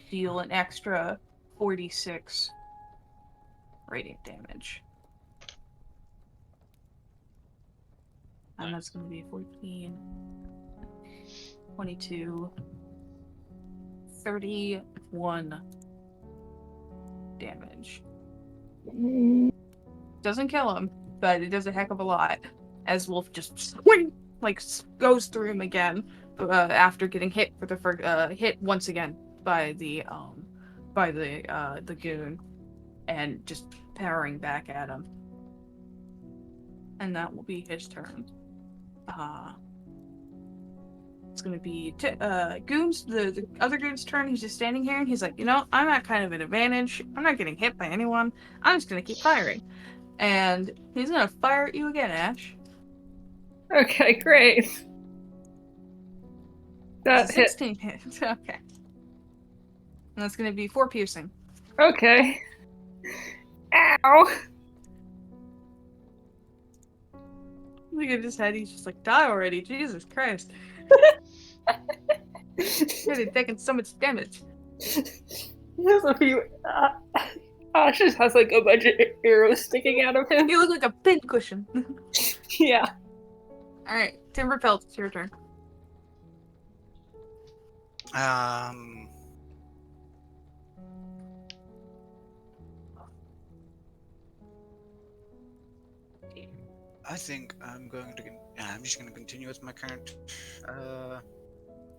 deal an extra 46 radiant damage. And that's going to be 14, 22, 31 damage. Doesn't kill him, but it does a heck of a lot. As Wolf just swing, like goes through him again after getting hit for the first hit once again by the goon, and just powering back at him. And that will be his turn. It's gonna be Goon's the other Goon's turn. He's just standing here and he's like, I'm at kind of an advantage. I'm not getting hit by anyone. I'm just gonna keep firing. And he's gonna fire at you again, Ash. Okay, great. That hit. 16 hit. Okay. And that's gonna be 4 piercing. Okay. Ow! Look at his head, he's just like, die already, Jesus Christ. He's taking so much damage. He has a few. Ash just has like a bunch of arrows sticking out of him. You look like a pincushion. Yeah. Alright, Timber Pelt, it's your turn. I think I'm just going to continue with my current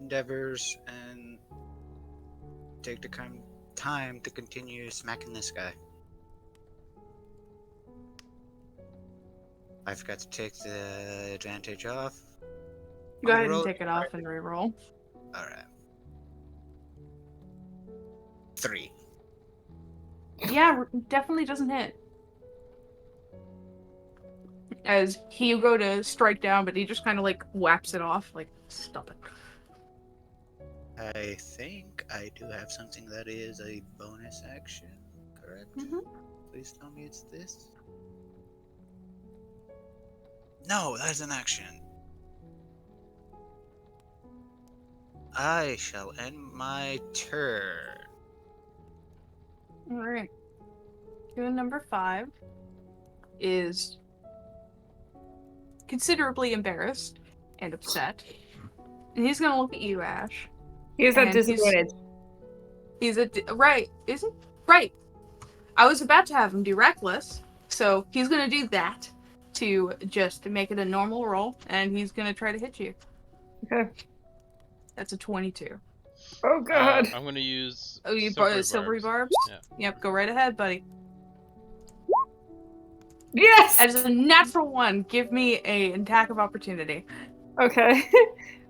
endeavors and take the time to continue smacking this guy. I forgot to take the advantage off. Go ahead and Roll- take it off and reroll. Alright. 3. Yeah, definitely doesn't hit. As you go to strike down, but he just kind of like whaps it off, like, stop it. I think I do have something that is a bonus action, correct? Mhm. Please tell me it's this. No, that's an action. I shall end my turn. Alright. Goon number 5 is considerably embarrassed and upset. And he's gonna look at you, Ash. He's at And he's- disadvantage. Right, is it? Right. I was about to have him do reckless, so he's gonna do that to just make it a normal roll, and he's gonna try to hit you. Okay. That's a 22. Oh god. I'm gonna use. Oh, you silvery barbs? Yeah. Yep, go right ahead, buddy. Yes! As a natural 1, give me an attack of opportunity. Okay.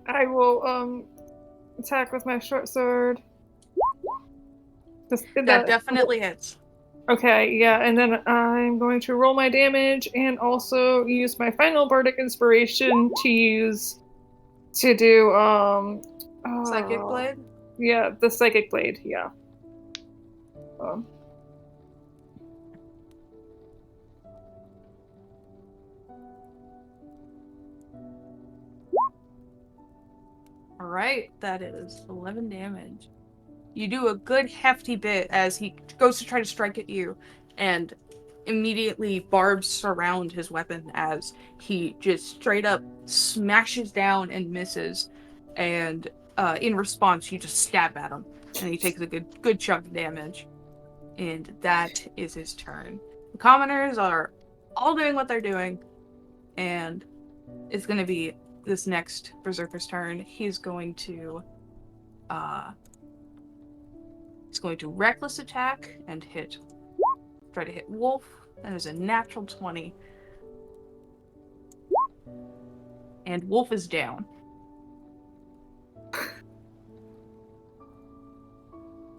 I will attack with my short sword. That definitely hits. Okay, yeah, and then I'm going to roll my damage and also use my final bardic inspiration to do Psychic blade? Yeah, the psychic blade, yeah. Alright, that is 11 damage. You do a good hefty bit as he goes to try to strike at you, and immediately barbs surround his weapon as he just straight up smashes down and misses, and in response you just stab at him, and he takes a good chunk of damage. And that is his turn. The commoners are all doing what they're doing, and it's going to be this next berserker's turn. He's going to reckless attack and try to hit Wolf. That is a natural 20. And Wolf is down.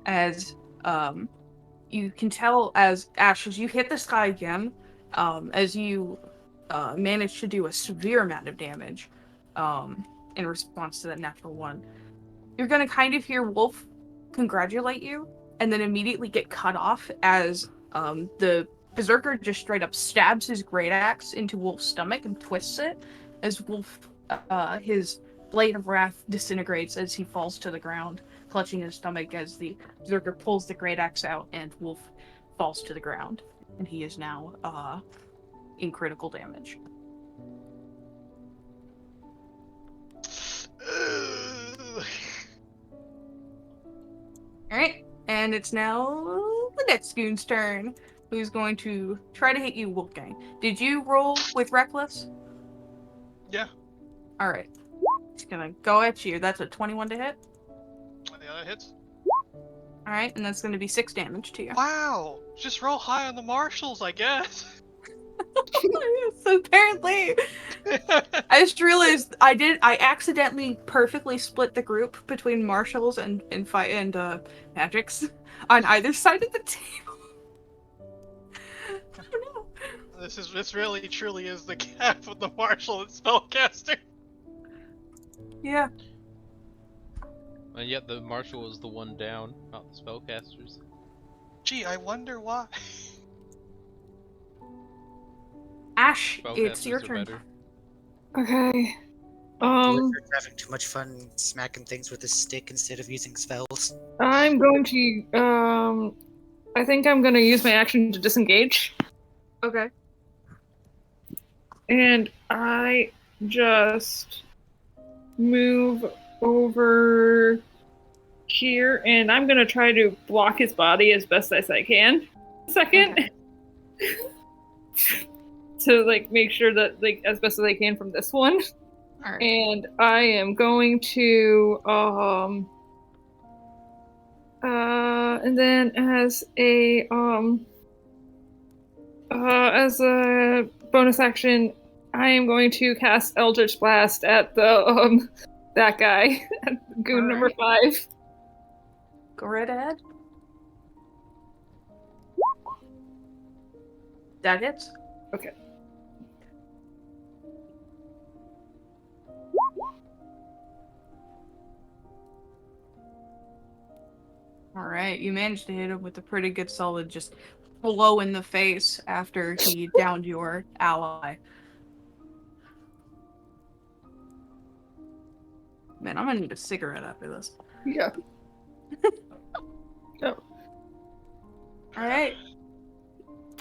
As you can tell, as Ash, as you hit this guy again, as you manage to do a severe amount of damage in response to that natural 1, you're going to kind of hear Wolf congratulate you, and then immediately get cut off as the berserker just straight up stabs his great axe into Wolf's stomach and twists it, as Wolf, his blade of wrath disintegrates as he falls to the ground, clutching his stomach as the berserker pulls the great axe out, and Wolf falls to the ground, and he is now in critical damage. Alright, and it's now the next goon's turn, who's going to try to hit you, Wolfgang. Did you roll with Reckless? Yeah. Alright. It's gonna go at you. That's a 21 to hit. Yeah, that hits. Alright, and that's gonna be 6 damage to you. Wow! Just roll high on the marshals, I guess. So apparently, I just realized I accidentally perfectly split the group between marshals and magics on either side of the table. I don't know. This really truly is the gap of the marshal and spellcaster. Yeah. And yet the marshal is the one down, not the spellcasters. Gee, I wonder why. Ash, it's your Spellcasters are turn. better. Okay. Blizzard's having too much fun smacking things with his stick instead of using spells. I'm going to I think I'm gonna use my action to disengage. Okay. And I just move over here, and I'm gonna try to block his body as best as I can. Second. Okay. To like make sure that like as best as I can from this one. Alright. And I am going to and then as a bonus action, I am going to cast Eldritch Blast at the that guy, goon number 5. Go right ahead. That hits. Okay. Alright, you managed to hit him with a pretty good solid just blow in the face after he downed your ally. Man, I'm gonna need a cigarette after this. Yeah. Oh. Alright,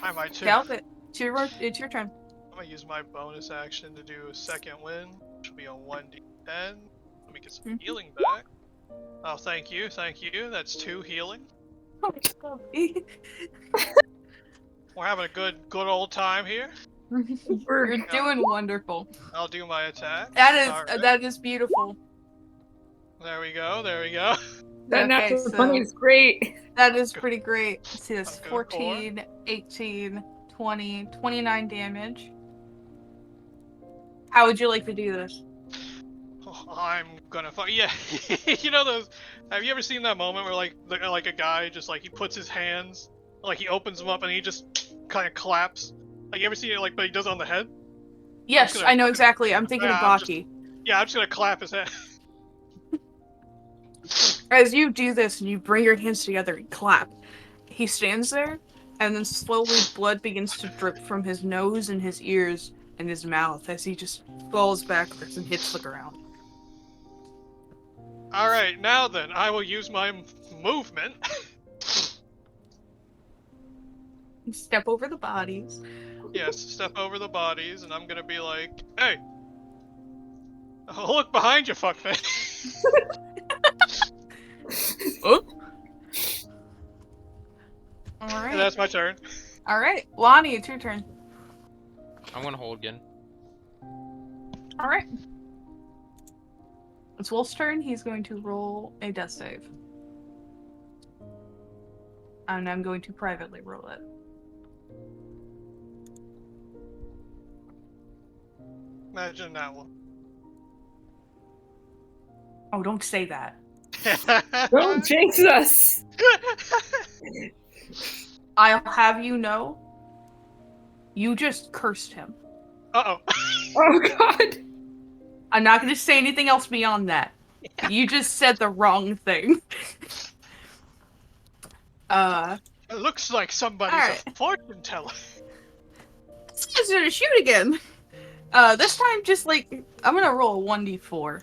I might too. Calvin, it's your turn. I'm gonna use my bonus action to do a second win, which will be on 1d10. Let me get some healing back. Oh, thank you. That's 2 healing. We're having a good old time here. You're doing wonderful. I'll do my attack. That is beautiful. There we go. That Okay, natural so- 20 is great. That is pretty great. Let's see this. Good 14, 18, 20, 29 damage. How would you like to do this? Oh, I'm gonna fight. Yeah, you know those. Have you ever seen that moment where like a guy just like he puts his hands, like he opens them up and he just kind of claps? Like you ever seen it like, but he does it on the head? Yes, gonna- I know exactly. I'm thinking of I'm just- Baki. Yeah, I'm just gonna clap his head. As you do this and you bring your hands together and clap, he stands there, and then slowly blood begins to drip from his nose and his ears and his mouth as he just falls backwards and hits the ground. All right, now then, I will use my movement. You step over the bodies. Yes, step over the bodies, and I'm gonna be like, hey, look behind you, fuckface. Oh. And Alright. that's my turn. Alright. Lonnie, it's your turn. I'm gonna hold again. Alright. It's Wolf's turn. He's going to roll a death save. And I'm going to privately roll it. Imagine that one. Oh, don't say that. Don't jinx us! I'll have you know, you just cursed him. Uh-oh. Oh god! I'm not going to say anything else beyond that. You just said the wrong thing. It looks like somebody's Alright. a fortune teller. This guy's gonna shoot again. This time, just like, I'm gonna roll a 1d4.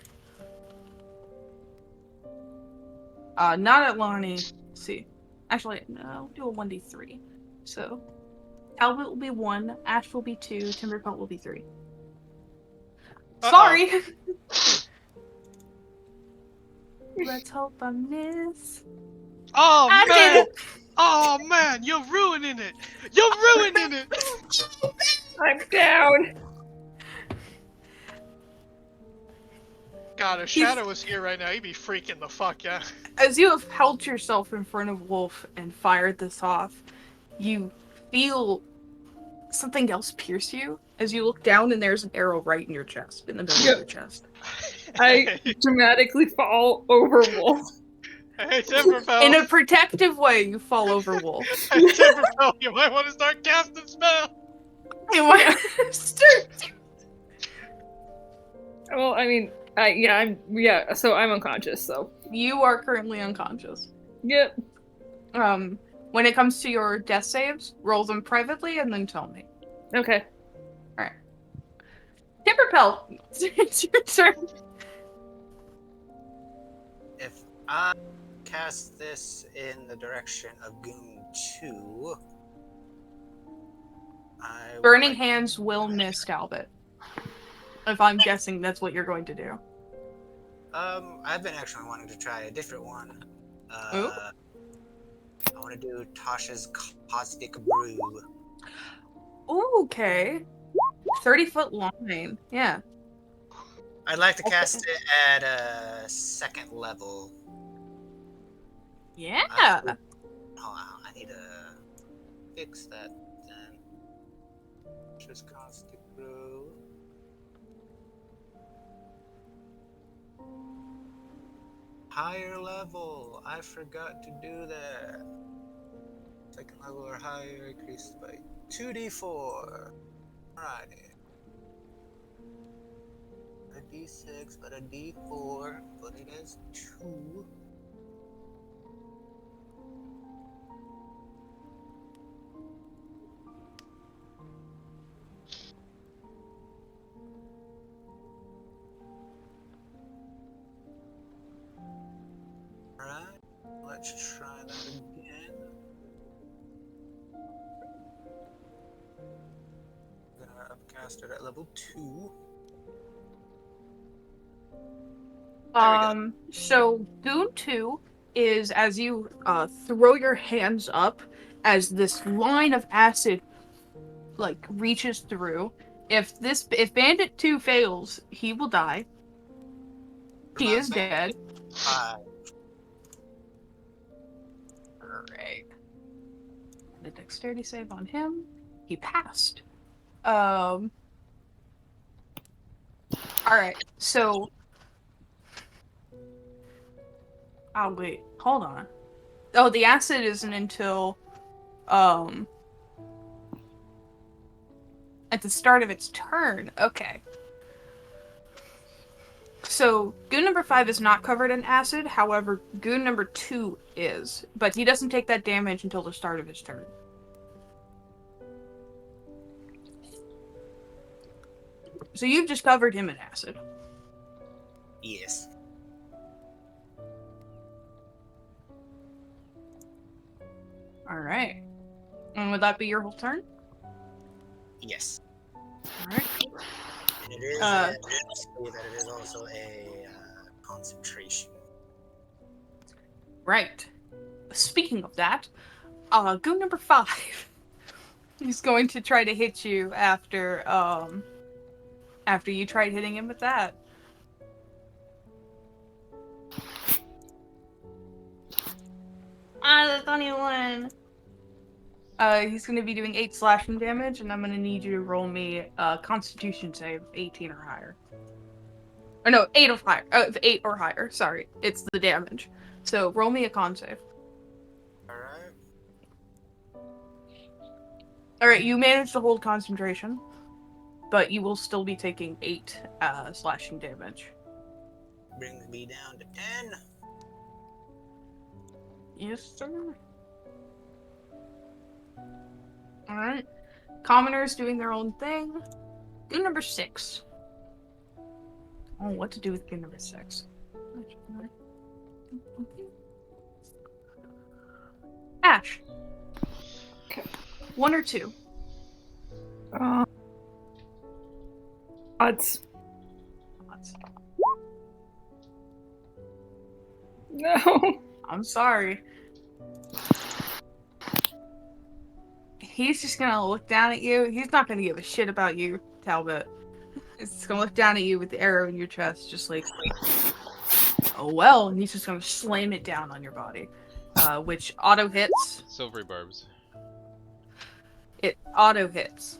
Not at Lonnie. Let's see. Actually, no, do a 1d3. So, Talbot will be 1, Ash will be 2, Timberpelt will be 3. Uh-oh. Sorry! Let's hope I miss. Oh I man! did it! Oh man, you're ruining it! You're ruining it! I'm down. God, if Shadow was here right now, he'd be freaking the fuck out. As you have held yourself in front of Wolf and fired this off, you feel something else pierce you as you look down and there's an arrow right in your chest, in the middle of your chest. I dramatically fall over Wolf. Hey, Timberfell. In a protective way, you fall over Wolf. Hey, Timberfell, you might want to start casting spell. You might start. Well, I mean, so I'm unconscious, so. You are currently unconscious. Yep. When it comes to your death saves, roll them privately and then tell me. Okay. Alright. Timberpelt, it's your turn. If I cast this in the direction of Goon 2, I Burning would- Hands will miss Talbot. If I'm guessing that's what you're going to do. I've been actually wanting to try a different one. Ooh. I want to do Tasha's Caustic Brew. Ooh, okay. 30-foot line. Yeah. I'd like to Okay. cast it at a 2nd level. Yeah. Hold on, I need to fix that then. Tasha's Caustic Brew. Higher level. I forgot to do that. 2nd level or higher increased by 2d4. Alrighty. A d6, but a d4. Put it as 2. Alright, let's try that again. I'm gonna upcast it at level 2. So Goon 2 is as you throw your hands up as this line of acid like reaches through. If Bandit 2 fails, he will die. He is dead. 5. Alright. The dexterity save on him. He passed. Alright, so oh wait, hold on. Oh, the acid isn't until at the start of its turn. Okay. So goon number 5 is not covered in acid, however, goon number 2 is. But he doesn't take that damage until the start of his turn. So you've just covered him in acid. Yes. Alright. And would that be your whole turn? Yes. Alright. And it is, Uh, that it is also a concentration. Right. Speaking of that, goon number 5 is going to try to hit you after you tried hitting him with that. That's only one. He's going to be doing 8 slashing damage, and I'm going to need you to roll me a Constitution save, 18 or higher. Or no, 8 or higher. 8 or higher. Sorry, it's the damage. So roll me a con save. Alright. Alright, you managed to hold concentration, but you will still be taking 8 slashing damage. Brings me down to 10. Yes, sir. Alright. Commoners doing their own thing. Good number 6. Oh, what to do with good number 6? Ash. Okay. 1 or 2? Odds. No. I'm sorry. he's just gonna look down at you. He's not gonna give a shit about you, Talbot. He's just gonna look down at you with the arrow in your chest, just like, oh well, and he's just gonna slam it down on your body, which auto hits. Silvery barbs. It auto hits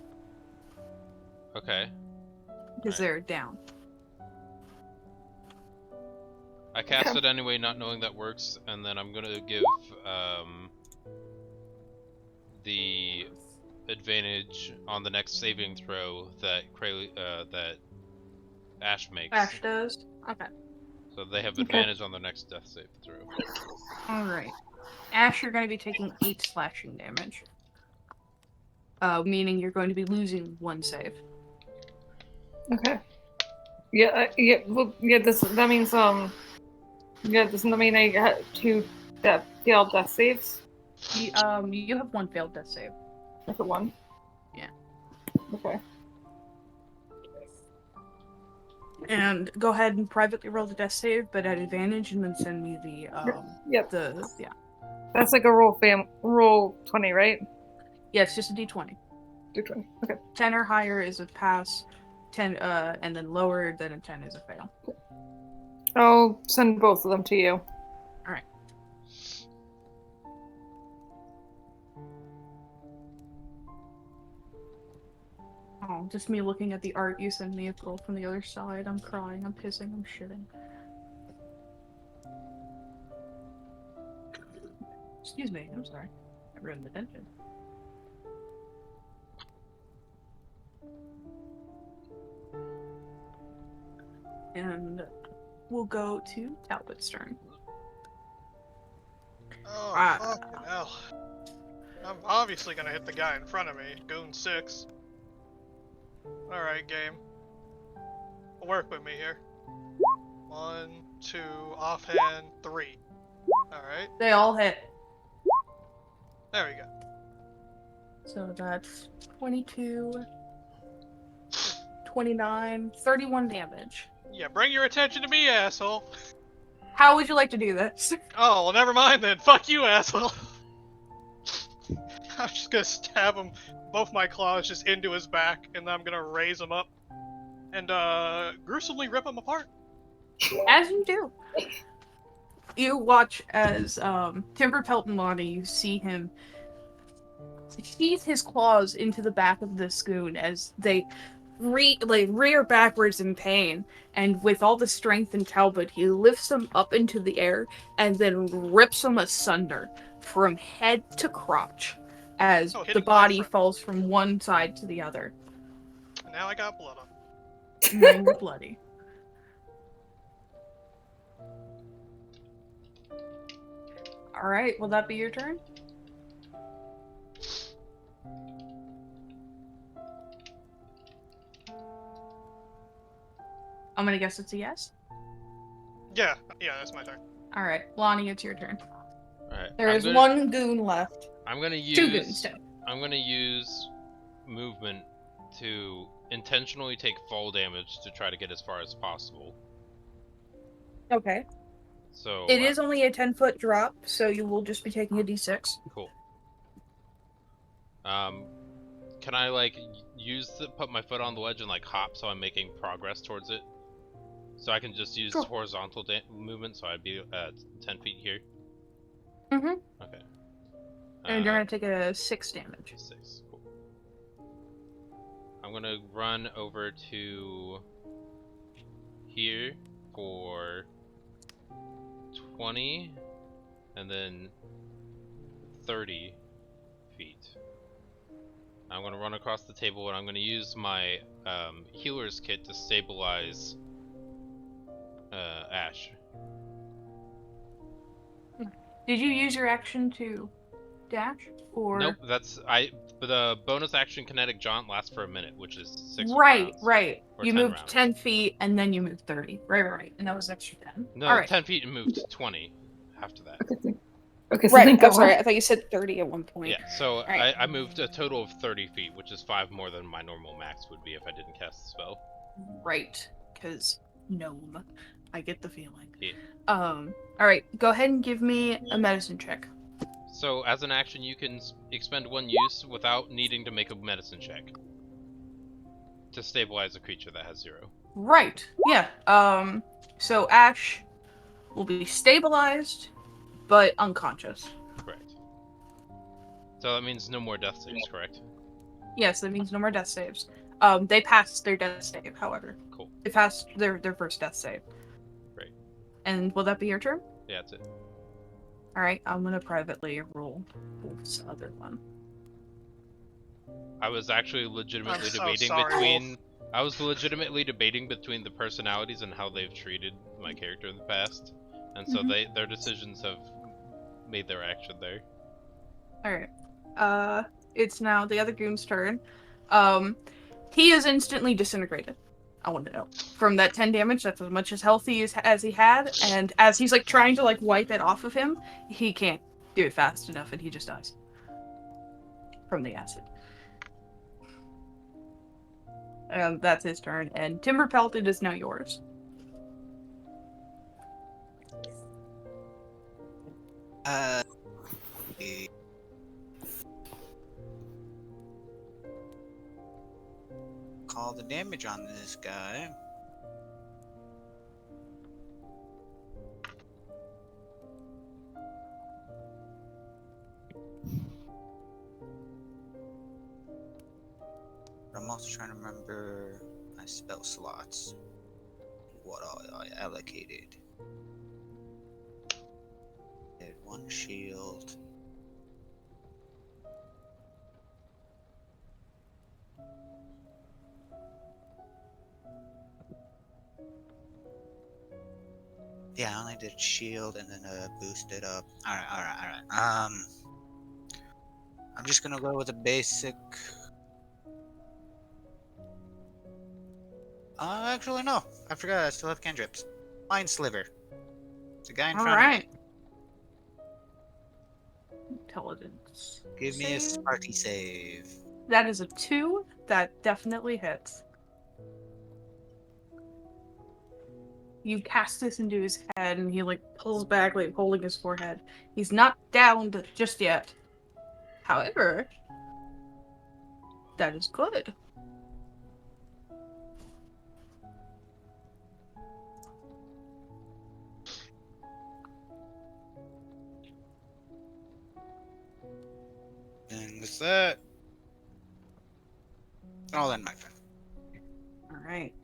Okay. because they're down. I cast it anyway, not knowing that works, and then I'm gonna give the advantage on the next saving throw that that Ash makes. Ash does. Okay. So they have advantage on their next death save throw. All right. Ash, you're going to be taking 8 slashing damage. Meaning you're going to be losing 1 save. Okay. Yeah, that means, doesn't that mean I got 2 failed death saves? You have 1 failed death save. That's a 1? Yeah. Okay. And go ahead and privately roll the death save, but at advantage, and then send me the, Yep. yeah. That's like a roll 20, right? Yeah, it's just a d20. D20. Okay. 10 or higher is a pass, 10, and then lower than a 10 is a fail. I'll send both of them to you. Alright. Oh, just me looking at the art you sent me of girl from the other side. I'm crying, I'm pissing, I'm shitting. Excuse me, I'm sorry. I ruined the tension. And we'll go to Talbot's turn. Oh, fucking hell. I'm obviously gonna hit the guy in front of me. Goon 6. Alright, game. Work with me here. 1, 2, offhand, 3. Alright, They all hit. there we go. So that's 22, 29, 31 damage. Yeah, bring your attention to me, asshole. How would you like to do this? Oh, well, never mind then. Fuck you, asshole. I'm just gonna stab him, both my claws just into his back, and then I'm gonna raise him up and gruesomely rip him apart. As you do. You watch as Timber Pelt and Lonnie, you see him sheath his claws into the back of the Scoon as they rear backwards in pain, and with all the strength in Talbot, he lifts them up into the air and then rips them asunder from head to crotch as the hitting my body friend. falls from one side to the other. Now I got blood on. And then you're bloody. Alright, will that be your turn? I'm gonna guess it's a yes. Yeah, that's my turn. Alright, Lonnie, it's your turn. Alright. There is one goon left. I'm gonna 2 goons, so. I'm gonna use movement to intentionally take fall damage to try to get as far as possible. Okay. So It is only a 10-foot drop, so you will just be taking a d6. cool. Can I like put my foot on the ledge and like hop so I'm making progress towards it? So I can just use Sure. horizontal movement, so I'd be 10 feet here. Mm-hmm. Okay. And you're gonna take a 6 damage. 6. Cool. I'm gonna run over to here for 20, and then 30 feet. I'm gonna run across the table, and I'm gonna use my healer's kit to stabilize Ash. Did you use your action to dash? Or Nope, the bonus action kinetic jaunt lasts for a minute, which is 6 Right, rounds. right. Or You 10 moved rounds. 10 feet and then you moved 30. Right. And that was extra 10. No, Alright. 10 feet and moved 20 after that. Okay, so Right, then go I'm sorry. on. I thought you said 30 at one point. Yeah, so Alright. I moved a total of 30 feet, which is 5 more than my normal max would be if I didn't cast the spell. Right, because gnome. I get the feeling. Yeah. Alright, go ahead and give me a medicine check. So, as an action, you can expend 1 use without needing to make a medicine check to stabilize a creature that has 0. Right. Yeah. So Ash will be stabilized, but unconscious. Correct. So that means no more death saves, correct? Yes, that means no more death saves. They passed their death save, however. Cool. They passed their first death save. Great. And will that be your turn? Yeah, that's it. Alright, I'm gonna privately roll this other one. I was actually legitimately I'm so debating sorry, between... I was legitimately debating between the personalities and how they've treated my character in the past. And so their decisions have made their action there. Alright. It's now the other goon's turn. He is instantly disintegrated. I want to know. From that 10 damage, that's as much as healthy as he had, and as he's like trying to like wipe it off of him, he can't do it fast enough and he just dies. From the acid. That's his turn, and Timberpelt, it is now yours. Call the damage on this guy. I'm also trying to remember my spell slots. What I allocated. Did 1 shield. Yeah, I only did shield and then boosted up. Alright. I'm just gonna go with a basic. Actually no. I forgot I still have cantrips. Mind Sliver. It's a guy in front of me. Alright. Intelligence. Give me a Sparky save. That is a 2. That definitely hits. You cast this into his head, and he like pulls back, like holding his forehead. He's not downed just yet. However, that is good. And with that, I'll end my turn. All right.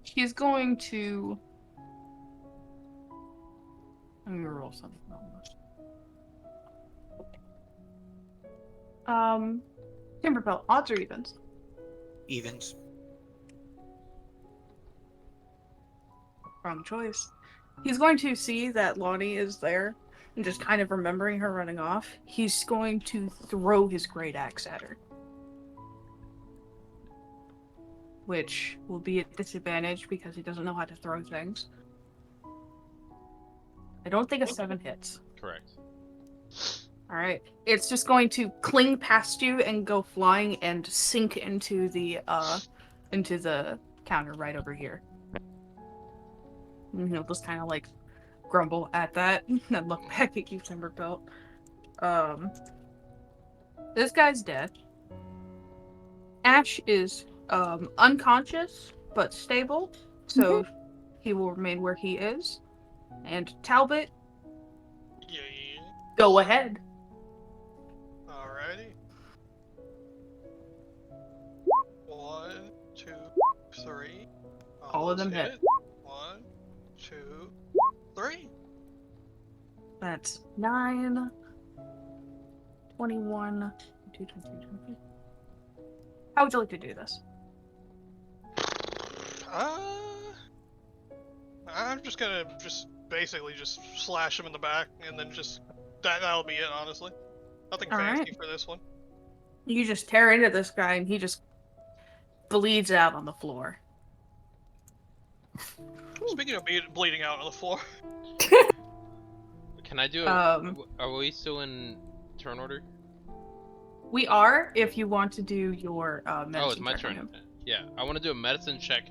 He's going to. Let me roll something on this. Timberpelt, odds or evens? Evens. Wrong choice. He's going to see that Lonnie is there and just kind of remembering her running off. He's going to throw his great axe at her. Which will be at disadvantage because he doesn't know how to throw things. I don't think a 7 hits. Correct. Alright. It's just going to cling past you and go flying and sink into the counter right over here. And he'll just kind of like grumble at that and then look back at you, Timberpelt. This guy's dead. Ash is unconscious but stable, so he will remain where he is. And Talbot, Yeah. go ahead. Alrighty. 1, 2, 3. All of them Almost hit. 1, 2, 3. That's 9, 21, 22, 23, 24. How would you like to do this? I'm just gonna basically slash him in the back, and then that'll be it, honestly. Nothing fancy Alright. for this one. You just tear into this guy and he just bleeds out on the floor. Speaking of bleeding out on the floor, Can I do are we still in turn order? We are, if you want to do your medicine Oh, it's my check on turn. him. Yeah, I want to do a medicine check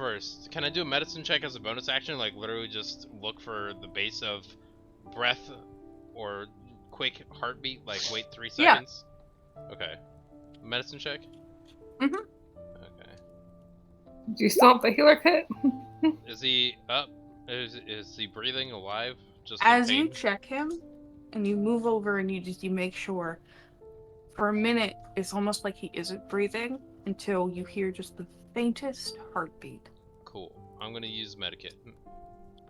first. Can I do a medicine check as a bonus action? Like literally just look for the base of breath or quick heartbeat? Like wait 3 Yeah. seconds? Okay. Medicine check? Mhm. Okay. Do you still have the healer kit? Is he up? Is he breathing, alive? Just in As you pain? check him, and you move over and you make sure, for a minute, it's almost like he isn't breathing until you hear just the faintest heartbeat. Cool. I'm gonna use medikit.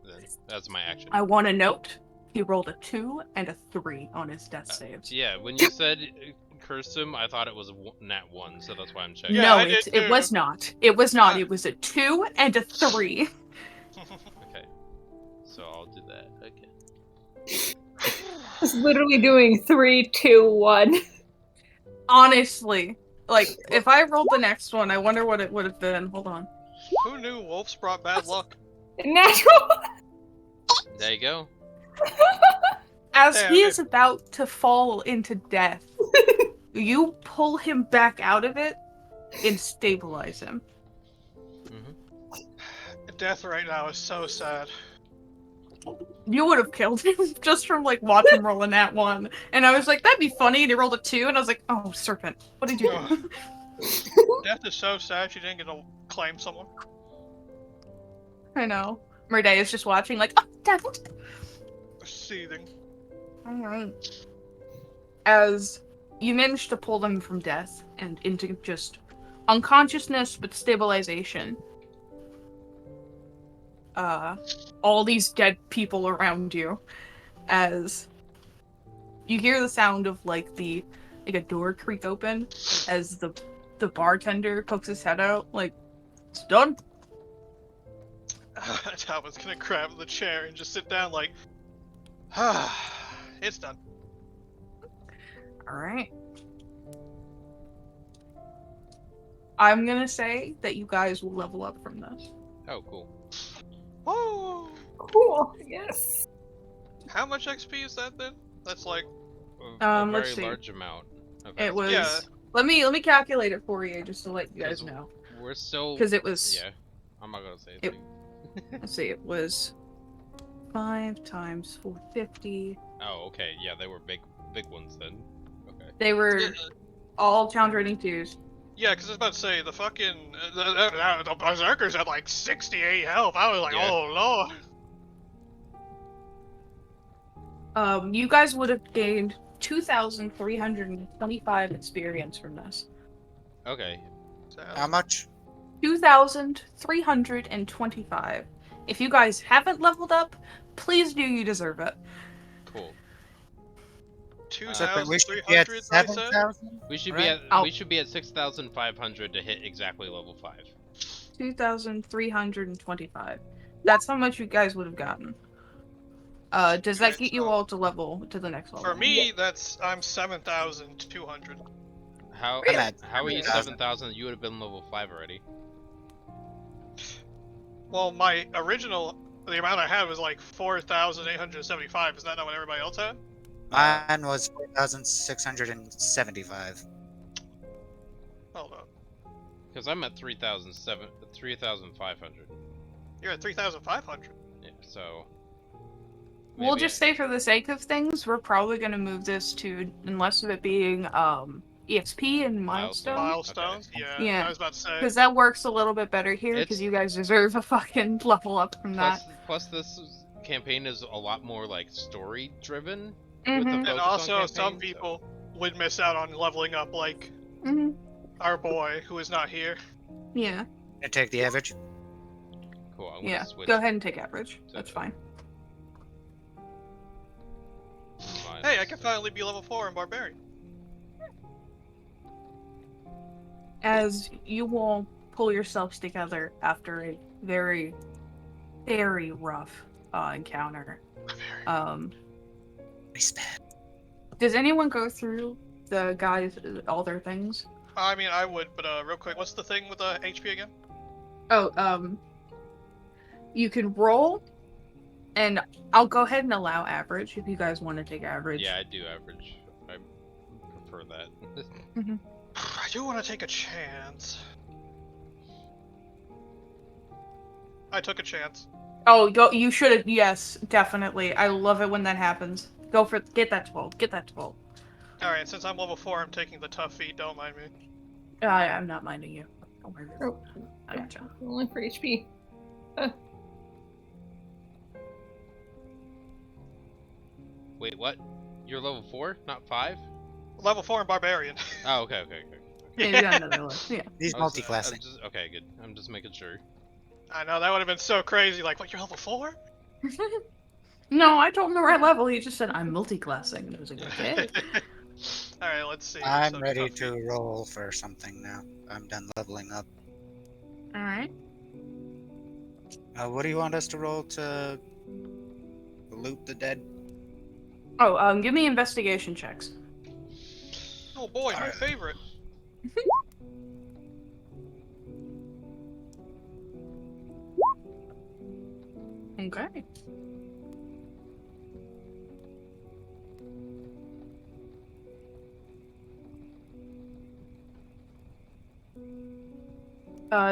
Then that's my action. I want to note, he rolled a 2 and a 3 on his death saves. Yeah, when you said cursed him, I thought it was a nat 1, so that's why I'm checking. Yeah, No, I did it too. was not. It was not. Ah. It was a 2 and a 3. Okay. So I'll do that. Okay. It's literally doing 3, 2, 1. Honestly, like, if I rolled the next one, I wonder what it would have been. Hold on. Who knew wolves brought bad luck? Natural. There you go. As Damn he it. is about to fall into death, you pull him back out of it and stabilize him. Death right now is so sad. You would have killed him just from like watching him roll a nat 1. And I was like, that'd be funny. And he rolled a 2, and I was like, oh, serpent. What did you do? Death is so sad she didn't get to claim someone. I know. Merde is just watching, like, oh, damn it. Seething. Alright. As you manage to pull them from death and into just unconsciousness but stabilization. All these dead people around you, as you hear the sound of like a door creak open as the bartender pokes his head out, like, it's done. Talbot's gonna grab the chair and just sit down like, it's done. Alright. I'm gonna say that you guys will level up from this. Oh, cool. Woo! Cool. Yes. How much XP is that then? That's like, A Let's very see. large amount. Okay. It was. Yeah. Let me calculate it for you, just to let you guys Because know. We're still. Because it was. Yeah. I'm not gonna say It- anything. Let's see. It was 5 times 450. Oh, okay. Yeah, they were big ones then. Okay. They were all challenge rating 2s. yeah, because I was about to say, the fucking, the Berserkers had like 68 health. I was like, Yeah. oh lord. You guys would have gained 2,325 experience from this. Okay. How much? 2,325. If you guys haven't leveled up, please do. You deserve it. Cool. So we should be at 2,300, I said? 7,000? We should Right. be at 6,500 to hit exactly level 5. 2,325. That's how much you guys would have gotten. Does that Okay, get you so- all to the next level? For me, I'm 7,200. How I'm at how are you 7,000. 7,000? You would have been level 5 already. Well, my original, the amount I had was like 4,875. Is that not what everybody else had? Mine was 4,675. Hold on. Because I'm at 3,500. You're at 3,500. Yeah, so. We'll maybe just say for the sake of things, we're probably going to move this to, unless of it being EXP and milestone. Milestones? Yeah, Yeah. I was about to say. Because that works a little bit better here, because It's- you guys deserve a fucking level up from that. Plus this campaign is a lot more like story driven. Mhm. focus And on also, some campaign, so- people would miss out on leveling up, like Mhm. our boy, who is not here. Yeah. Gonna take the average. Cool. I'm gonna Yeah. switch. Go ahead and take average. to- That's fine. Hey, I can finally be level 4 in Barbarian. As you will pull yourselves together after a very, very rough encounter. Respect. Does anyone go through the guys all their things? I mean, I would, but real quick, what's the thing with the HP again? Oh, you can roll, and I'll go ahead and allow average if you guys want to take average. Yeah, I do average. I prefer that. I do want to take a chance. I took a chance. Oh, go. You should have. Yes, definitely. I love it when that happens. Go for it. Get that 12. Get that 12. Alright, since I'm level 4, I'm taking the tough feat, don't mind me. I'm not minding you. Don't worry. Oh, I gotcha. only for HP. Wait, what? You're level 4, not 5? Level 4 in Barbarian. Oh, okay. Yeah, you got another one. Yeah. He's multi-classing. Okay, good. I'm just making sure. I know, that would have been so crazy, like, what, you're level 4? No, I told him the right level. He just said I'm multi-classing, and I was like, okay. Alright, let's see. I'm So ready tough to feat. roll for something now. I'm done leveling up. All right. What do you want us to roll to loot the dead? Oh, give me investigation checks. Oh boy, my Alright. favorite. Okay.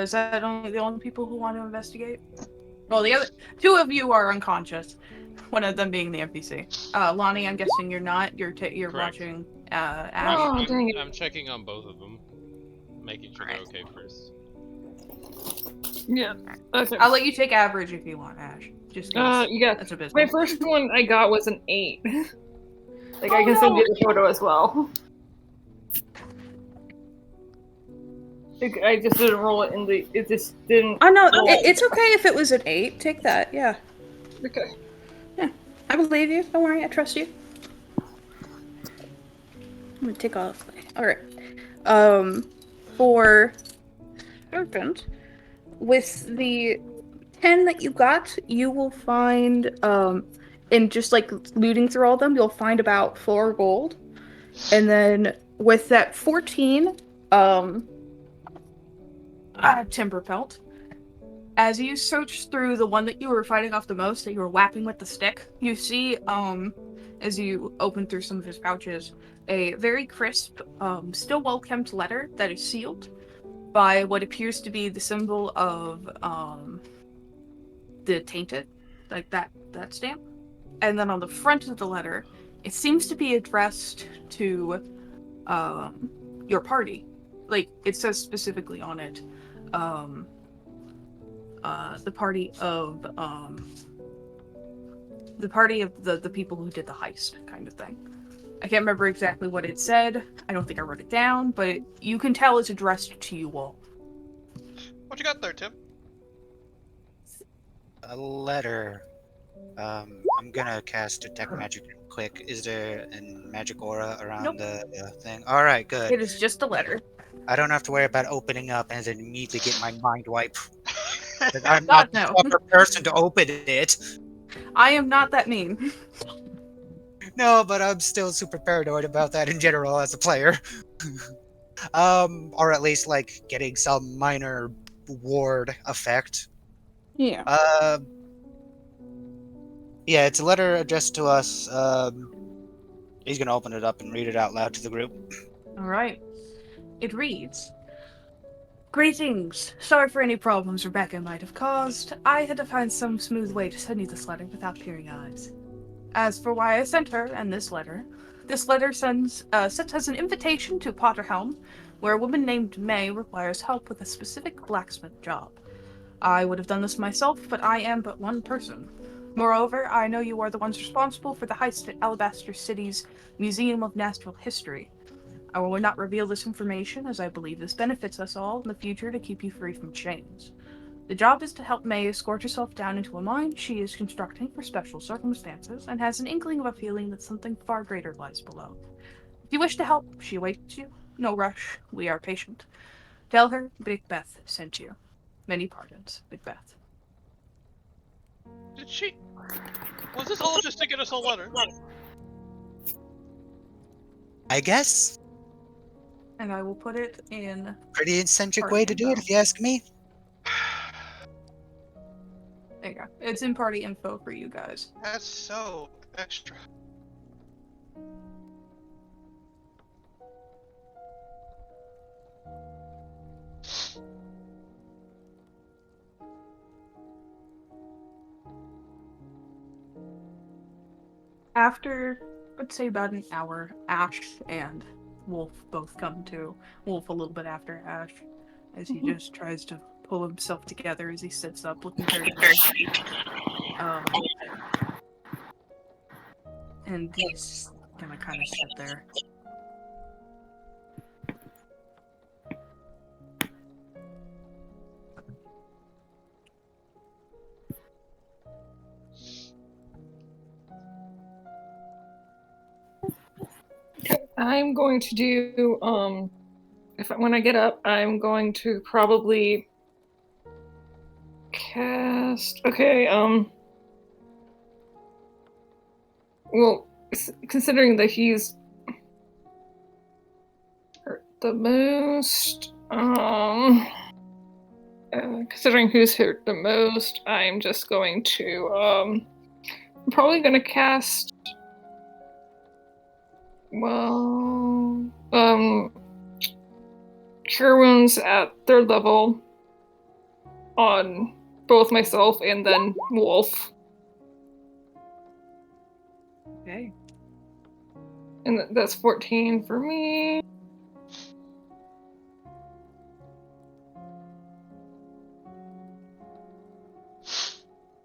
Is that only the only people who want to investigate? Well, the other two of you are unconscious. One of them being the NPC. Lonnie, I'm guessing you're not. You're Correct. watching Oh, Ash. dang it. I'm checking on both of them, making sure they're Alright. okay first. Yeah. Okay. I'll let you take average if you want, Ash. Just 'cause You got. that's a business. My first one I got was an 8. Like, Oh, I can send no. you the photo as well. Like, I just didn't roll it in the. It just didn't. Oh no, roll. it's okay if it was an 8. Take that, yeah. Okay. I believe you. Don't worry, I trust you. I'm gonna take off. Alright. For Serpent, with the 10 that you got, you will find, in just like looting through all of them, you'll find about 4 gold. And then with that 14, timber pelt. As you search through the one that you were fighting off the most, that you were whapping with the stick, you see, as you open through some of his pouches, a very crisp, still well-kept letter that is sealed by what appears to be the symbol of, the Tainted, like that stamp. And then on the front of the letter, it seems to be addressed to, your party. Like, it says specifically on it, the party of the people who did the heist, kind of thing. I can't remember exactly what it said. I don't think I wrote it down, but you can tell it's addressed to you all. What you got there, Tim? A letter. I'm gonna cast Detect Magic real quick. Is there a magic aura around Nope. the thing? Alright, good. It is just a letter. I don't have to worry about opening up and then immediately get my mind wipe. 'Cause I'm God, not the no. proper person to open it. I am not that mean. No, but I'm still super paranoid about that in general as a player. Or at least like getting some minor ward effect. Yeah. Yeah, it's a letter addressed to us. He's gonna open it up and read it out loud to the group. Alright. It reads, "Greetings. Sorry for any problems Rebecca might have caused. I had to find some smooth way to send you this letter without peering eyes. As for why I sent her and this letter sends as an invitation to Potterhelm, where a woman named May requires help with a specific blacksmith job. I would have done this myself, but I am but one person. Moreover, I know you are the ones responsible for the heist at Alabaster City's Museum of Natural History. I will not reveal this information, as I believe this benefits us all in the future to keep you free from chains. The job is to help May escort herself down into a mine she is constructing for special circumstances, and has an inkling of a feeling that something far greater lies below. If you wish to help, she awaits you. No rush. We are patient. Tell her Big Beth sent you. Many pardons, Big Beth." Did she? Was this all just to get us a letter? I guess. And I will put it in. Pretty eccentric Party way to do it, info. if you ask me. There you go. It's in party info for you guys. That's so extra. After, let's say about an hour, Ash and Wolf both come to. Wolf a little bit after Ash, as he just tries to pull himself together as he sits up, looking very thirsty. And he's gonna kind of sit there. I'm going to do, when I get up, I'm going to probably cast, well, considering that he's hurt the most, considering who's hurt the most, I'm just going to, I'm probably going to cast, Cure Wounds at 3rd level on both myself and then Wolf. Okay. And that's 14 for me.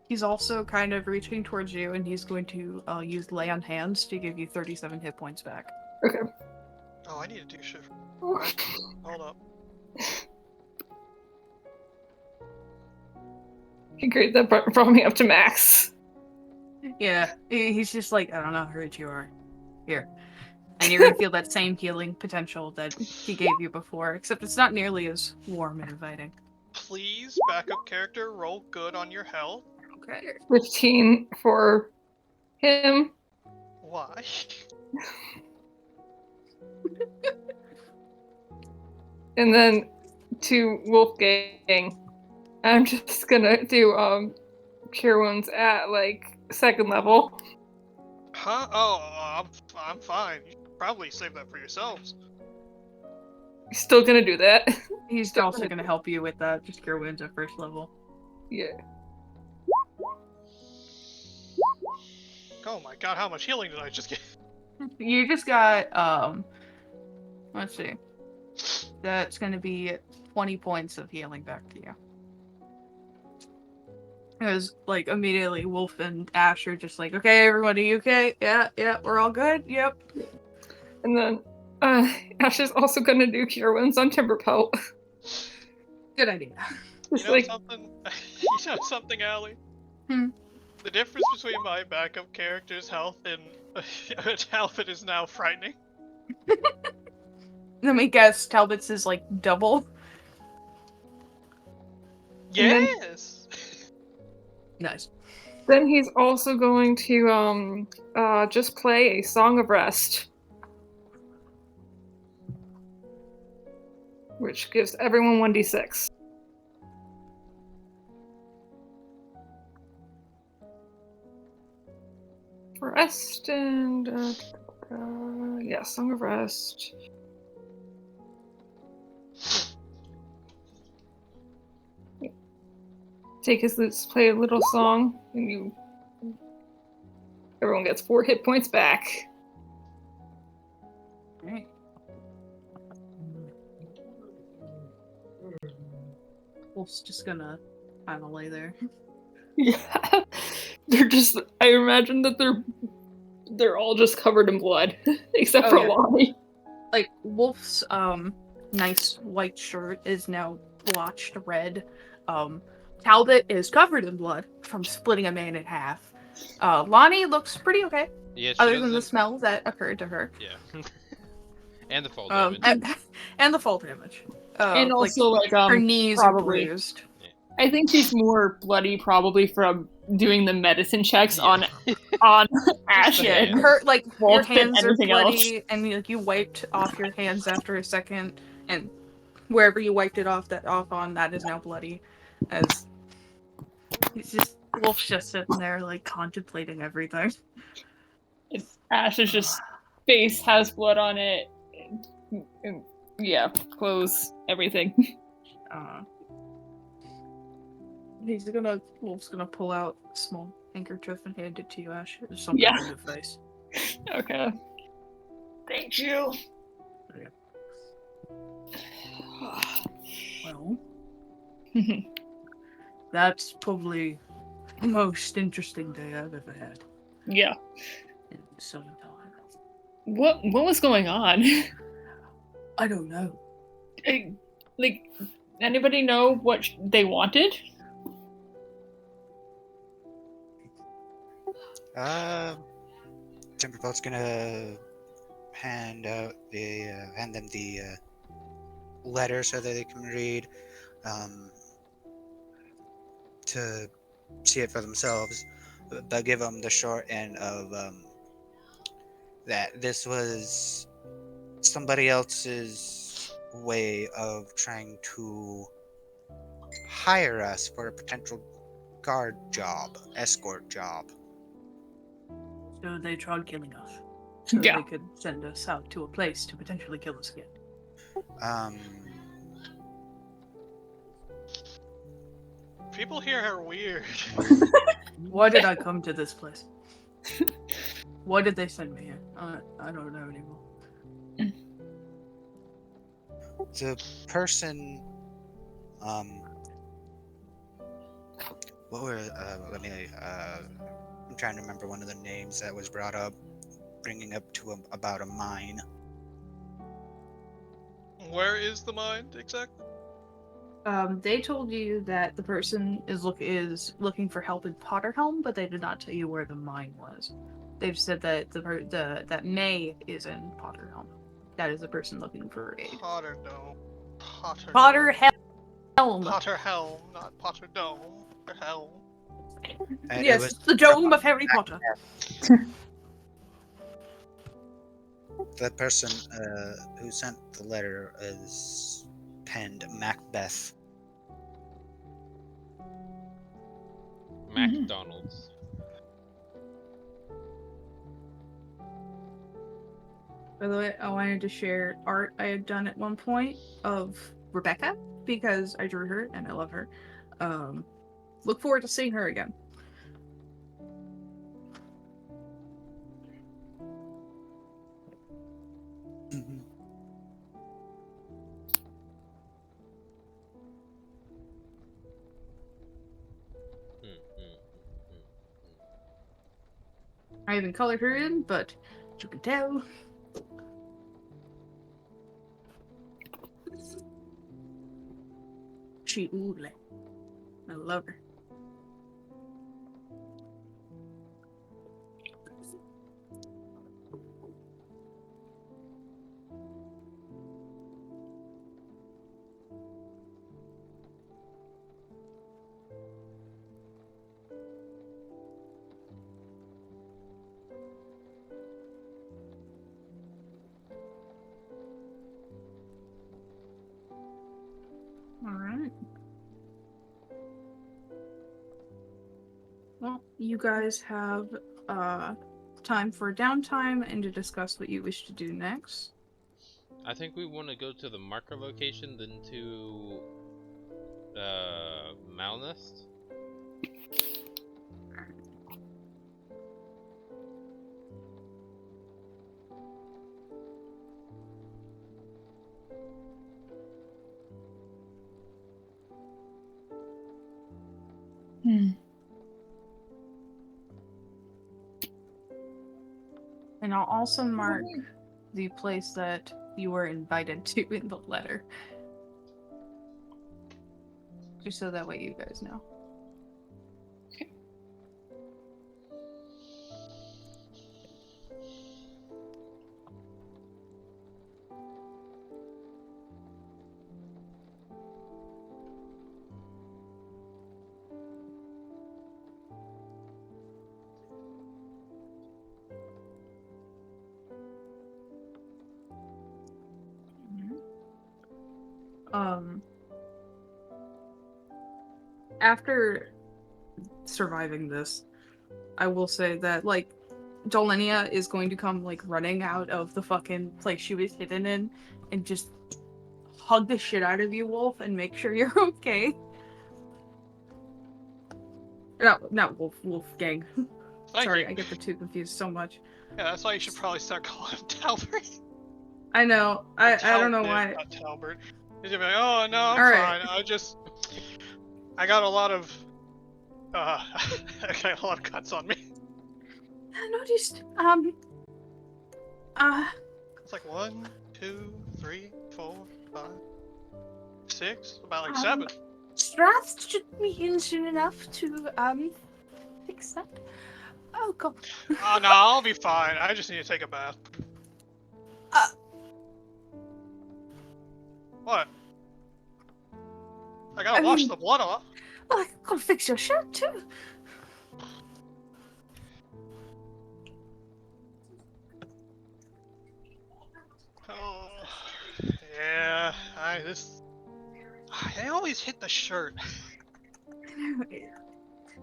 He's also kind of reaching towards you, and he's going to use Lay on Hands to give you 37 hit points back. Okay. Oh, I need to do shit. Hold up. Great, that brought me up to max. Yeah, he's just like, I don't know how hurt you are. Here. And you're gonna feel that same healing potential that he gave you before, except it's not nearly as warm and inviting. Please, backup character, roll good on your health. Okay. 15 for him. Why? And then to Wolfgang, I'm just gonna do Cure Wounds at like 2nd level. Huh? Oh, I'm fine. You should probably save that for yourselves. Still gonna do that. He's Still also gonna help you with that, just Cure Wounds at 1st level. Yeah. Oh my god, how much healing did I just get? You just got, let's see. That's gonna be 20 points of healing back to you. Because, like, immediately Wolf and Ash are just like, okay, everybody, you okay? Yeah, we're all good? Yep. And then Ash is also gonna do Cure Wounds on Timberpelt. Good idea. You Just know like, something? You know something, Allie? The difference between my backup character's health and Talbot is now frightening. Let me guess, Talbot's is like double. Yes! Nice. then he's also going to just play a Song of Rest, which gives everyone 1d6. For Rest and yeah, Song of Rest. Take his lutes, play a little song, and everyone gets 4 hit points back. Alright. Wolf's just gonna kind of lay there. Yeah, they're just. I imagine that they're all just covered in blood, except for yeah. Lonnie. Like, Wolf's nice white shirt is now blotched red. Talbot is covered in blood from splitting a man in half. Lonnie looks pretty okay, Yeah, she other than the doesn't- smell that occurred to her. Yeah. And the fall damage. And the fall damage. And also, like her knees probably- are bruised. I think she's more bloody, probably from doing the medicine checks Yeah. on Ash. the and hand. Her your Wolf than hands are anything bloody, and like you wiped off your hands after a second, and wherever you wiped it off on, that is now bloody. As it's just Wolf's just sitting there like contemplating everything. Ash is just face has blood on it. And yeah, clothes, everything. Wolf's gonna pull out a small handkerchief and hand it to you, Ash. There's something Yeah. in your face. Okay. Thank you. Well, that's probably the most interesting day I've ever had Yeah. in some time. What was going on? I don't know. Like, anybody know what they wanted? Timberboat's gonna hand them the letter so that they can read, to see it for themselves, but give them the short end of that this was somebody else's way of trying to hire us for a potential guard job, escort job. So they tried killing us. So Yeah. they could send us out to a place to potentially kill us again. People here are weird. Why did I come to this place? Why did they send me here? I don't know anymore. The person, what were, I'm trying to remember one of the names that was brought up, bringing up to about a mine. Where is the mind exactly? They told you that the person is looking for help in Potterhelm, but they did not tell you where the mine was. They've said that that May is in Potterhelm. That is the person looking for aid. Potterdome. Potterhelm. Potterhelm, not Potterdome. Potterhelm. Yes, it's the dome of Harry Potter. The person who sent the letter is penned Macbeth. McDonald's. By the way, I wanted to share art I had done at one point of Rebecca because I drew her and I love her. Look forward to seeing her again. Mhm. I haven't colored her in, but you can tell. She oole. I love her. Alright. Well, you guys have time for downtime and to discuss what you wish to do next. I think we want to go to the marker location, then to Malnest. And I'll also mark the place that you were invited to in the letter. Just so that way you guys know. After surviving this, I will say that, like, Dolenia is going to come, like, running out of the fucking place she was hidden in and just hug the shit out of you, Wolf, and make sure you're okay. No, not Wolfgang. Thank Sorry, you. I get the two confused so much. Yeah, that's why you should probably start calling him Talbert. I know. I don't know why. Not Talbert. He's gonna be like, oh no, I'm All right. fine. I got a lot of I got a lot of cuts on me. I noticed. It's like 1, 2, 3, 4, 5, 6, about like Um, 7. Strath should be in soon enough to fix that. Oh god. Oh no, I'll be fine. I just need to take a bath. Uh. What? I gotta wash the blood off. Well, I gotta fix your shirt too. Oh, yeah. They always hit the shirt.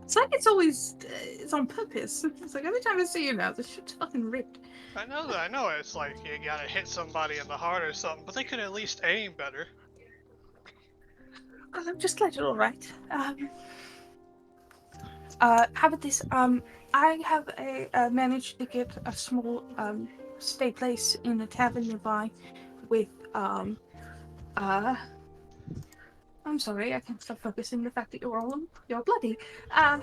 It's like it's always it's on purpose. It's like every time I see you now, the shit's fucking ripped. I know that. I know it's like you gotta hit somebody in the heart or something, but they could at least aim better. God, I'm just glad you're all right. How about this? I have managed to get a small stay place in a tavern nearby with I'm sorry, I can't stop focusing on the fact that you're bloody. Oh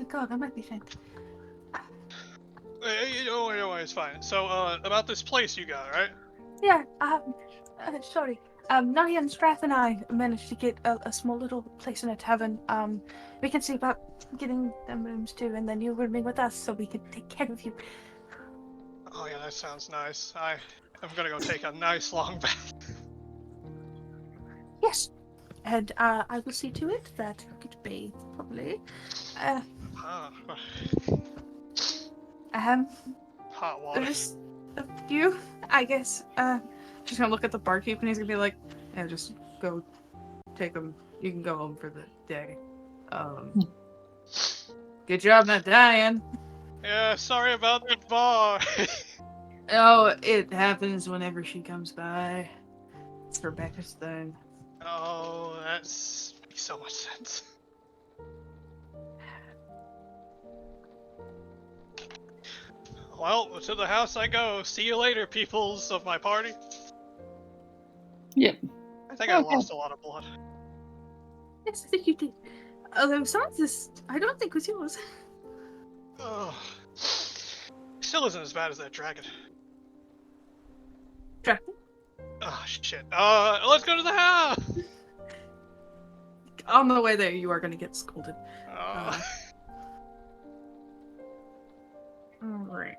god, I might be faint. Don't worry, it's fine. So, about this place you got, right? Yeah, sorry. Nadia and Strath and I managed to get a small little place in a tavern. We can see about getting them rooms too, and then you're rooming with us so we can take care of you. Oh yeah, that sounds nice. I'm gonna go take a nice long bath. Yes. And I will see to it that you get bathed properly. Hot water. There's a few, I guess. She's gonna look at the barkeep and he's gonna be like, "Yeah, just go take them. You can go home for the day. Good job not dying." Yeah, sorry about the bar. Oh, it happens whenever she comes by. It's Rebecca's thing. Oh, that makes so much sense. Well, to the house I go. See you later, peoples of my party. Yep. I think I lost a lot of blood. Yes, I think you did. Although some of this, I don't think was yours. Oh, still isn't as bad as that dragon. Dragon? Oh shit. Let's go to the house. On the way there, you are gonna get scolded. Alright.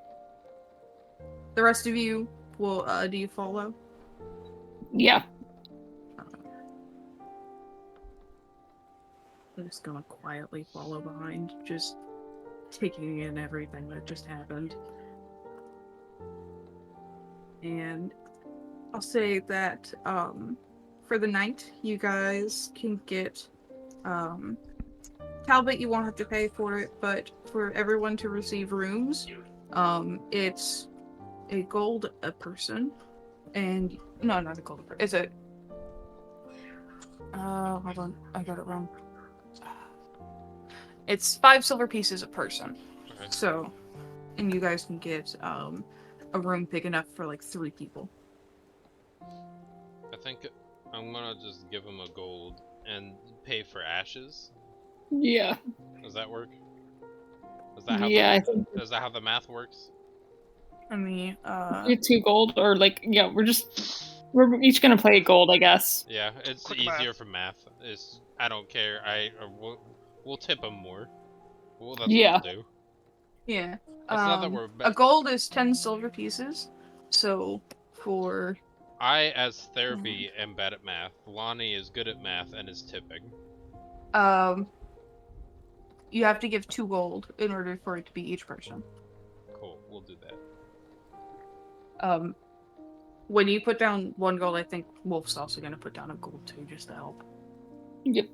The rest of you will, do you follow? Yeah. I'm just gonna quietly follow behind, just taking in everything that just happened. And I'll say that, for the night, you guys can get, Talbot, you won't have to pay for it, but for everyone to receive rooms, it's a gold a person, and, no, not a gold a person, it's a, hold on, I got it wrong. It's 5 silver pieces a person. Okay. So, and you guys can get a room big enough for like 3 people. I think I'm gonna just give him a gold and pay for ashes. Yeah. Does that work? Is that how Yeah, is that how the math works? I mean, Get 2 gold, or like, yeah, we're each gonna play gold, I guess. Yeah, it's Quick easier math. for math. I don't care. We'll tip him more. Well, that's Yeah. what we'll do. yeah. It's not that we're A gold is 10 silver pieces. So for I, as therapy, am bad at math. Lonnie is good at math and is tipping. you have to give 2 gold in order for it to be each person. Cool, we'll do that. When you put down 1 gold, I think Wolf's also gonna put down a gold too, just to help. Yep.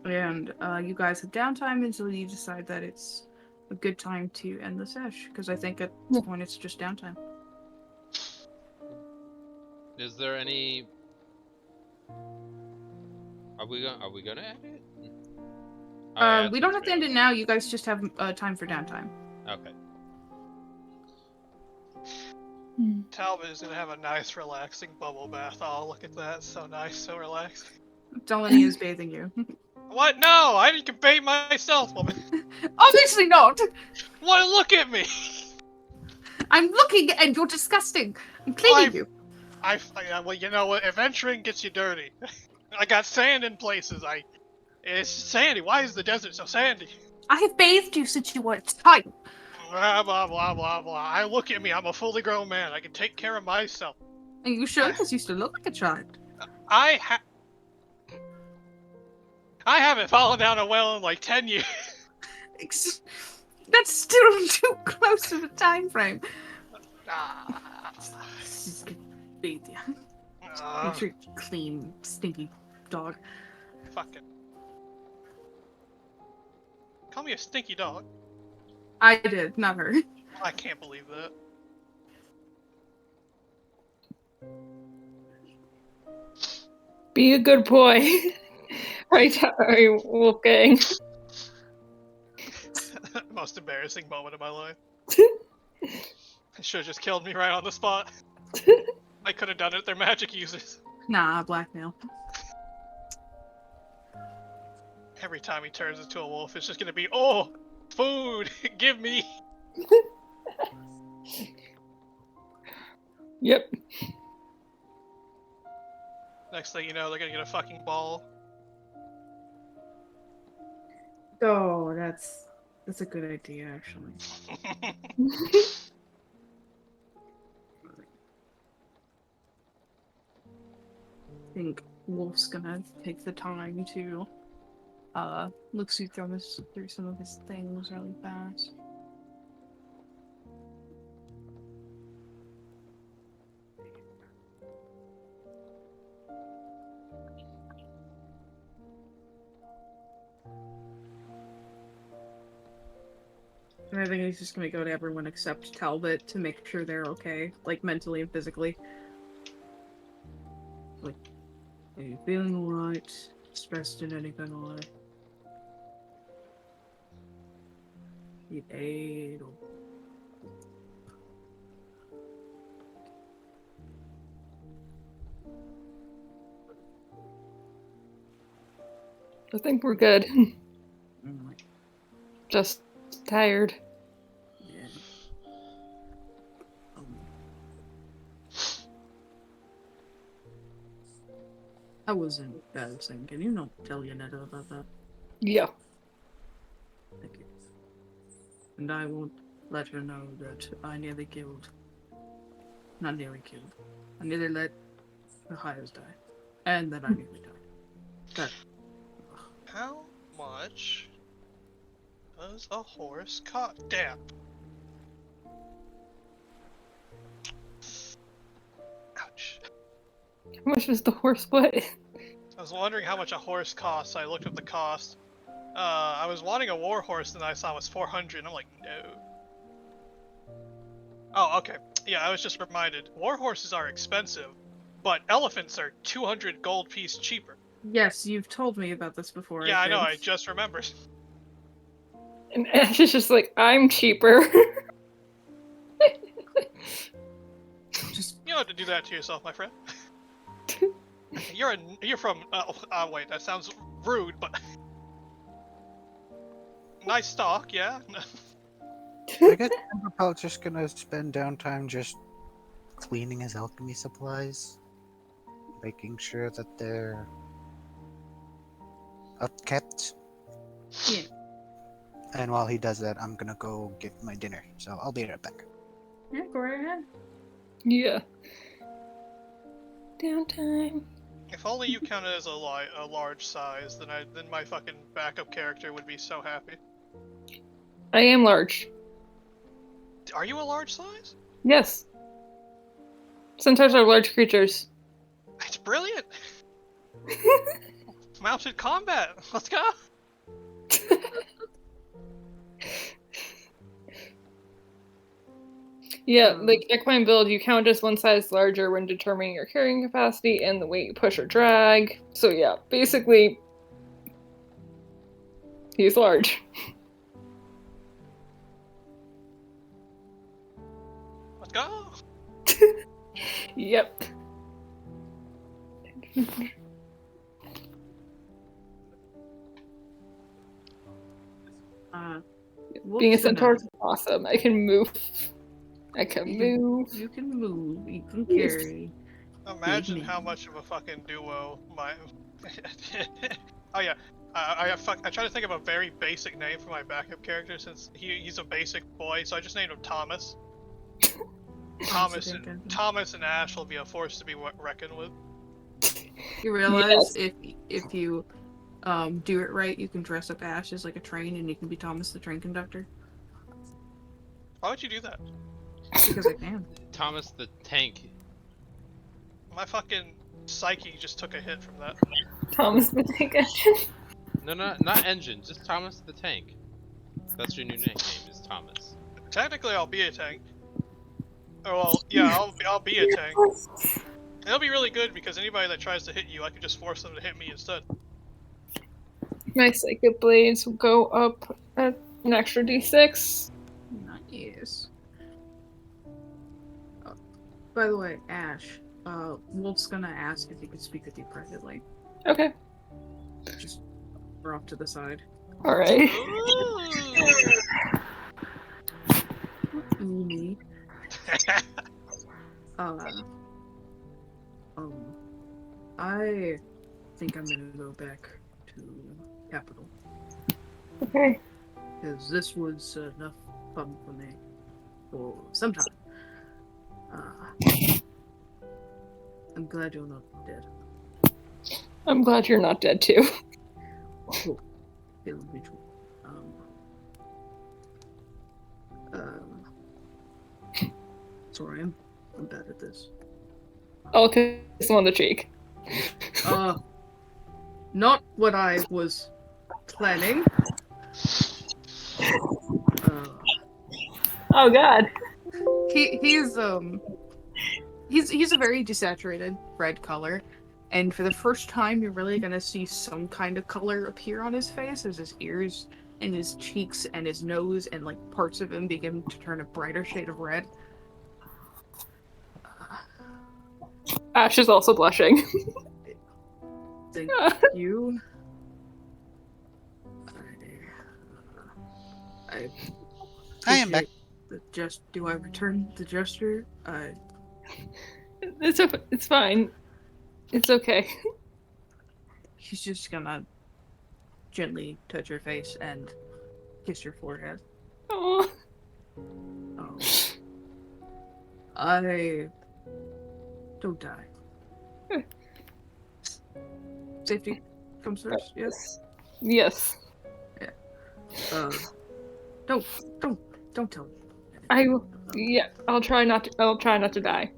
And you guys have downtime until you decide that it's a good time to end the sesh, because I think at this point it's just downtime. Is there any? Are we gonna end it? Oh, yeah, We don't have to end it now. You guys just have time for downtime. Okay. Talbot is gonna have a nice, relaxing bubble bath. Oh, look at that. So nice, so relaxing. Delaney is bathing you. What? No! I can bathe myself, woman. Obviously not! What? Look at me! I'm looking and you're disgusting. I'm cleaning you. Well, you know what? Adventuring gets you dirty. I got sand in places. It's sandy. Why is the desert so sandy? I have bathed you since you were a child. Blah, blah, blah, blah, blah. Look at me. I'm a fully grown man. I can take care of myself. Are you sure? Because you still look like a child. I haven't fallen down a well in like 10 years. That's still too close of a time frame. Just gonna bathe you. Make sure you're clean, stinky dog. Fucking. Call me a stinky dog. I did, not her. I can't believe that. Be a good boy. Right, Wolfgang. Most embarrassing moment of my life. Should have just killed me right on the spot. I could have done it. They're magic users. Nah, blackmail. Every time he turns into a wolf, it's just gonna be, oh, food, give me. Yep. Next thing you know, they're gonna get a fucking ball. Oh, that's a good idea, actually. I think Wolf's gonna take the time to look through some of his things really fast. And I think he's just gonna go to everyone except Talbot to make sure they're okay, like mentally and physically. Like, are you feeling alright? Stressed in any kind of way? Need aid or... I think we're good. Mm, Just tired. yeah. That was embarrassing. Can you not tell Yanetta about that? Yeah. Thank you. And I won't let her know that I nearly killed. Not nearly killed. I nearly let the hires die. And that I nearly died. That. How much does a horse cost? Damn. Ouch. How much is the horse what? I was wondering how much a horse costs, so I looked up the cost. I was wanting a war horse and I saw it was 400, and I'm like, no. Oh, okay. Yeah, I was just reminded. War horses are expensive, but elephants are 200 gold piece cheaper. Yes, you've told me about this before. Yeah, I know, I think. just remembered. And Ash is just like, I'm cheaper. Just You don't have to do that to yourself, my friend. You're from, wait, that sounds rude, but... Nice stock, yeah? I guess Timberpelt's just gonna spend downtime just cleaning his alchemy supplies, making sure that they're upkept. Yeah. And while he does that, I'm gonna go get my dinner. So I'll be right back. Yeah, go right ahead. Yeah. Downtime. If only you counted as a large size, then my fucking backup character would be so happy. I am large. Are you a large size? Yes. Centaurs are large creatures. It's brilliant! Mounted combat! Let's go! Yeah, like equine build, you count as one size larger when determining your carrying capacity and the weight you push or drag. So yeah, basically, he's large. Let's go. Yep. Being a centaur is awesome. I can move. I can move. You can move. You can carry. Imagine how much of a fucking duo my. Oh yeah, I try to think of a very basic name for my backup character since he's a basic boy, so I just named him Thomas. Thomas and Ash will be a force to be reckoned with. You realize if you do it right, you can dress up Ash as like a train, and you can be Thomas the train conductor. Why would you do that? Because I can. Thomas the tank. My fucking psyche just took a hit from that. Thomas the Tank Engine. No, not engine. Just Thomas the tank. That's your new nickname. Is Thomas. Technically, I'll be a tank. Oh well, yeah, I'll be a tank. It'll be really good because anybody that tries to hit you, I can just force them to hit me instead. My psychic blades will go up at an extra d6. Nice. By the way, Ash, Wolf's gonna ask if he could speak with you privately. Okay. Just we're off to the side. Alright. Me. I think I'm gonna go back to Capital. Okay. Because this was enough fun for me for some time. I'm glad you're not dead. I'm glad you're not dead too. Oh, it'll be true. Sorry, I'm bad at this. I'll kiss him on the cheek. Not what I was planning. Oh god. He's a very desaturated red color, and for the first time you're really gonna see some kind of color appear on his face as his ears and his cheeks and his nose and like parts of him begin to turn a brighter shade of red. Ash is also blushing. Thank you. I am back. Do I return the gesture? It's fine. It's okay. He's just gonna gently touch your face and kiss your forehead. Oh. Don't die. Safety comes first. Yes. Yes. Don't tell me. I will. Yeah, I'll try not to die.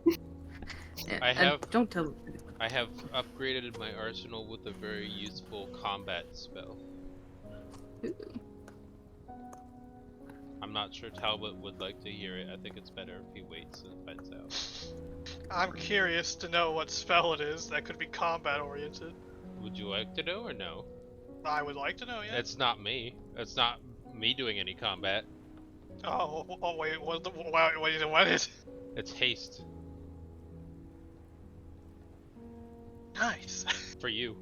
Don't tell me. I have upgraded my arsenal with a very useful combat spell. I'm not sure Talbot would like to hear it. I think it's better if he waits and finds out. I'm curious to know what spell it is that could be combat oriented. Would you like to know or no? I would like to know, yeah. It's not me. It's not me doing any combat. Oh wait, what is it? It's haste. Nice. For you.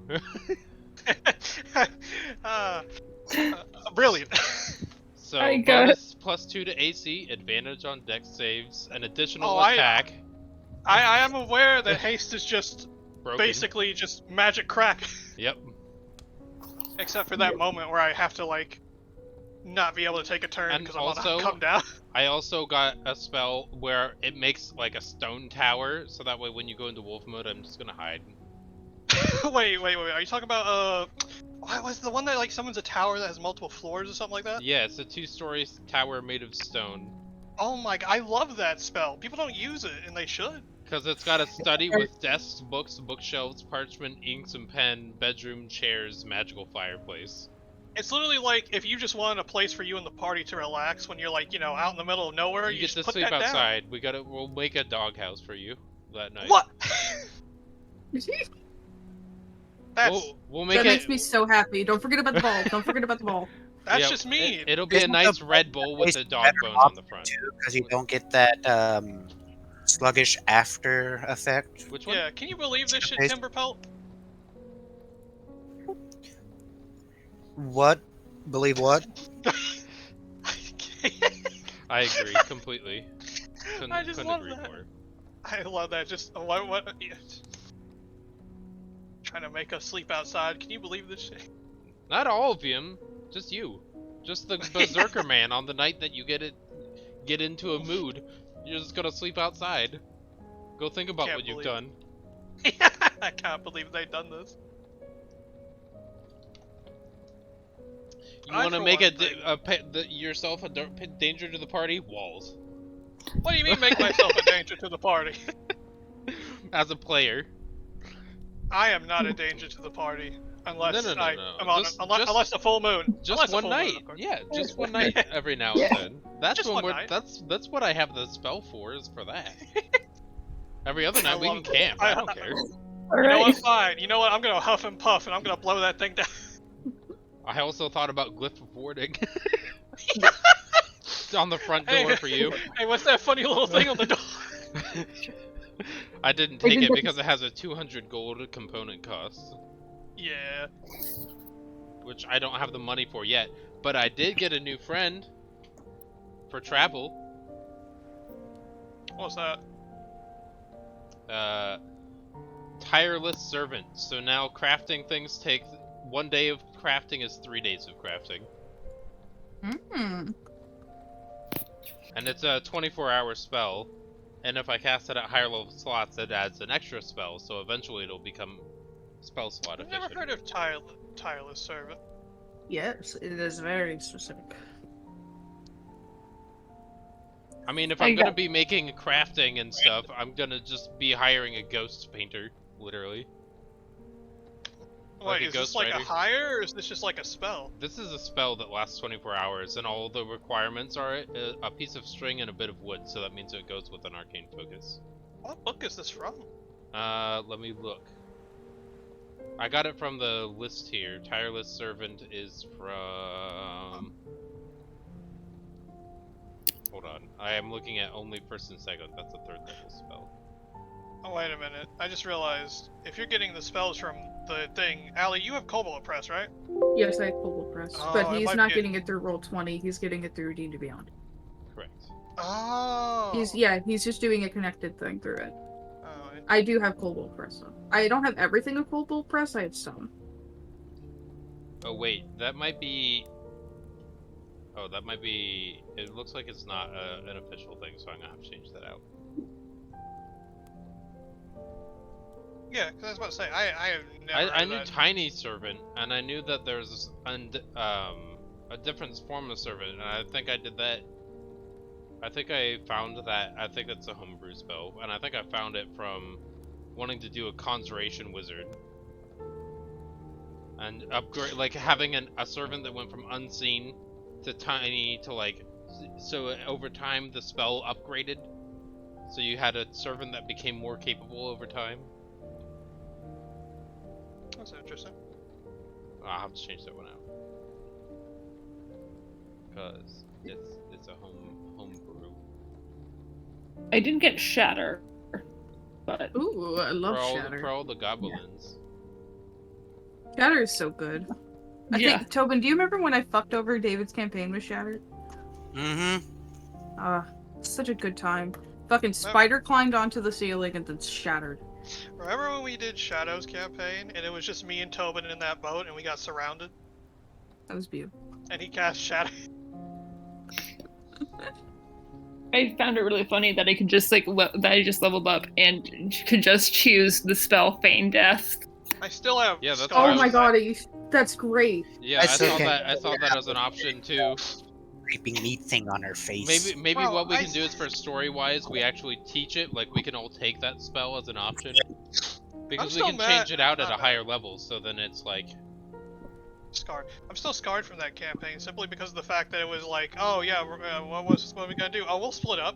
Brilliant. So, I got bonus +2 to AC, advantage on dex saves, an additional attack. I am aware that haste is just Broken. basically just magic crack. Yep. Except for that moment where I have to, like, not be able to take a turn because I'm on a come down. I also got a spell where it makes, like, a stone tower, so that way when you go into wolf mode, I'm just gonna hide. Wait, are you talking about, what was the one that, like, summons a tower that has multiple floors or something like that? Yeah, it's a 2-story tower made of stone. Oh my god, I love that spell. People don't use it, and they should. Because it's got a study with desks, books, bookshelves, parchment, inks, and pen, bedroom, chairs, magical fireplace. It's literally like if you just wanted a place for you and the party to relax when you're like, you know, out in the middle of nowhere. You You get just to put sleep that outside. We'll make a doghouse for you that night. down. What? That's We'll make That it. makes me so happy. Don't forget about the ball. Don't forget about the ball. that's yeah, just mean. It'll be a Isn't nice the Red Bull with place the dog better bones off on the front. too, because you don't get that sluggish after effect. Which one? Yeah, can you believe this shit, Taste- Timberpelt? What? Believe what? I agree completely. I just couldn't love agree that. more. I love that. Just what? Yeah. Trying to make us sleep outside. Can you believe this shit? Not all of him, just you. Just the berserker man on the night that you get into a mood. You're just gonna sleep outside. Go think about Can't what you've believe done. I can't believe they've done this. You I, want to for make one, yourself a danger to the party? Walls. What do you mean make myself a danger to the party? As a player. I am not a danger to the party unless No. unless the full moon. Just Unless a one full moon, night. of course. Yeah, just one night every now and then. That's Just when one night. that's what I have the spell for, is for that. Every other I night we love can it. camp. I don't care. All You know right. what? Fine. You know what? I'm gonna huff and puff and I'm gonna blow that thing down. I also thought about glyph of warding. On the front door Hey, for you. Hey, what's that funny little thing on the door? I didn't take it because it has a 200 gold component cost, Yeah. which I don't have the money for yet. But I did get a new friend for travel. What's that? Tireless servant. So now crafting things take 1 day of crafting is 3 days of crafting, Hmm. and it's a 24-hour spell. And if I cast it at higher level slots, it adds an extra spell. So eventually it'll become spell slot I've never efficient. heard of tireless servant. Yes, it is very specific. I mean, if I I'm gonna got- be making crafting and stuff, I'm gonna just be hiring a ghost painter, literally. Like Wait, a is this ghost like a writer. hire or is this just like a spell? This is a spell that lasts 24 hours, and all the requirements are a piece of string and a bit of wood, so that means it goes with an arcane focus. What book is this from? Let me look. I got it from the list here. Tireless Servant is from... Hold on. I am looking at only first and second. That's a 3rd level spell. Oh, wait a minute. I just realized, if you're getting the spells from the thing, Allie, you have Cobalt Press, right? Yes, I have Cobalt Press, Oh, but it he's might not be- getting it through Roll20. He's getting it through D&D Beyond. Correct. Oh. He's just doing a connected thing through it. Oh, I do have Cobalt Press though. I don't have everything of Cobalt Press. I have some. Oh wait, that might be... Oh, that might be... It looks like it's not an official thing, so I'm gonna have to change that out. yeah, because I was about to say, I have never heard I of knew that. Tiny Servant, and I knew that there's a different form of servant, and I think I did that. I think I found that. I think that's a homebrew spell, and I think I found it from wanting to do a conjuration wizard and upgrade, like having a servant that went from unseen to tiny to like. So over time, the spell upgraded. So you had a servant that became more capable over time. That's interesting. I'll have to change that one out. Because it's a homebrew. I didn't get Shatter, but Ooh, I love for Shatter. all the goblins. Shatter is so good. I Yeah. think, Tobin, do you remember when I fucked over David's campaign with Shatter? Mm-hmm. It's such a good time. Fucking spider climbed onto the ceiling and then shattered. Remember when we did Shadow's campaign, and it was just me and Tobin in that boat, and we got surrounded, That was beautiful. and he cast Shadow? I found it really funny that I could just that I just leveled up and could just choose the spell Feign Death. I still have. Yeah, that's scars what I Oh my was- god, that's great. Yeah, I That's saw okay. that. I saw that as an option too. Creeping meat thing on her face. Maybe Bro, what we I- can do is for story-wise, we actually teach it. Like we can all take that spell as an option, because we still can mad- change it out at a not higher level. So then it's like, scarred. I'm still scarred from that campaign simply because of the fact that it was like, oh yeah, what are we gonna do? Oh, we'll split up.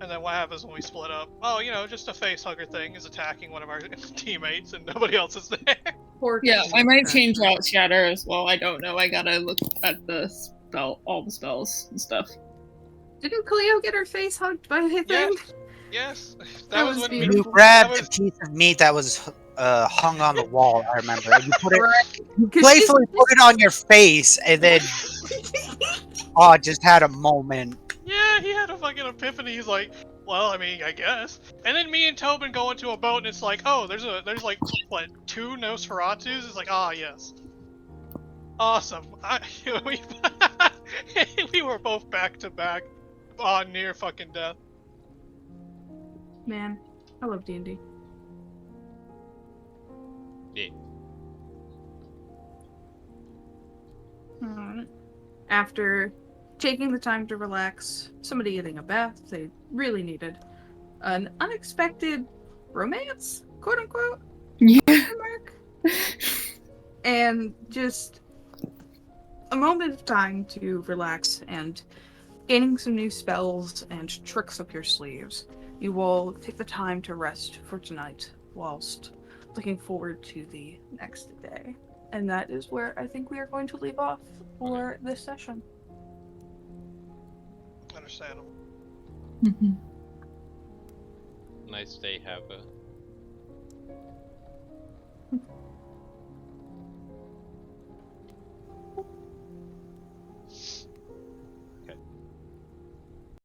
And then what happens when we split up? Oh, you know, just a facehugger thing is attacking one of our teammates and nobody else is there. Yeah, I might change out Shatter as well. I don't know. I gotta look at the spell, all the spells and stuff. Didn't Cleo get her face hugged by a thing? Yes. Yes. That was when beautiful. You grabbed a piece of meat that was hung on the wall, I remember. And you put it, you playfully put it on your face, and then just had a moment. Yeah, he had a fucking epiphany. He's like, well, I mean, I guess. And then me and Tobin go into a boat, and it's like, oh, there's like, what, 2 Nosferatus? It's like, ah, yes. Awesome. We were both back to back, near fucking death. Man, I love D&D. Yeah. Alright. After taking the time to relax, somebody getting a bath they really needed, an unexpected romance, quote unquote, Yeah. and just a moment of time to relax and gaining some new spells and tricks up your sleeves. You will take the time to rest for tonight whilst looking forward to the next day. And that is where I think we are going to leave off for this session. Understandable. Mm-hmm. Nice day, have a